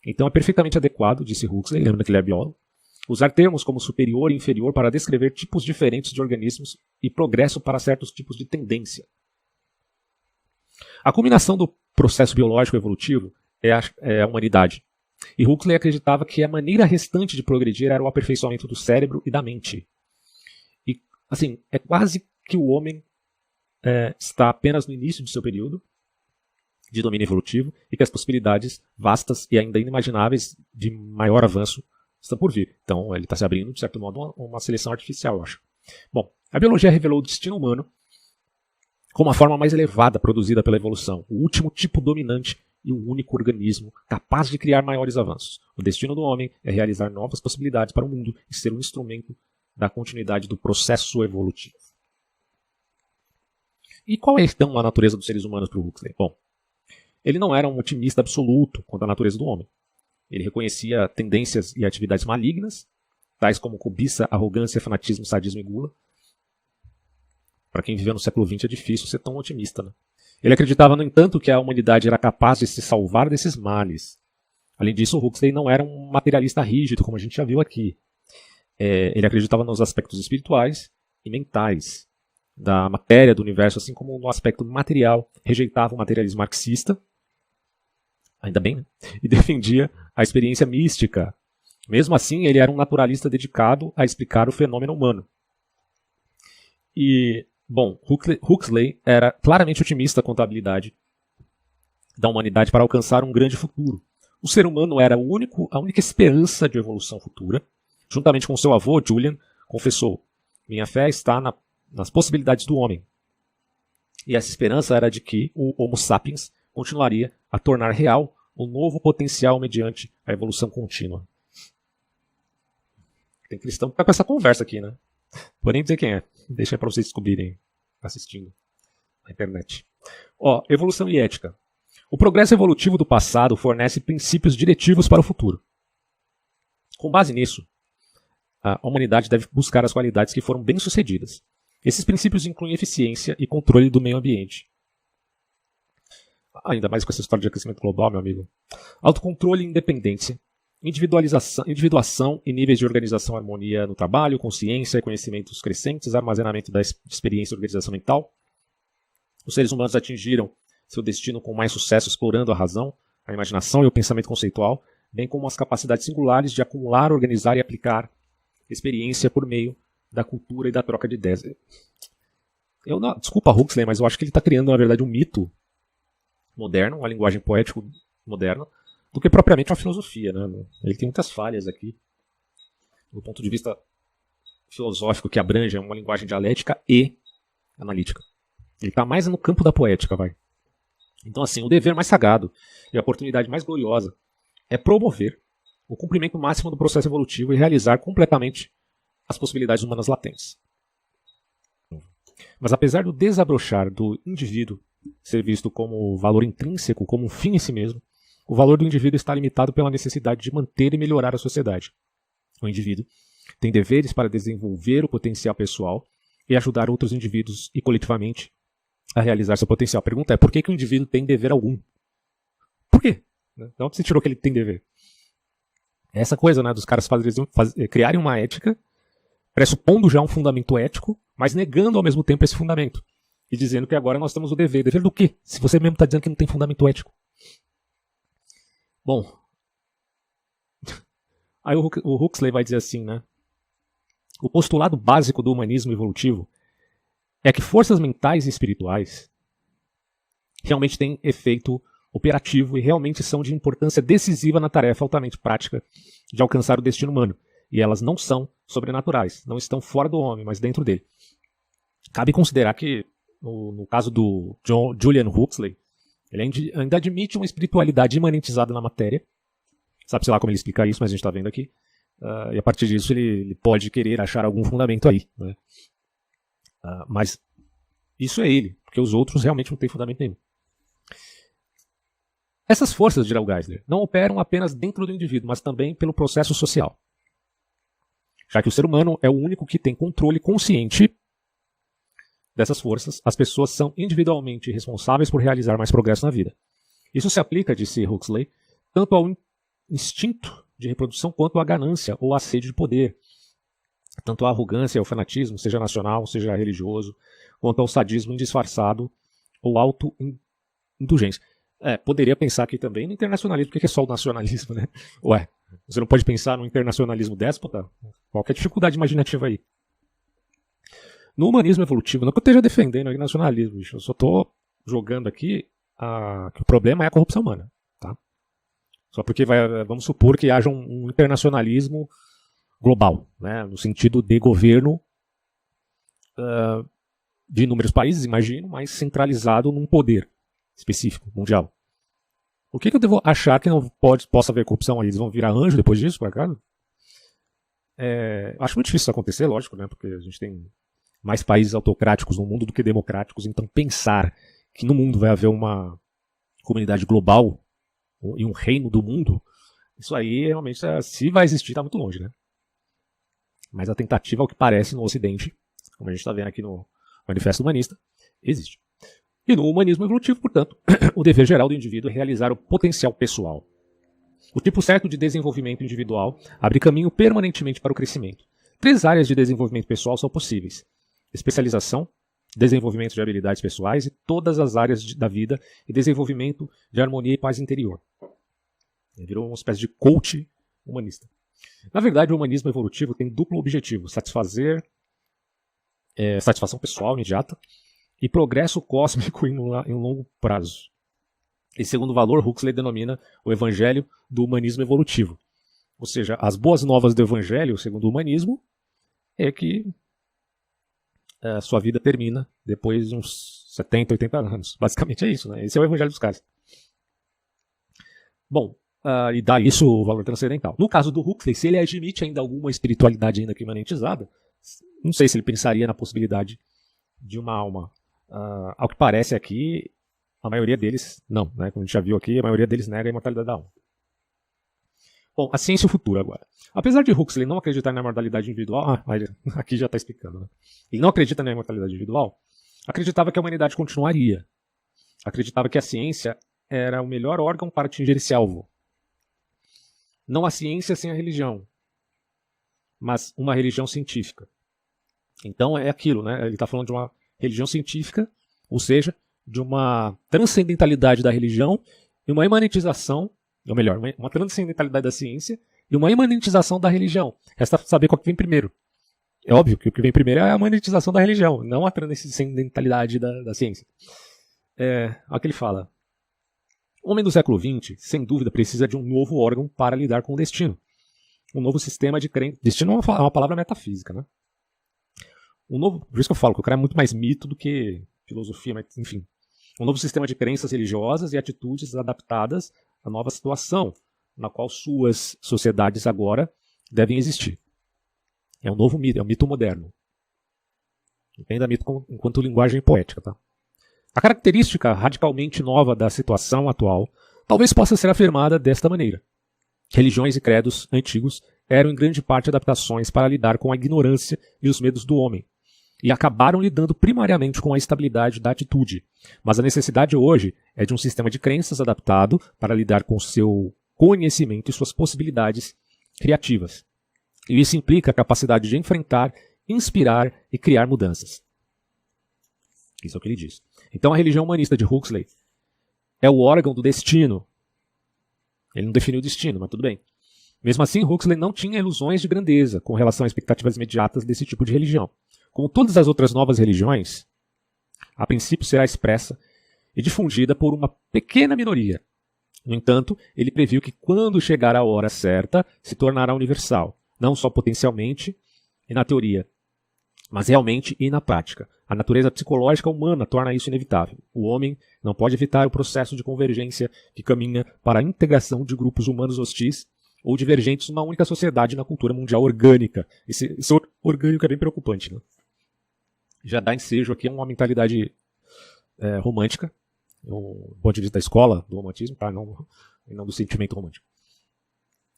Então é perfeitamente adequado, disse Huxley, lembra que ele é biólogo, usar termos como superior e inferior para descrever tipos diferentes de organismos e progresso para certos tipos de tendência. A culminação do processo biológico evolutivo é a humanidade. E Huxley acreditava que a maneira restante de progredir era o aperfeiçoamento do cérebro e da mente. E, assim, é quase que o homem está apenas no início de seu período de domínio evolutivo e que as possibilidades vastas e ainda inimagináveis de maior avanço estão por vir. Então, ele está se abrindo, de certo modo, uma seleção artificial, eu acho. Bom, a biologia revelou o destino humano como a forma mais elevada produzida pela evolução, o último tipo dominante e o único organismo capaz de criar maiores avanços. O destino do homem é realizar novas possibilidades para o mundo e ser um instrumento da continuidade do processo evolutivo. E qual é, então, a natureza dos seres humanos para o Huxley? Bom, ele não era um otimista absoluto quanto à natureza do homem. Ele reconhecia tendências e atividades malignas, tais como cobiça, arrogância, fanatismo, sadismo e gula. Para quem viveu no século XX é difícil ser tão otimista, né? Ele acreditava, no entanto, que a humanidade era capaz de se salvar desses males. Além disso, Huxley não era um materialista rígido, como a gente já viu aqui. Ele acreditava nos aspectos espirituais e mentais da matéria, do universo, assim como no aspecto material. Rejeitava o materialismo marxista, ainda bem, né? E defendia a experiência mística. Mesmo assim, ele era um naturalista dedicado a explicar o fenômeno humano. E, bom, Huxley era claramente otimista quanto à habilidade da humanidade para alcançar um grande futuro. O ser humano era a única esperança de evolução futura. Juntamente com seu avô, Julian, confessou: minha fé está nas possibilidades do homem. E essa esperança era de que o Homo sapiens continuaria a tornar real o novo potencial mediante a evolução contínua. Tem cristão que tá com essa conversa aqui, né? Vou nem dizer quem é. Deixa aí para vocês descobrirem assistindo na internet. Evolução e ética. O progresso evolutivo do passado fornece princípios diretivos para o futuro. Com base nisso, a humanidade deve buscar as qualidades que foram bem-sucedidas. Esses princípios incluem eficiência e controle do meio ambiente. Ainda mais com essa história de aquecimento global, meu amigo. Autocontrole e independência. Individuação e níveis de organização, harmonia no trabalho, consciência, conhecimentos crescentes, armazenamento da experiência e organização mental. Os seres humanos atingiram seu destino com mais sucesso explorando a razão, a imaginação e o pensamento conceitual, bem como as capacidades singulares de acumular, organizar e aplicar experiência por meio da cultura e da troca de ideias. Desculpa Huxley, mas eu acho que ele está criando, na verdade, um mito moderno, uma linguagem poética moderna, do que propriamente uma filosofia, né? Ele tem muitas falhas aqui, do ponto de vista filosófico, que abrange uma linguagem dialética e analítica. Ele está mais no campo da poética, vai. Então, assim, o dever mais sagrado e a oportunidade mais gloriosa é promover o cumprimento máximo do processo evolutivo e realizar completamente as possibilidades humanas latentes. Mas apesar do desabrochar do indivíduo ser visto como valor intrínseco, como um fim em si mesmo, o valor do indivíduo está limitado pela necessidade de manter e melhorar a sociedade. O indivíduo tem deveres para desenvolver o potencial pessoal e ajudar outros indivíduos e coletivamente a realizar seu potencial. A pergunta é, por que o indivíduo tem dever algum? Por quê? De onde você tirou que ele tem dever? Essa coisa, né, dos caras criarem uma ética, pressupondo já um fundamento ético, mas negando ao mesmo tempo esse fundamento. E dizendo que agora nós temos o dever. Dever do quê? Se você mesmo está dizendo que não tem fundamento ético. Bom, aí o Huxley vai dizer assim, né? O postulado básico do humanismo evolutivo é que forças mentais e espirituais realmente têm efeito operativo e realmente são de importância decisiva na tarefa altamente prática de alcançar o destino humano. E elas não são sobrenaturais, não estão fora do homem, mas dentro dele. Cabe considerar que, no caso do Julian Huxley, ele ainda admite uma espiritualidade imanentizada na matéria. Sabe-se lá como ele explica isso, mas a gente está vendo aqui. E a partir disso ele pode querer achar algum fundamento aí, né? Mas isso é ele, porque os outros realmente não têm fundamento nenhum. Essas forças, dirá o Geisler, não operam apenas dentro do indivíduo, mas também pelo processo social. Já que o ser humano é o único que tem controle consciente dessas forças, as pessoas são individualmente responsáveis por realizar mais progresso na vida. Isso se aplica, disse Huxley, tanto ao instinto de reprodução quanto à ganância ou à sede de poder, tanto à arrogância e ao fanatismo, seja nacional, seja religioso, quanto ao sadismo indisfarçado ou auto-indulgência. Poderia pensar aqui também no internacionalismo, porque é só o nacionalismo, né? Ué, você não pode pensar no internacionalismo déspota? Qualquer dificuldade imaginativa aí. No humanismo evolutivo, não que eu esteja defendendo o nacionalismo, bicho, eu só estou jogando aqui que o problema é a corrupção humana. Tá? Só porque vamos supor que haja um internacionalismo global, né? No sentido de governo de inúmeros países, imagino, mas centralizado num poder específico, mundial. O que eu devo achar que não possa haver corrupção ali? Eles vão virar anjo depois disso, por acaso? Acho muito difícil isso acontecer, lógico, né? Porque a gente tem mais países autocráticos no mundo do que democráticos, então pensar que no mundo vai haver uma comunidade global e um reino do mundo Isso aí, realmente, se vai existir, está muito longe, né? Mas a tentativa, ao que parece, no Ocidente, como a gente está vendo aqui no Manifesto Humanista, existe. E no humanismo evolutivo, portanto, o dever geral do indivíduo é realizar o potencial pessoal. O tipo certo de desenvolvimento individual abre caminho permanentemente para o crescimento. 3 áreas de desenvolvimento pessoal são possíveis: especialização, desenvolvimento de habilidades pessoais e todas as áreas da vida e desenvolvimento de harmonia e paz interior. Ele virou uma espécie de coach humanista. Na verdade, o humanismo evolutivo tem duplo objetivo: satisfação pessoal imediata e progresso cósmico em longo prazo. E segundo valor, Huxley denomina o evangelho do humanismo evolutivo. Ou seja, as boas novas do evangelho, segundo o humanismo, é que a sua vida termina depois de uns 70, 80 anos. Basicamente é isso, né? Esse é o evangelho dos caras. Bom, e dá isso o valor transcendental. No caso do Huxley, se ele admite ainda alguma espiritualidade ainda imanentizada, não sei se ele pensaria na possibilidade de uma alma. Ao que parece aqui, a maioria deles não, né? Como a gente já viu aqui, a maioria deles nega a imortalidade da alma. Bom, a ciência e o futuro agora. Apesar de Huxley não acreditar na imortalidade individual, aqui já está explicando, né? Ele não acredita na imortalidade individual, acreditava que a humanidade continuaria. Acreditava que a ciência era o melhor órgão para atingir esse alvo. Não a ciência sem a religião, mas uma religião científica. Então é aquilo, né? Ele está falando de uma religião científica, ou seja, de uma transcendentalidade da religião e uma imanentização, ou melhor, uma transcendentalidade da ciência e uma imanentização da religião. Resta saber qual que vem primeiro. É óbvio que o que vem primeiro é a imanentização da religião, não a transcendentalidade da ciência. Olha o que ele fala. O homem do século XX, sem dúvida, precisa de um novo órgão para lidar com o destino. Um novo sistema de crença. Destino é uma palavra metafísica, né? Por isso que eu falo que o cara é muito mais mito do que filosofia, mas enfim. Um novo sistema de crenças religiosas e atitudes adaptadas à nova situação na qual suas sociedades agora devem existir. É um novo mito, é um mito moderno. Entenda mito enquanto linguagem poética, tá? A característica radicalmente nova da situação atual talvez possa ser afirmada desta maneira. Religiões e credos antigos eram em grande parte adaptações para lidar com a ignorância e os medos do homem, e acabaram lidando primariamente com a estabilidade da atitude. Mas a necessidade hoje é de um sistema de crenças adaptado para lidar com seu conhecimento e suas possibilidades criativas. E isso implica a capacidade de enfrentar, inspirar e criar mudanças. Isso é o que ele diz. Então a religião humanista de Huxley é o órgão do destino. Ele não definiu o destino, mas tudo bem. Mesmo assim, Huxley não tinha ilusões de grandeza com relação a expectativas imediatas desse tipo de religião. Como todas as outras novas religiões, a princípio será expressa e difundida por uma pequena minoria. No entanto, ele previu que quando chegar a hora certa, se tornará universal, não só potencialmente e na teoria, mas realmente e na prática. A natureza psicológica humana torna isso inevitável. O homem não pode evitar o processo de convergência que caminha para a integração de grupos humanos hostis ou divergentes numa única sociedade na cultura mundial orgânica. Esse orgânico é bem preocupante, né? Já dá ensejo aqui a uma mentalidade romântica, do ponto de vista da escola, do romantismo, tá? Não do sentimento romântico.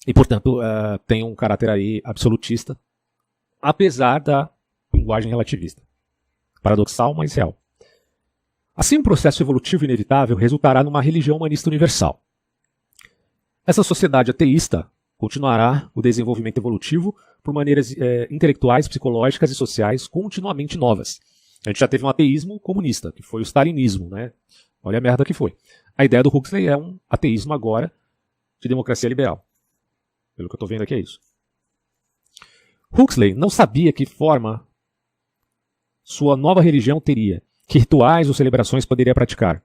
E, portanto, tem um caráter aí absolutista, apesar da linguagem relativista. Paradoxal, mas real. Assim, um processo evolutivo inevitável resultará numa religião humanista universal. Essa sociedade ateísta continuará o desenvolvimento evolutivo por maneiras intelectuais, psicológicas e sociais continuamente novas. A gente já teve um ateísmo comunista, que foi o stalinismo, né? Olha a merda que foi. A ideia do Huxley é um ateísmo agora de democracia liberal. Pelo que eu estou vendo aqui é isso. Huxley não sabia que forma sua nova religião teria, que rituais ou celebrações poderia praticar.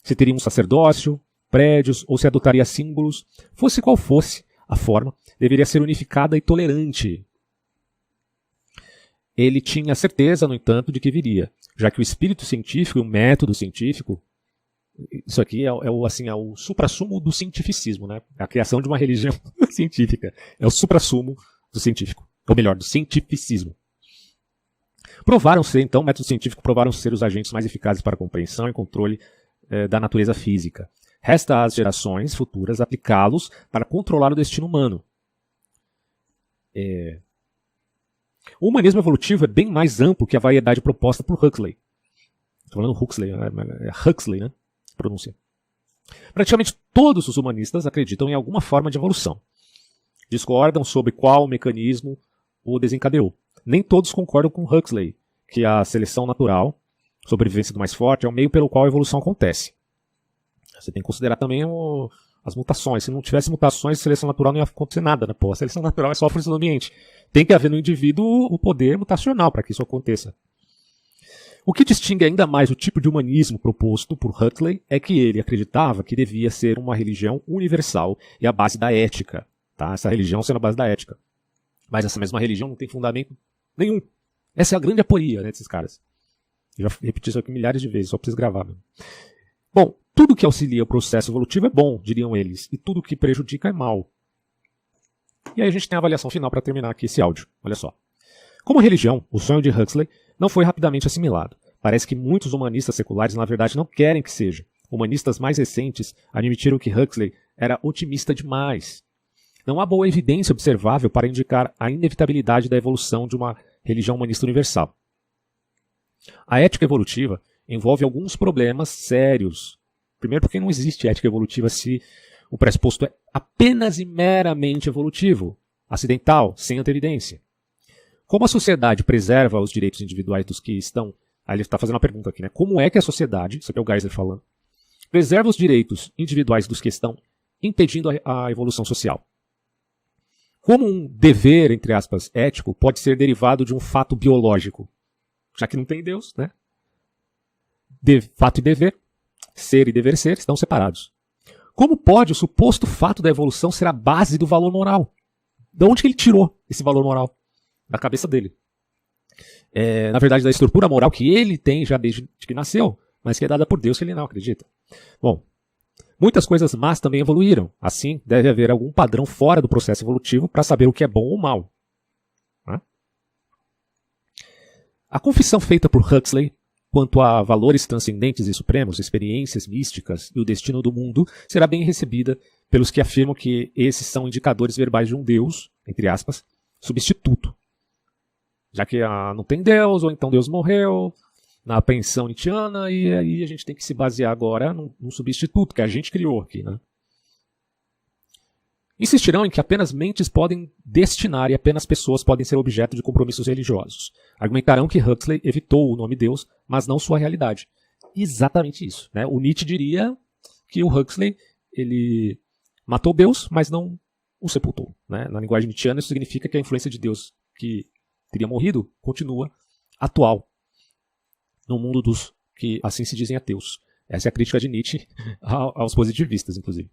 Se teria um sacerdócio, prédios ou se adotaria símbolos, fosse qual fosse a forma, deveria ser unificada e tolerante. Ele tinha certeza, no entanto, de que viria, já que o espírito científico e o método científico, isso aqui é o suprassumo do cientificismo, né? A criação de uma religião científica é o suprassumo do científico, ou melhor, do cientificismo. Métodos científicos provaram ser os agentes mais eficazes para a compreensão e controle da natureza física. Resta às gerações futuras aplicá-los para controlar o destino humano. O humanismo evolutivo é bem mais amplo que a variedade proposta por Huxley. Estou falando Huxley, é Huxley, né? Pronúncia. Praticamente todos os humanistas acreditam em alguma forma de evolução. Discordam sobre qual mecanismo o desencadeou. Nem todos concordam com Huxley, que a seleção natural, sobrevivência do mais forte, é o meio pelo qual a evolução acontece. Você tem que considerar também as mutações. Se não tivesse mutações, a seleção natural não ia acontecer nada, né? Pô, a seleção natural é só fruto do ambiente. Tem que haver no indivíduo o poder mutacional para que isso aconteça. O que distingue ainda mais o tipo de humanismo proposto por Huxley é que ele acreditava que devia ser uma religião universal e a base da ética. Tá? Essa religião sendo a base da ética. Mas essa mesma religião não tem fundamento nenhum. Essa é a grande aporia, né, desses caras. Eu já repeti isso aqui milhares de vezes, só preciso gravar mesmo. Bom, tudo que auxilia o processo evolutivo é bom, diriam eles, e tudo que prejudica é mal. E aí a gente tem a avaliação final para terminar aqui esse áudio. Olha só. Como religião, o sonho de Huxley não foi rapidamente assimilado. Parece que muitos humanistas seculares, na verdade, não querem que seja. Humanistas mais recentes admitiram que Huxley era otimista demais. Não há boa evidência observável para indicar a inevitabilidade da evolução de uma religião humanista universal. A ética evolutiva envolve alguns problemas sérios. Primeiro, porque não existe ética evolutiva se o pressuposto é apenas e meramente evolutivo, acidental, sem antevidência. Como a sociedade preserva os direitos individuais dos que estão... Aí ele está fazendo uma pergunta aqui, né? Como é que a sociedade, isso aqui é o Geisler falando, preserva os direitos individuais dos que estão impedindo a evolução social? Como um dever, entre aspas, ético, pode ser derivado de um fato biológico? Já que não tem Deus, né? Fato e dever, ser e dever ser, estão separados. Como pode o suposto fato da evolução ser a base do valor moral? De onde que ele tirou esse valor moral? Da cabeça dele. Na verdade, da estrutura moral que ele tem já desde que nasceu, mas que é dada por Deus que ele não acredita. Bom, muitas coisas más também evoluíram. Assim, deve haver algum padrão fora do processo evolutivo para saber o que é bom ou mal. A confissão feita por Huxley quanto a valores transcendentes e supremos, experiências místicas e o destino do mundo será bem recebida pelos que afirmam que esses são indicadores verbais de um Deus, entre aspas, substituto. Já que não tem Deus, ou então Deus morreu, na apreensão nietzschiana, e aí a gente tem que se basear agora num substituto que a gente criou aqui, né? Insistirão em que apenas mentes podem destinar e apenas pessoas podem ser objeto de compromissos religiosos. Argumentarão que Huxley evitou o nome Deus, mas não sua realidade. Exatamente isso, né? O Nietzsche diria que o Huxley ele matou Deus, mas não o sepultou, né? Na linguagem nietzschiana isso significa que a influência de Deus que teria morrido continua atual no mundo dos que assim se dizem ateus. Essa é a crítica de Nietzsche aos positivistas, inclusive.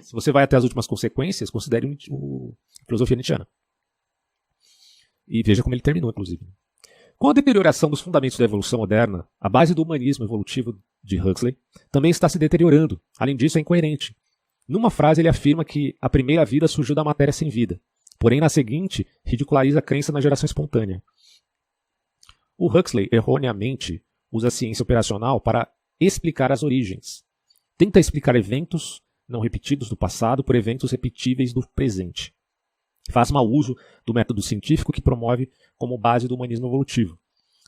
Se você vai até as últimas consequências, considere a filosofia nietzschiana. E veja como ele terminou, inclusive. Com a deterioração dos fundamentos da evolução moderna, a base do humanismo evolutivo de Huxley também está se deteriorando. Além disso, é incoerente. Numa frase, ele afirma que a primeira vida surgiu da matéria sem vida. Porém, na seguinte, ridiculariza a crença na geração espontânea. O Huxley, erroneamente, usa a ciência operacional para explicar as origens. Tenta explicar eventos não repetidos do passado por eventos repetíveis do presente. Faz mau uso do método científico que promove como base do humanismo evolutivo.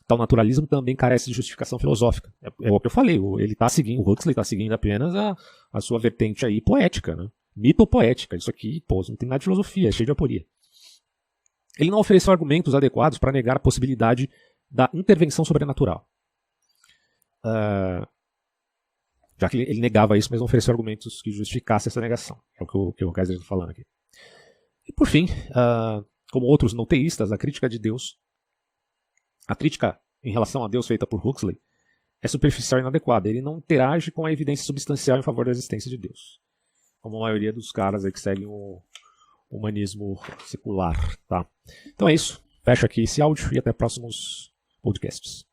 Tal naturalismo também carece de justificação filosófica. É o que eu falei, o Huxley está seguindo apenas a sua vertente aí poética, né? Mitopoética. Isso aqui, não tem nada de filosofia, é cheio de aporia. Ele não ofereceu argumentos adequados para negar a possibilidade da intervenção sobrenatural. Já que ele negava isso, mas não ofereceu argumentos que justificassem essa negação. É o que o Geisler está falando aqui. E por fim, como outros não teístas, a crítica em relação a Deus feita por Huxley é superficial e inadequada. Ele não interage com a evidência substancial em favor da existência de Deus. Como a maioria dos caras aí que seguem o humanismo secular. Tá? Então é isso. Fecho aqui esse áudio e até próximos podcasts.